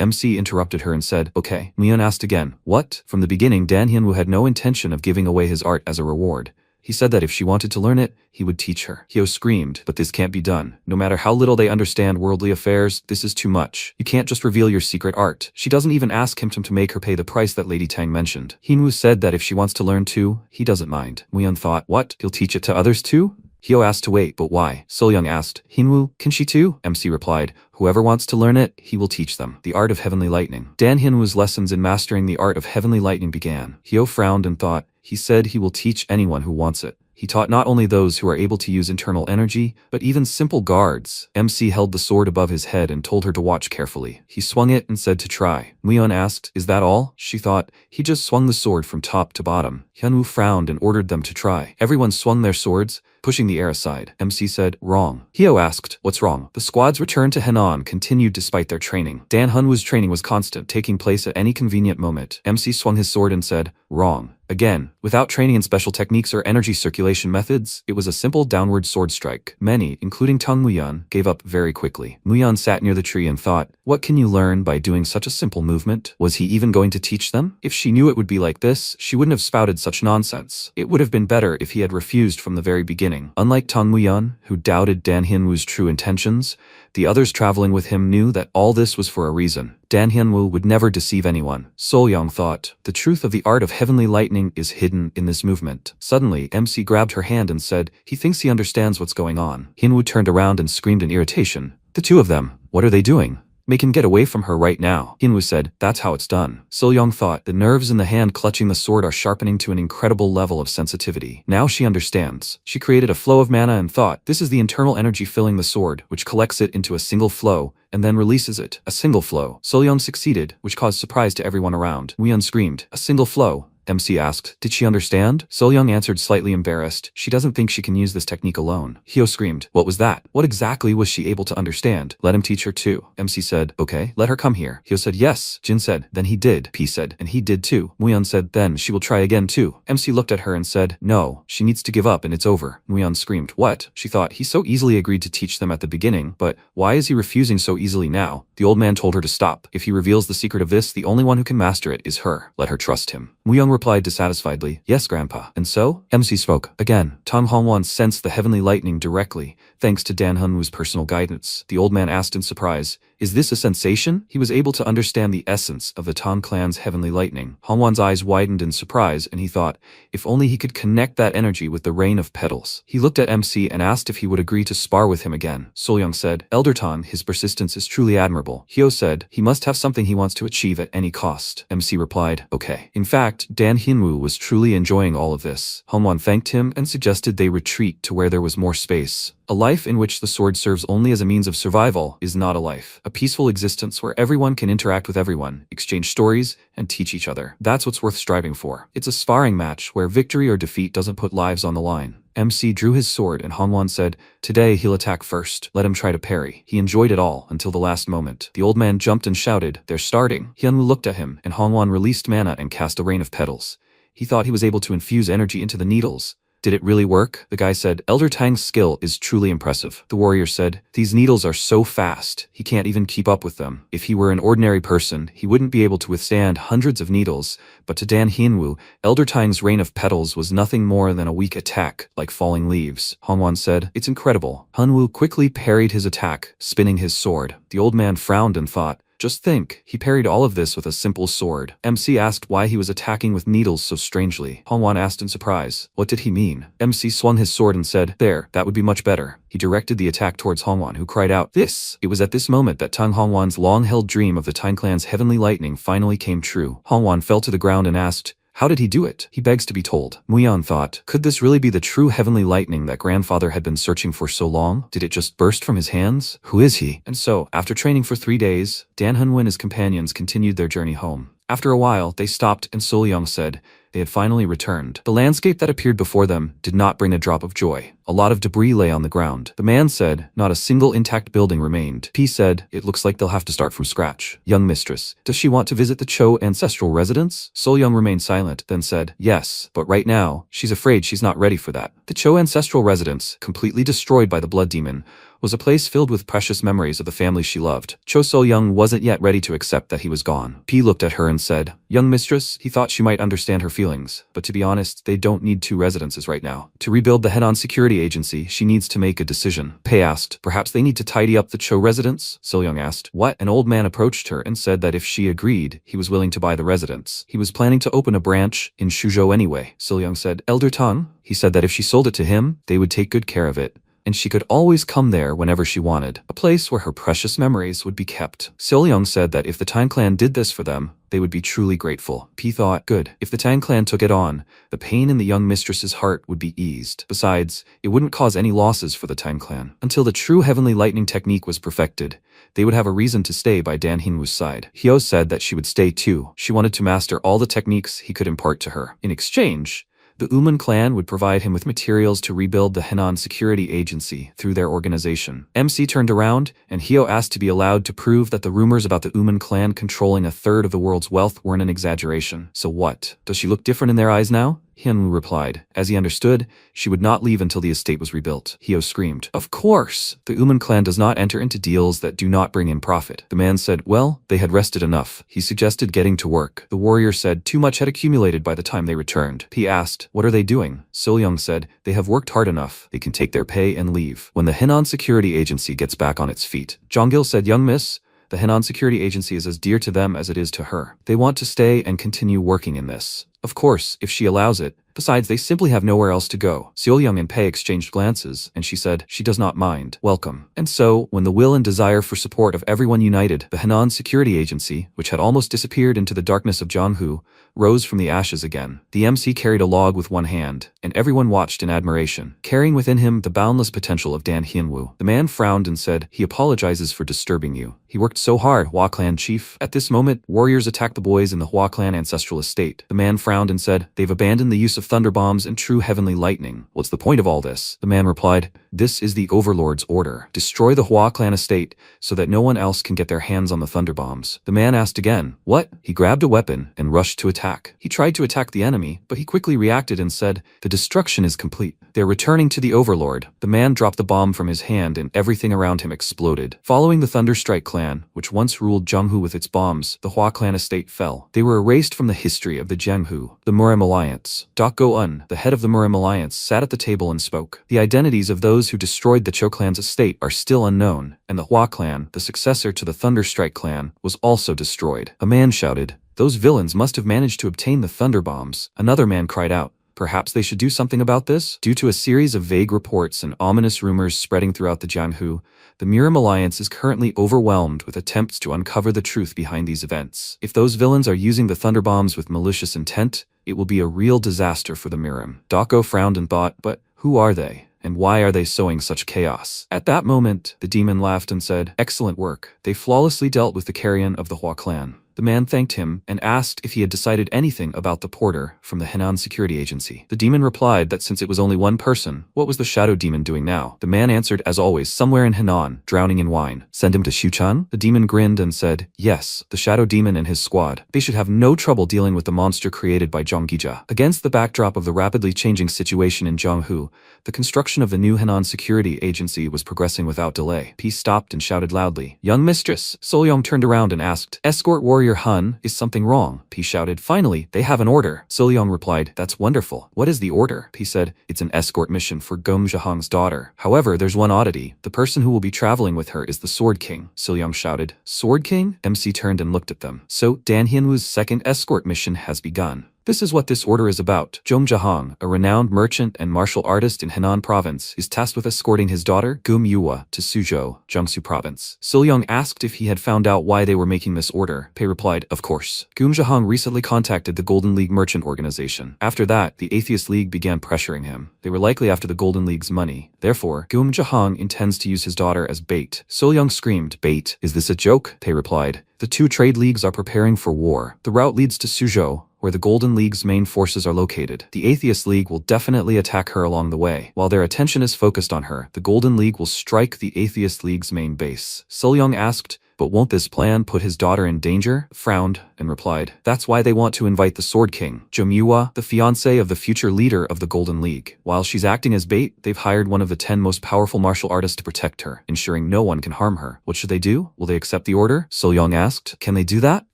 MC interrupted her and said, "Okay." Muyan asked again, "What?" From the beginning, Dan Hyunwoo had no intention of giving away his art as a reward. He said that if she wanted to learn it, he would teach her. Hyo screamed, "But this can't be done. No matter how little they understand worldly affairs, this is too much. You can't just reveal your secret art." She doesn't even ask him to make her pay the price that Lady Tang mentioned. Hyunwoo said that if she wants to learn too, he doesn't mind. Muyan thought, what? He'll teach it to others too? Hyo asked to wait, but why? Solyung asked, "Hyunwoo, can she too?" MC replied, "Whoever wants to learn it, he will teach them." The art of heavenly lightning. Dan Hyunwoo's lessons in mastering the art of heavenly lightning began. Hyo frowned and thought, he said he will teach anyone who wants it. He taught not only those who are able to use internal energy, but even simple guards. MC held the sword above his head and told her to watch carefully. He swung it and said to try. Muyan asked, "Is that all?" She thought, he just swung the sword from top to bottom. Hyunwoo frowned and ordered them to try. Everyone swung their swords, pushing the air aside. MC said, "Wrong." Hyo asked, "What's wrong?" The squad's return to Henan continued despite their training. Dan Hunwoo's training was constant, taking place at any convenient moment. MC swung his sword and said, "Wrong." Again, without training in special techniques or energy circulation methods, it was a simple downward sword strike. Many, including Tang Muyan, gave up very quickly. Muyan sat near the tree and thought, what can you learn by doing such a simple movement? Was he even going to teach them? If she knew it would be like this, she wouldn't have spouted such nonsense. It would have been better if he had refused from the very beginning. Unlike Tang Muyan, who doubted Dan Hyunwoo's true intentions, the others traveling with him knew that all this was for a reason. Dan Hyunwoo would never deceive anyone. Solyung thought, the truth of the art of heavenly lightning is hidden in this movement. Suddenly, MC grabbed her hand and said, he thinks he understands what's going on. Hyunwoo turned around and screamed in irritation. The two of them, what are they doing? Make him get away from her right now. Hyunwoo said, that's how it's done. Solyung thought, the nerves in the hand clutching the sword are sharpening to an incredible level of sensitivity. Now she understands. She created a flow of mana and thought, this is the internal energy filling the sword, which collects it into a single flow, and then releases it. A single flow. Solyung succeeded, which caused surprise to everyone around. Muyan screamed, a single flow. MC asked, did she understand? Solyung answered slightly embarrassed. She doesn't think she can use this technique alone. Hyo screamed, what was that? What exactly was she able to understand? Let him teach her too. MC said, okay, let her come here. Hyo said, yes. Jin said, then he did. P said, and he did too. Muyan said, then she will try again too. MC looked at her and said, no, she needs to give up and it's over. Muyan screamed, what? She thought, he so easily agreed to teach them at the beginning, but why is he refusing so easily now? The old man told her to stop. If he reveals the secret of this, the only one who can master it is her. Let her trust him. Muyan replied dissatisfiedly, yes, Grandpa. And so? MC spoke. Again, Tang Hongwan sensed the heavenly lightning directly, thanks to Dan Hunwoo's personal guidance. The old man asked in surprise, is this a sensation? He was able to understand the essence of the Tang clan's heavenly lightning. Hongwan's eyes widened in surprise, and he thought, if only he could connect that energy with the rain of petals. He looked at MC and asked if he would agree to spar with him again. Solyung said, Elder Tang, his persistence is truly admirable. Hyo said, he must have something he wants to achieve at any cost. MC replied, okay. In fact, Dan Hyunwoo was truly enjoying all of this. Hongwan thanked him and suggested they retreat to where there was more space. A life in which the sword serves only as a means of survival is not a life. A peaceful existence where everyone can interact with everyone, exchange stories, and teach each other. That's what's worth striving for. It's a sparring match where victory or defeat doesn't put lives on the line. MC drew his sword and Hongwan said, today he'll attack first. Let him try to parry. He enjoyed it all until the last moment. The old man jumped and shouted, they're starting. Hyunwoo looked at him and Hongwan released mana and cast a rain of petals. He thought he was able to infuse energy into the needles. Did it really work? The guy said, Elder Tang's skill is truly impressive. The warrior said, these needles are so fast, he can't even keep up with them. If he were an ordinary person, he wouldn't be able to withstand hundreds of needles, but to Dan Hyunwoo, Elder Tang's rain of petals was nothing more than a weak attack, like falling leaves. Hongwan said, it's incredible. Hyunwoo quickly parried his attack, spinning his sword. The old man frowned and thought, Just think, he parried all of this with a simple sword. MC asked why he was attacking with needles so strangely. Hongwan asked in surprise. What did he mean? MC swung his sword and said, there, that would be much better. He directed the attack towards Hongwan, who cried out, this! It was at this moment that Tang Hongwan's long-held dream of the Tang clan's heavenly lightning finally came true. Hongwan fell to the ground and asked, how did he do it? He begs to be told. Muyan thought, could this really be the true heavenly lightning that grandfather had been searching for so long? Did it just burst from his hands? Who is he? And so, after training for 3 days, Dan Hunwu and his companions continued their journey home. After a while, they stopped and Solyong said they had finally returned. The landscape that appeared before them did not bring a drop of joy. A lot of debris lay on the ground. The man said, not a single intact building remained. P said, it looks like they'll have to start from scratch. Young mistress, does she want to visit the Cho ancestral residence? Solyong remained silent, then said, yes, but right now, she's afraid she's not ready for that. The Cho ancestral residence, completely destroyed by the blood demon, was a place filled with precious memories of the family she loved. Cho Solyong wasn't yet ready to accept that he was gone. P looked at her and said, young mistress, he thought she might understand her feelings, but to be honest, they don't need 2 residences right now. To rebuild the Henan Security Agency, she needs to make a decision. Pei asked, perhaps they need to tidy up the Cho residence? Solyong asked, what? An old man approached her and said that if she agreed, he was willing to buy the residence. He was planning to open a branch in Shuzhou anyway. Solyong said, Elder Tang? He said that if she sold it to him, they would take good care of it, and she could always come there whenever she wanted, a place where her precious memories would be kept. Solyong said that if the Tang clan did this for them, they would be truly grateful. P thought, good, if the Tang clan took it on, the pain in the young mistress's heart would be eased. Besides, it wouldn't cause any losses for the Tang clan. Until the true heavenly lightning technique was perfected, they would have a reason to stay by Dan Hinwu's side. Hyo said that she would stay too. She wanted to master all the techniques he could impart to her. In exchange, the Uman clan would provide him with materials to rebuild the Henan Security Agency through their organization. MC turned around, and Hyo asked to be allowed to prove that the rumors about the Uman clan controlling 1/3 of the world's wealth weren't an exaggeration. So what? Does she look different in their eyes now? Hyunwoo replied. As he understood, she would not leave until the estate was rebuilt. Hyo screamed, of course! The Uman clan does not enter into deals that do not bring in profit. The man said, well, they had rested enough. He suggested getting to work. The warrior said too much had accumulated by the time they returned. He asked, what are they doing? Solyong said, they have worked hard enough. They can take their pay and leave. When the Henan Security Agency gets back on its feet. Jonggil said, young miss, the Henan Security Agency is as dear to them as it is to her. They want to stay and continue working in this. Of course, if she allows it. Besides, they simply have nowhere else to go. Seolyung and Pei exchanged glances, and she said, she does not mind. Welcome. And so, when the will and desire for support of everyone united, the Henan Security Agency, which had almost disappeared into the darkness of Jianghu, rose from the ashes again. The MC carried a log with one hand, and everyone watched in admiration, carrying within him the boundless potential of Dan Hyunwoo. The man frowned and said, he apologizes for disturbing you. He worked so hard, Hua Clan chief. At this moment, warriors attacked the boys in the Hua Clan ancestral estate. The man frowned and said, they've abandoned the use of thunder bombs and true heavenly lightning. What's the point of all this? The man replied, this is the Overlord's order. Destroy the Hua Clan estate so that no one else can get their hands on the thunder bombs. The man asked again, what? He grabbed a weapon and rushed to attack. He tried to attack the enemy, but he quickly reacted and said, the destruction is complete. They're returning to the Overlord. The man dropped the bomb from his hand and everything around him exploded. Following the Thunderstrike clan, which once ruled Jianghu with its bombs, the Hua Clan estate fell. They were erased from the history of the Jianghu. The Murim Alliance. Dak Go-un, the head of the Murim Alliance, sat at the table and spoke. The identities of those who destroyed the Cho clan's estate are still unknown, and the Hua clan, the successor to the Thunderstrike clan, was also destroyed. A man shouted, those villains must have managed to obtain the thunder bombs. Another man cried out, perhaps they should do something about this? Due to a series of vague reports and ominous rumors spreading throughout the Jianghu, the Murim Alliance is currently overwhelmed with attempts to uncover the truth behind these events. If those villains are using the thunder bombs with malicious intent, it will be a real disaster for the Murim. Dako frowned and thought, but who are they? And why are they sowing such chaos? At that moment, the demon laughed and said, excellent work. They flawlessly dealt with the carrion of the Hua clan. The man thanked him and asked if he had decided anything about the porter from the Henan Security Agency. The demon replied that since it was only one person, what was the shadow demon doing now? The man answered as always, somewhere in Henan, drowning in wine. Send him to Xuchan? The demon grinned and said, yes, the shadow demon and his squad. They should have no trouble dealing with the monster created by Zhang Gija. Against the backdrop of the rapidly changing situation in Jianghu, the construction of the new Henan Security Agency was progressing without delay. He stopped and shouted loudly, young mistress. Solyong turned around and asked, escort warrior Warrior Hun, is something wrong? P shouted. Finally, they have an order. Solyong replied, that's wonderful. What is the order? P said, it's an escort mission for Gom Jahang's daughter. However, there's one oddity. The person who will be traveling with her is the Sword King. Solyong shouted. Sword King? MC turned and looked at them. So, Dan Hyunwoo's second escort mission has begun. This is what this order is about. Gom Jahang, a renowned merchant and martial artist in Henan Province, is tasked with escorting his daughter, Gum Yua, to Suzhou, Jiangsu Province. Solyong asked if he had found out why they were making this order. Pei replied, of course. Gum Jahang recently contacted the Golden League Merchant Organization. After that, the Atheist League began pressuring him. They were likely after the Golden League's money. Therefore, Gum Jahang intends to use his daughter as bait. Solyong screamed, bait? Is this a joke? Pei replied, the two trade leagues are preparing for war. The route leads to Suzhou, where the Golden League's main forces are located. The Atheist League will definitely attack her along the way. While their attention is focused on her, the Golden League will strike the Atheist League's main base. Solyong asked, but won't this plan put his daughter in danger? Frowned and replied, that's why they want to invite the Sword King, Jomyua, the fiancé of the future leader of the Golden League. While she's acting as bait, they've hired one of the 10 most powerful martial artists to protect her, ensuring no one can harm her. What should they do? Will they accept the order? Solyong asked. Can they do that?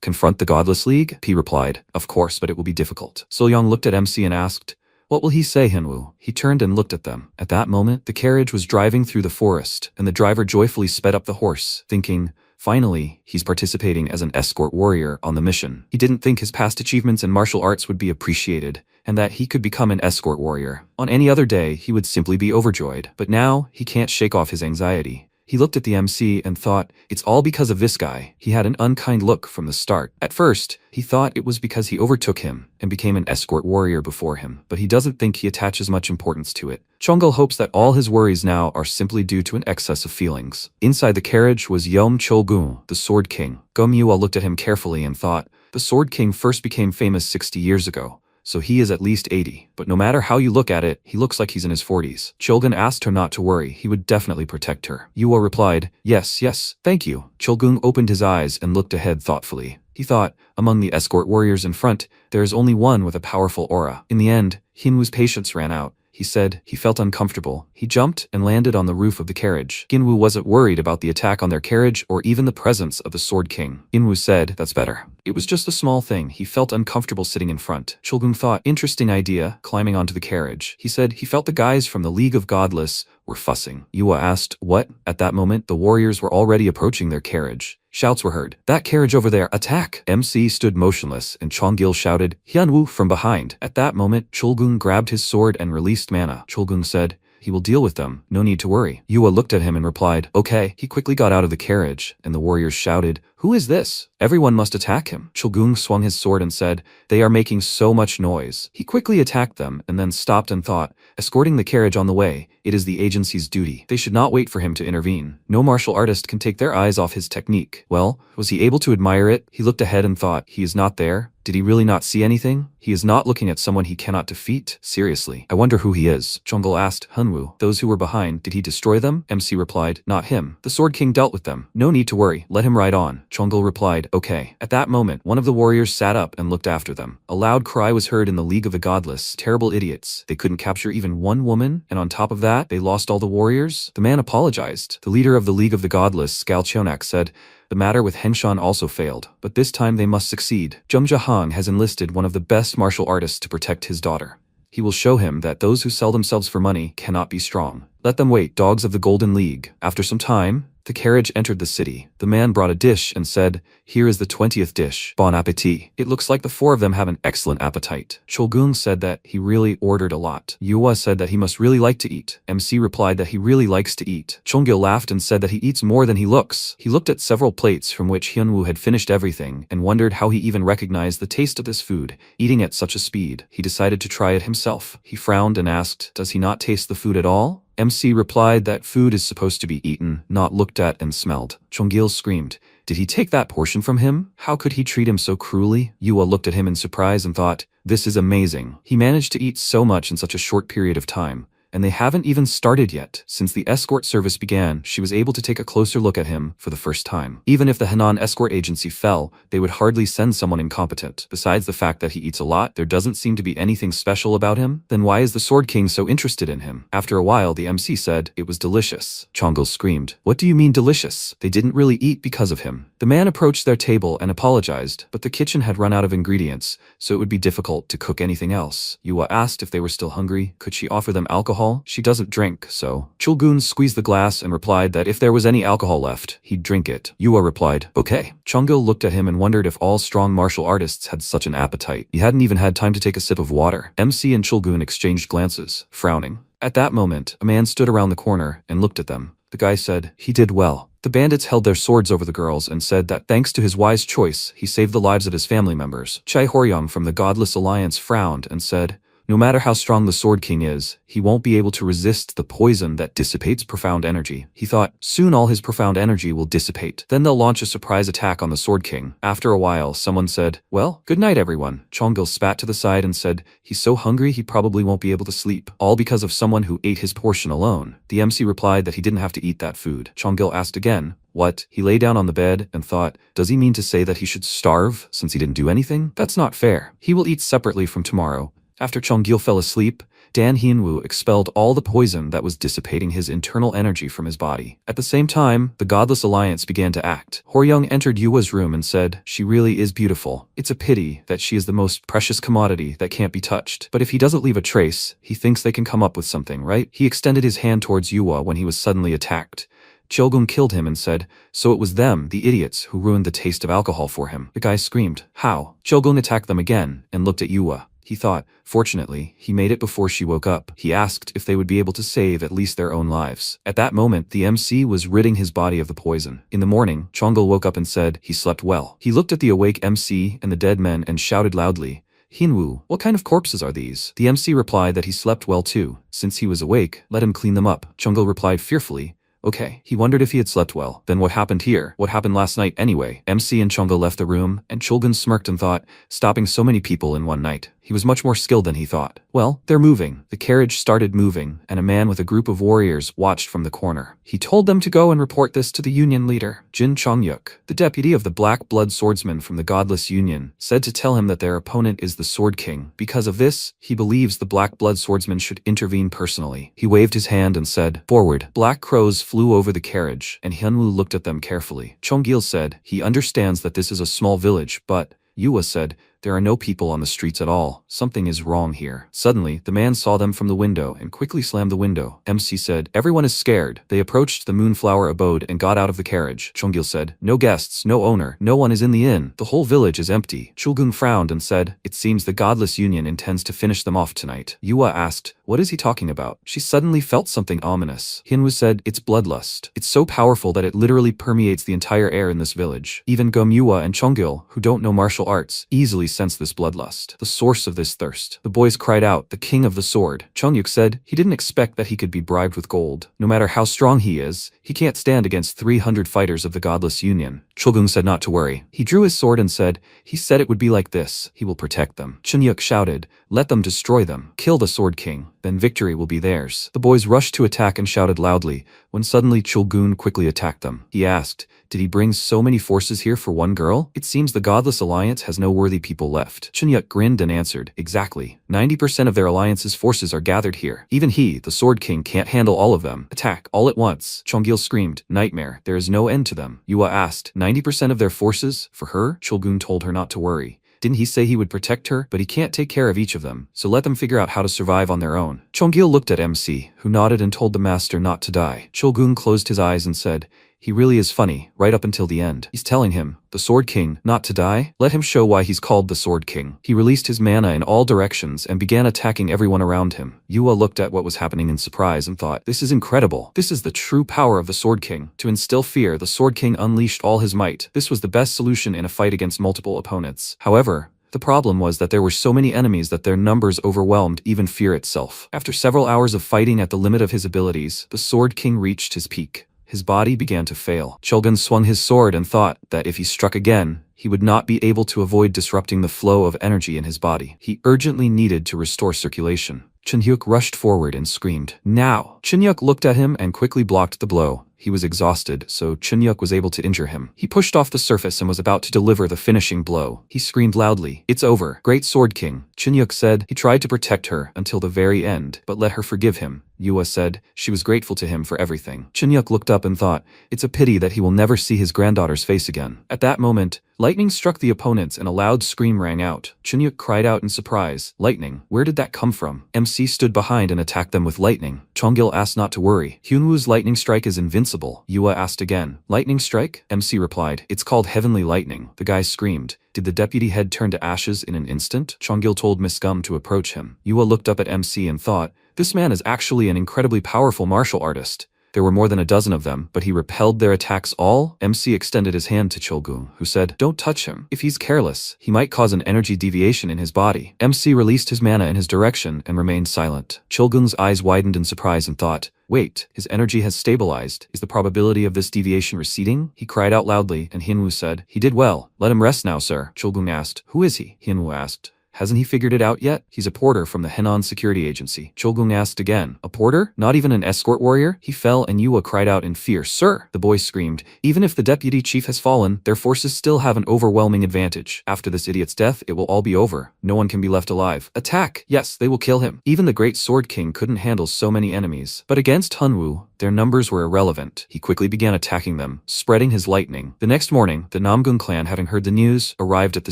Confront the Godless League? P replied, of course, but it will be difficult. Solyong looked at MC and asked, what will he say, Hyunwoo? He turned and looked at them. At that moment, the carriage was driving through the forest, and the driver joyfully sped up the horse, thinking, finally, he's participating as an escort warrior on the mission. He didn't think his past achievements in martial arts would be appreciated, and that he could become an escort warrior. On any other day, he would simply be overjoyed. But now, he can't shake off his anxiety. He looked at the MC and thought, it's all because of this guy. He had an unkind look from the start. At first, he thought it was because he overtook him and became an escort warrior before him, but he doesn't think he attaches much importance to it. Chonggul hopes that all his worries now are simply due to an excess of feelings. Inside the carriage was Yeom Chol-gung, the Sword King. Gom Yua looked at him carefully and thought, the Sword King first became famous 60 years ago. So he is at least 80, but no matter how you look at it, he looks like he's in his 40s. Chulgun asked her not to worry, he would definitely protect her. Yua replied, yes, thank you. Chulgun opened his eyes and looked ahead thoughtfully. He thought, among the escort warriors in front, there is only one with a powerful aura. In the end, Hyunwoo's patience ran out. He said he felt uncomfortable. He jumped and landed on the roof of the carriage. Hyunwoo wasn't worried about the attack on their carriage or even the presence of the Sword King. Hyunwoo said, that's better. It was just a small thing. He felt uncomfortable sitting in front. Chulgung thought, interesting idea, climbing onto the carriage. He said he felt the guys from the League of Godless were fussing. Yua asked, what? At that moment, the warriors were already approaching their carriage. Shouts were heard. That carriage over there, attack! MC stood motionless, and Chonggil shouted, Hyunwoo, from behind. At that moment, Chulgung grabbed his sword and released mana. Chulgung said, he will deal with them. No need to worry. Yua looked at him and replied, okay. He quickly got out of the carriage, and the warriors shouted, who is this? Everyone must attack him. Chulgung swung his sword and said, they are making so much noise. He quickly attacked them and then stopped and thought, escorting the carriage on the way, it is the agency's duty. They should not wait for him to intervene. No martial artist can take their eyes off his technique. Well, was he able to admire it? He looked ahead and thought, he is not there? Did he really not see anything? He is not looking at someone he cannot defeat? Seriously. I wonder who he is. Chonggul asked, Hyunwoo, those who were behind, did he destroy them? MC replied, not him. The Sword King dealt with them. No need to worry. Let him ride on. Chonggul replied, okay. At that moment, one of the warriors sat up and looked after them. A loud cry was heard in the League of the Godless. Terrible idiots. They couldn't capture even one woman, and on top of that, they lost all the warriors? The man apologized. The leader of the League of the Godless, Skal Chonak, said, the matter with Henshan also failed, but this time they must succeed. Gum Jahang has enlisted one of the best martial artists to protect his daughter. He will show him that those who sell themselves for money cannot be strong. Let them wait, dogs of the Golden League. After some time, the carriage entered the city. The man brought a dish and said, here is the 20th dish. Bon appetit. It looks like the four of them have an excellent appetite. Chulgung said that he really ordered a lot. Yua said that he must really like to eat. MC replied that he really likes to eat. Chonggil laughed and said that he eats more than he looks. He looked at several plates from which Hyunwoo had finished everything and wondered how he even recognized the taste of this food, eating at such a speed. He decided to try it himself. He frowned and asked, does he not taste the food at all? MC replied that food is supposed to be eaten, not looked at and smelled. Chonggil screamed, did he take that portion from him? How could he treat him so cruelly? Yua looked at him in surprise and thought, this is amazing. He managed to eat so much in such a short period of time. and they haven't even started yet. Since the escort service began, she was able to take a closer look at him for the first time. Even if the Henan escort agency fell, they would hardly send someone incompetent. Besides the fact that he eats a lot, there doesn't seem to be anything special about him. Then why is the Sword King so interested in him? After a while, the MC said it was delicious. Chonggil screamed, "What do you mean delicious? They didn't really eat because of him." The man approached their table and apologized, but the kitchen had run out of ingredients, so it would be difficult to cook anything else. Yua asked if they were still hungry. Could she offer them alcohol? She doesn't drink, so. Chulgun squeezed the glass and replied that if there was any alcohol left, he'd drink it. Yua replied, "Okay." Chonggil looked at him and wondered if all strong martial artists had such an appetite. He hadn't even had time to take a sip of water. MC and Chulgun exchanged glances, frowning. At that moment, a man stood around the corner and looked at them. The guy said, "He did well." The bandits held their swords over the girls and said that thanks to his wise choice, he saved the lives of his family members. Chai Horyong from the Godless Alliance frowned and said, "No matter how strong the Sword King is, he won't be able to resist the poison that dissipates profound energy." He thought, soon all his profound energy will dissipate. Then they'll launch a surprise attack on the Sword King. After a while, someone said, "Well, good night everyone." Chonggil spat to the side and said, "He's so hungry he probably won't be able to sleep." All because of someone who ate his portion alone. The MC replied that he didn't have to eat that food. Chonggil asked again, "What?" He lay down on the bed and thought, does he mean to say that he should starve since he didn't do anything? That's not fair. He will eat separately from tomorrow. After Chonggil fell asleep, Dan Hianwoo expelled all the poison that was dissipating his internal energy from his body. At the same time, the Godless Alliance began to act. Horyong entered Yua's room and said, "She really is beautiful. It's a pity that she is the most precious commodity that can't be touched. But if he doesn't leave a trace, he thinks they can come up with something, right?" He extended his hand towards Yua when he was suddenly attacked. Chilgun killed him and said, "So it was them, the idiots, who ruined the taste of alcohol for him." The guy screamed, "How?" Chilgun attacked them again and looked at Yua. He thought, fortunately, he made it before she woke up. He asked if they would be able to save at least their own lives. At that moment, the MC was ridding his body of the poison. In the morning, Chonggil woke up and said he slept well. He looked at the awake MC and the dead men and shouted loudly, "Hinwoo, what kind of corpses are these?" The MC replied that he slept well too. Since he was awake, let him clean them up. Chonggil replied fearfully, "Okay." He wondered if he had slept well. Then what happened here? What happened last night anyway? MC and Chonggil left the room, and Chulgun smirked and thought, stopping so many people in one night. He was much more skilled than he thought. Well, they're moving. The carriage started moving, and a man with a group of warriors watched from the corner. He told them to go and report this to the Union leader, Jin Chongyuk. The deputy of the Black Blood Swordsmen from the Godless Union said to tell him that their opponent is the Sword King. Because of this, he believes the Black Blood Swordsmen should intervene personally. He waved his hand and said, "Forward." Black crows flew over the carriage, and Hyunwoo looked at them carefully. Chonggil said, he understands that this is a small village, but Yua said, there are no people on the streets at all. Something is wrong here. Suddenly, the man saw them from the window and quickly slammed the window. MC said, everyone is scared. They approached the Moonflower abode and got out of the carriage. Chonggil said, no guests, no owner, no one is in the inn. The whole village is empty. Chulgun frowned and said, it seems the Godless Union intends to finish them off tonight. Yua asked, what is he talking about? She suddenly felt something ominous. Hyunwoo said, it's bloodlust. It's so powerful that it literally permeates the entire air in this village. Even Gomyua and Chonggil, who don't know martial arts, easily sense this bloodlust, the source of this thirst. The boys cried out, the king of the sword. Chongyuk said he didn't expect that he could be bribed with gold. No matter how strong he is, he can't stand against 300 fighters of the Godless Union. Chulgun said not to worry. He drew his sword and said, he said it would be like this. He will protect them. Chunyuk shouted, let them destroy them. Kill the Sword King. Then victory will be theirs. The boys rushed to attack and shouted loudly, when suddenly Chulgun quickly attacked them. He asked, did he bring so many forces here for one girl? It seems the Godless Alliance has no worthy people left. Chunyuk grinned and answered, exactly. 90% of their alliance's forces are gathered here. Even he, the Sword King, can't handle all of them. Attack, all at once. Chonggil screamed, nightmare, there is no end to them. Yua asked, 90% of their forces? For her? Chulgun told her not to worry. Didn't he say he would protect her? But he can't take care of each of them, so let them figure out how to survive on their own. Chonggil looked at MC, who nodded and told the master not to die. Chulgun closed his eyes and said, he really is funny, right up until the end. He's telling him, the Sword King, not to die? Let him show why he's called the Sword King. He released his mana in all directions and began attacking everyone around him. Yua looked at what was happening in surprise and thought, this is incredible. This is the true power of the Sword King. To instill fear, the Sword King unleashed all his might. This was the best solution in a fight against multiple opponents. However, the problem was that there were so many enemies that their numbers overwhelmed even fear itself. After several hours of fighting at the limit of his abilities, the Sword King reached his peak. His body began to fail. Chulgun swung his sword and thought that if he struck again, he would not be able to avoid disrupting the flow of energy in his body. He urgently needed to restore circulation. Chunhyuk rushed forward and screamed, "Now!" Chunhyuk looked at him and quickly blocked the blow. He was exhausted, so Chunhyuk was able to injure him. He pushed off the surface and was about to deliver the finishing blow. He screamed loudly, "It's over, Great Sword King." Chunhyuk said he tried to protect her until the very end, but let her forgive him. Yua said she was grateful to him for everything. Chunhyuk looked up and thought, it's a pity that he will never see his granddaughter's face again. At that moment, lightning struck the opponents and a loud scream rang out. Chunhyuk cried out in surprise, "Lightning? Where did that come from?" MC stood behind and attacked them with lightning. Chonggil asked not to worry. Hyunwoo's lightning strike is invincible. Yua asked again, "Lightning strike?" MC replied, "It's called heavenly lightning." The guys screamed. Did the deputy head turn to ashes in an instant? Chonggil told Miss Gum to approach him. Yua looked up at MC and thought, this man is actually an incredibly powerful martial artist. There were more than a dozen of them, but he repelled their attacks all. MC extended his hand to Chulgung, who said, "Don't touch him. If he's careless, he might cause an energy deviation in his body." MC released his mana in his direction and remained silent. Chulgung's eyes widened in surprise and thought, wait, his energy has stabilized. Is the probability of this deviation receding? He cried out loudly, and Hyunwoo said, "He did well. Let him rest now, sir." Chulgung asked, "Who is he?" Hyunwoo asked. "Hasn't he figured it out yet? He's a porter from the Henan Security Agency." Chulgung asked again, "A porter? Not even an escort warrior?" He fell and Yua cried out in fear, "Sir!" The boy screamed, "Even if the deputy chief has fallen, their forces still have an overwhelming advantage. After this idiot's death, it will all be over. No one can be left alive. Attack! Yes, they will kill him." Even the Great Sword King couldn't handle so many enemies. But against Hyunwoo, their numbers were irrelevant. He quickly began attacking them, spreading his lightning. The next morning, the Namgung clan, having heard the news, arrived at the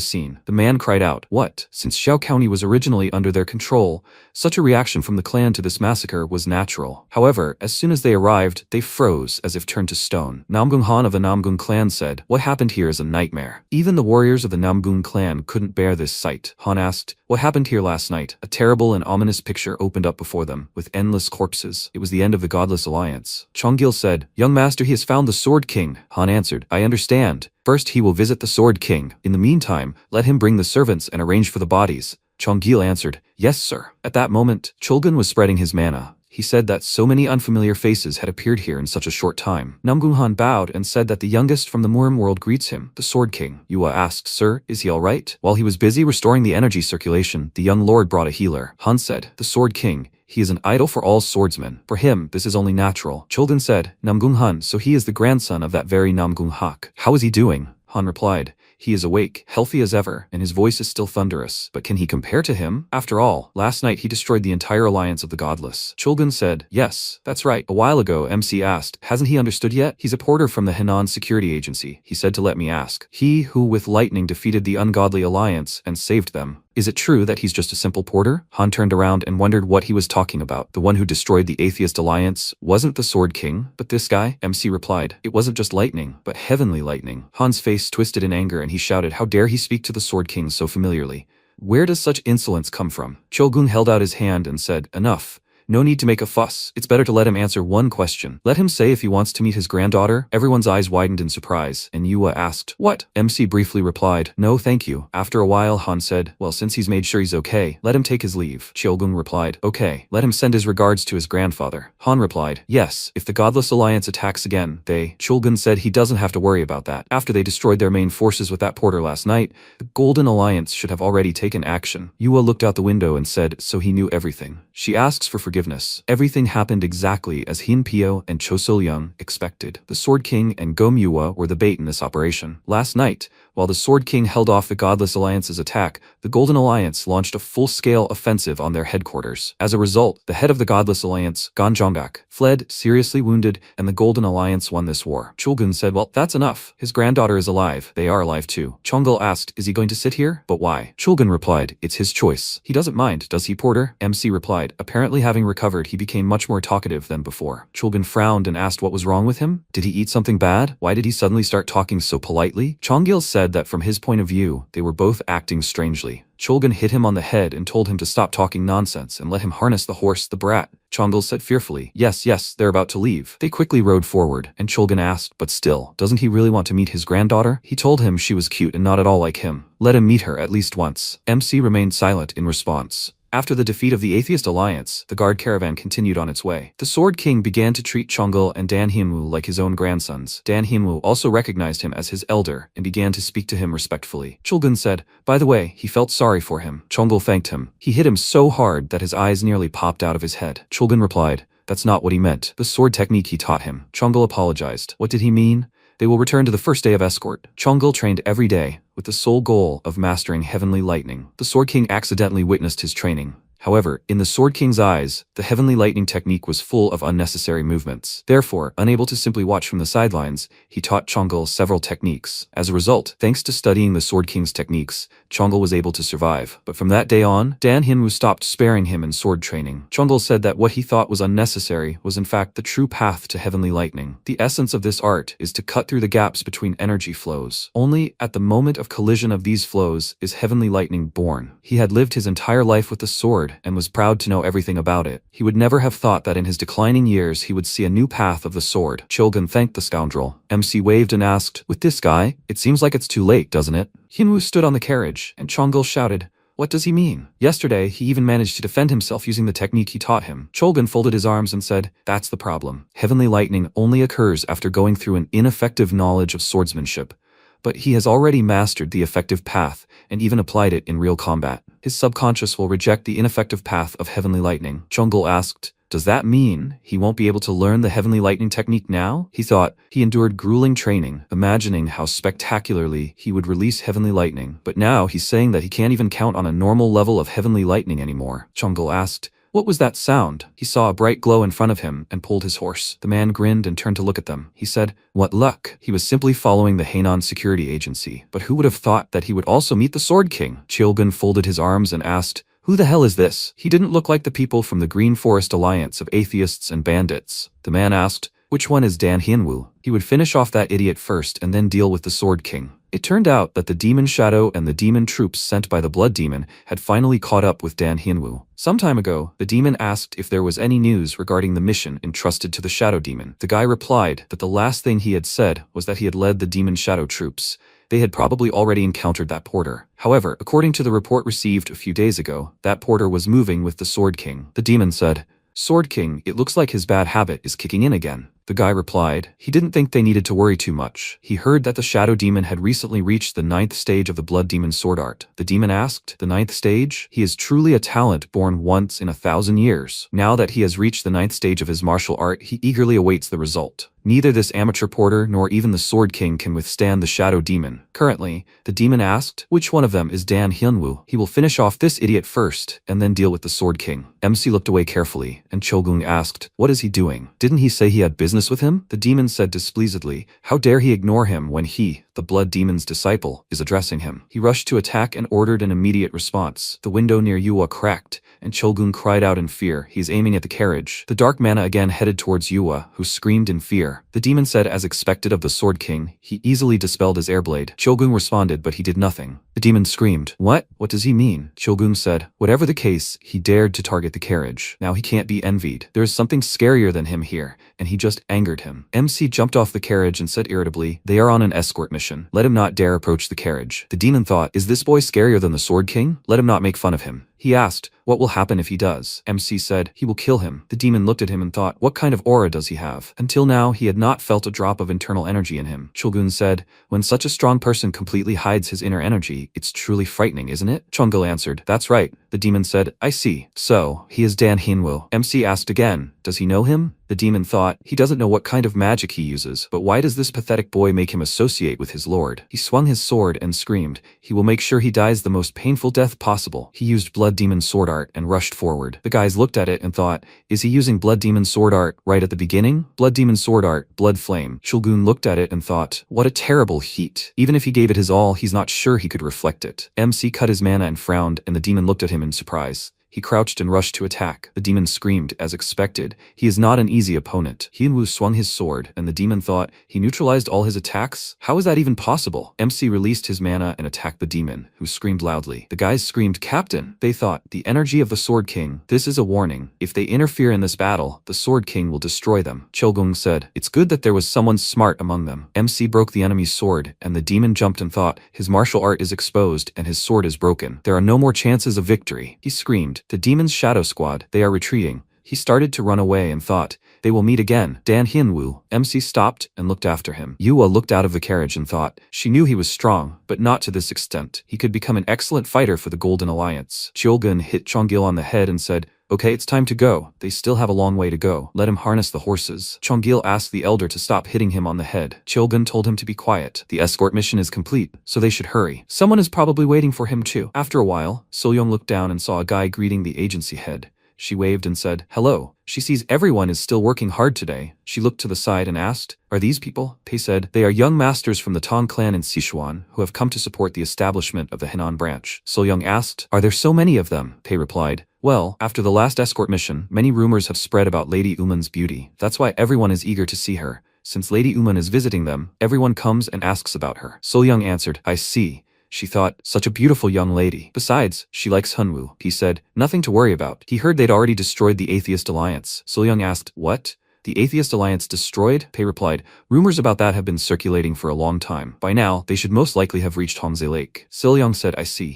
scene. The man cried out, "What?" Since Xiao County was originally under their control, such a reaction from the clan to this massacre was natural. However, as soon as they arrived, they froze as if turned to stone. Namgung Han of the Namgung clan said, "What happened here is a nightmare." Even the warriors of the Namgung clan couldn't bear this sight. Han asked, "What happened here last night?" A terrible and ominous picture opened up before them, with endless corpses. It was the end of the Godless Alliance. Chonggil said, "Young master, he has found the Sword King." Han answered, "I understand. First he will visit the Sword King. In the meantime, let him bring the servants and arrange for the bodies." Chonggil answered, "Yes, sir." At that moment, Chulgun was spreading his mana. He said that so many unfamiliar faces had appeared here in such a short time. Namgung Han bowed and said that the youngest from the Murim world greets him, the Sword King. Yua asked, "Sir, is he alright?" While he was busy restoring the energy circulation, the young lord brought a healer. Han said, "The Sword King. He is an idol for all swordsmen. For him, this is only natural." Chulgun said, "Namgung Han, so he is the grandson of that very Namgung Hak. How is he doing?" Han replied, "He is awake, healthy as ever, and his voice is still thunderous. But can he compare to him? After all, last night he destroyed the entire alliance of the godless." Chulgun said, "Yes, that's right. A while ago, MC asked, hasn't he understood yet? He's a porter from the Henan Security Agency. He said to let me ask. He who with lightning defeated the ungodly alliance and saved them. Is it true that he's just a simple porter?" Han turned around and wondered what he was talking about. The one who destroyed the Atheist Alliance wasn't the Sword King, but this guy? MC replied, "It wasn't just lightning, but heavenly lightning." Han's face twisted in anger and he shouted, "How dare he speak to the Sword King so familiarly? Where does such insolence come from?" Chulgun held out his hand and said, "Enough. No need to make a fuss. It's better to let him answer one question. Let him say if he wants to meet his granddaughter." Everyone's eyes widened in surprise, and Yua asked, "What?" MC briefly replied, "No, thank you." After a while, Han said, "Well, since he's made sure he's okay, let him take his leave." Chulgung replied, "Okay, let him send his regards to his grandfather." Han replied, "Yes, if the Godless Alliance attacks again, they..." Chulgun said he doesn't have to worry about that. After they destroyed their main forces with that porter last night, the Golden Alliance should have already taken action. Yua looked out the window and said, "So he knew everything." She asks for forgiveness. Everything happened exactly as Hin Pyo and Cho Sil-young expected. The Sword King and Go Myua were the bait in this operation. Last night, while the Sword King held off the Godless Alliance's attack, the Golden Alliance launched a full-scale offensive on their headquarters. As a result, the head of the Godless Alliance, Gan Jonggak, fled, seriously wounded, and the Golden Alliance won this war. Chulgun said, "Well, that's enough. His granddaughter is alive. They are alive too." Chonggil asked, "Is he going to sit here? But why?" Chulgun replied, "It's his choice. He doesn't mind, does he, porter?" MC replied, apparently having recovered, he became much more talkative than before. Chulgun frowned and asked what was wrong with him. Did he eat something bad? Why did he suddenly start talking so politely? Chonggil said that from his point of view, they were both acting strangely. Chulgun hit him on the head and told him to stop talking nonsense and let him harness the horse, the brat. Chonggil said fearfully, Yes, they're about to leave." They quickly rode forward, and Chulgun asked, "But still, doesn't he really want to meet his granddaughter?" He told him she was cute and not at all like him. Let him meet her at least once. MC remained silent in response. After the defeat of the Atheist Alliance, the guard caravan continued on its way. The Sword King began to treat Chonggul and Dan Hyunwoo like his own grandsons. Dan Hyunwoo also recognized him as his elder and began to speak to him respectfully. Chulgun said, by the way, he felt sorry for him. Chonggul thanked him. He hit him so hard that his eyes nearly popped out of his head. Chulgun replied, that's not what he meant. The sword technique he taught him. Chonggul apologized. What did he mean? They will return to the first day of escort. Chonggul trained every day with the sole goal of mastering heavenly lightning. The Sword King accidentally witnessed his training. However, in the Sword King's eyes, the heavenly lightning technique was full of unnecessary movements. Therefore, unable to simply watch from the sidelines, he taught Chonggul several techniques. As a result, thanks to studying the Sword King's techniques, Chonggul was able to survive. But from that day on, Dan Hyunwoo stopped sparing him in sword training. Chonggul said that what he thought was unnecessary was in fact the true path to heavenly lightning. The essence of this art is to cut through the gaps between energy flows. Only at the moment of collision of these flows is heavenly lightning born. He had lived his entire life with the sword and was proud to know everything about it. He would never have thought that in his declining years he would see a new path of the sword. Chulgun thanked the scoundrel. MC waved and asked, with this guy, it seems like it's too late, doesn't it? Hyunwoo stood on the carriage, and Chonggul shouted, what does he mean? Yesterday, he even managed to defend himself using the technique he taught him. Chulgun folded his arms and said, that's the problem. Heavenly lightning only occurs after going through an ineffective knowledge of swordsmanship. But he has already mastered the effective path and even applied it in real combat. His subconscious will reject the ineffective path of heavenly lightning. Chonggul asked, does that mean he won't be able to learn the heavenly lightning technique now? He thought. He endured grueling training, imagining how spectacularly he would release heavenly lightning. But now he's saying that he can't even count on a normal level of heavenly lightning anymore. Chonggul asked, what was that sound? He saw a bright glow in front of him and pulled his horse. The man grinned and turned to look at them. He said, what luck. He was simply following the Hainan security agency. But who would have thought that he would also meet the Sword King? Chulgun folded his arms and asked, who the hell is this? He didn't look like the people from the Green Forest Alliance of atheists and bandits. The man asked, which one is Dan Hyunwoo? He would finish off that idiot first and then deal with the Sword King. It turned out that the demon shadow and the demon troops sent by the blood demon had finally caught up with Dan Hyunwoo. Some time ago, the demon asked if there was any news regarding the mission entrusted to the shadow demon. The guy replied that the last thing he had said was that he had led the demon shadow troops. They had probably already encountered that porter. However, according to the report received a few days ago, that porter was moving with the Sword King. The demon said, Sword King, it looks like his bad habit is kicking in again. The guy replied, he didn't think they needed to worry too much. He heard that the shadow demon had recently reached the 9th stage of the blood demon sword art. The demon asked, the 9th stage? He is truly a talent born once in 1,000 years. Now that he has reached the 9th stage of his martial art, he eagerly awaits the result. Neither this amateur porter nor even the Sword King can withstand the shadow demon. Currently, the demon asked, which one of them is Dan Hyunwoo? He will finish off this idiot first, and then deal with the Sword King. MC looked away carefully, and Chulgun asked, what is he doing? Didn't he say he had business with him? The demon said displeasedly, how dare he ignore him when he, the blood demon's disciple, is addressing him. He rushed to attack and ordered an immediate response. The window near Yua cracked, and Chulgun cried out in fear. He is aiming at the carriage. The dark mana again headed towards Yua, who screamed in fear. The demon said, as expected of the Sword King, he easily dispelled his airblade. Chulgun responded, but he did nothing. The demon screamed, what? What does he mean? Chulgun said, whatever the case, he dared to target the carriage. Now he can't be envied. There is something scarier than him here, and he just angered him. MC jumped off the carriage and said irritably, they are on an escort mission. Let him not dare approach the carriage. The demon thought, is this boy scarier than the Sword King? Let him not make fun of him. He asked, what will happen if he does? MC said, he will kill him. The demon looked at him and thought, what kind of aura does he have? Until now, he had not felt a drop of internal energy in him. Chulgun said, when such a strong person completely hides his inner energy, it's truly frightening, isn't it? Chonggul answered, that's right. The demon said, I see. So, he is Dan Hyunwoo. MC asked again, does he know him? The demon thought, he doesn't know what kind of magic he uses, but why does this pathetic boy make him associate with his lord? He swung his sword and screamed, he will make sure he dies the most painful death possible. He used blood demon sword art and rushed forward. The guys looked at it and thought, is he using blood demon sword art right at the beginning? Blood demon sword art, blood flame. Chulgun looked at it and thought, what a terrible heat. Even if he gave it his all, he's not sure he could reflect it. MC cut his mana and frowned, and the demon looked at him in surprise. He crouched and rushed to attack. The demon screamed, as expected. He is not an easy opponent. Hyunwoo swung his sword, and the demon thought, he neutralized all his attacks? How is that even possible? MC released his mana and attacked the demon, who screamed loudly. The guys screamed, Captain! They thought, the energy of the Sword King. This is a warning. If they interfere in this battle, the Sword King will destroy them. Chulgun said, it's good that there was someone smart among them. MC broke the enemy's sword, and the demon jumped and thought, his martial art is exposed and his sword is broken. There are no more chances of victory. He screamed, "The demon's shadow squad, they are retreating." He started to run away and thought, "They will meet again." Dan Hyunwoo, MC stopped and looked after him. Yua looked out of the carriage and thought, she knew he was strong, but not to this extent. He could become an excellent fighter for the Golden Alliance. Cheolgun hit Chonggil on the head and said, "Okay, it's time to go. They still have a long way to go. Let him harness the horses." Chonggil asked the elder to stop hitting him on the head. Cheolgun told him to be quiet. The escort mission is complete, so they should hurry. Someone is probably waiting for him too. After a while, Soyoung looked down and saw a guy greeting the agency head. She waved and said, "Hello." She sees everyone is still working hard today. She looked to the side and asked, "Are these people?" Pei said, "They are young masters from the Tong clan in Sichuan who have come to support the establishment of the Henan branch." Soyoung asked, "Are there so many of them?" Pei replied, "Well, after the last escort mission, many rumors have spread about Lady Uman's beauty. That's why everyone is eager to see her. Since Lady Uman is visiting them, everyone comes and asks about her." Soyoung answered, "I see." She thought, such a beautiful young lady. Besides, she likes Hunwoo. He said, "Nothing to worry about." He heard they'd already destroyed the Atheist Alliance. Soyoung asked, "What? The Atheist Alliance destroyed?" Pei replied, "Rumors about that have been circulating for a long time. By now, they should most likely have reached Hongze Lake." Soyoung said, "I see."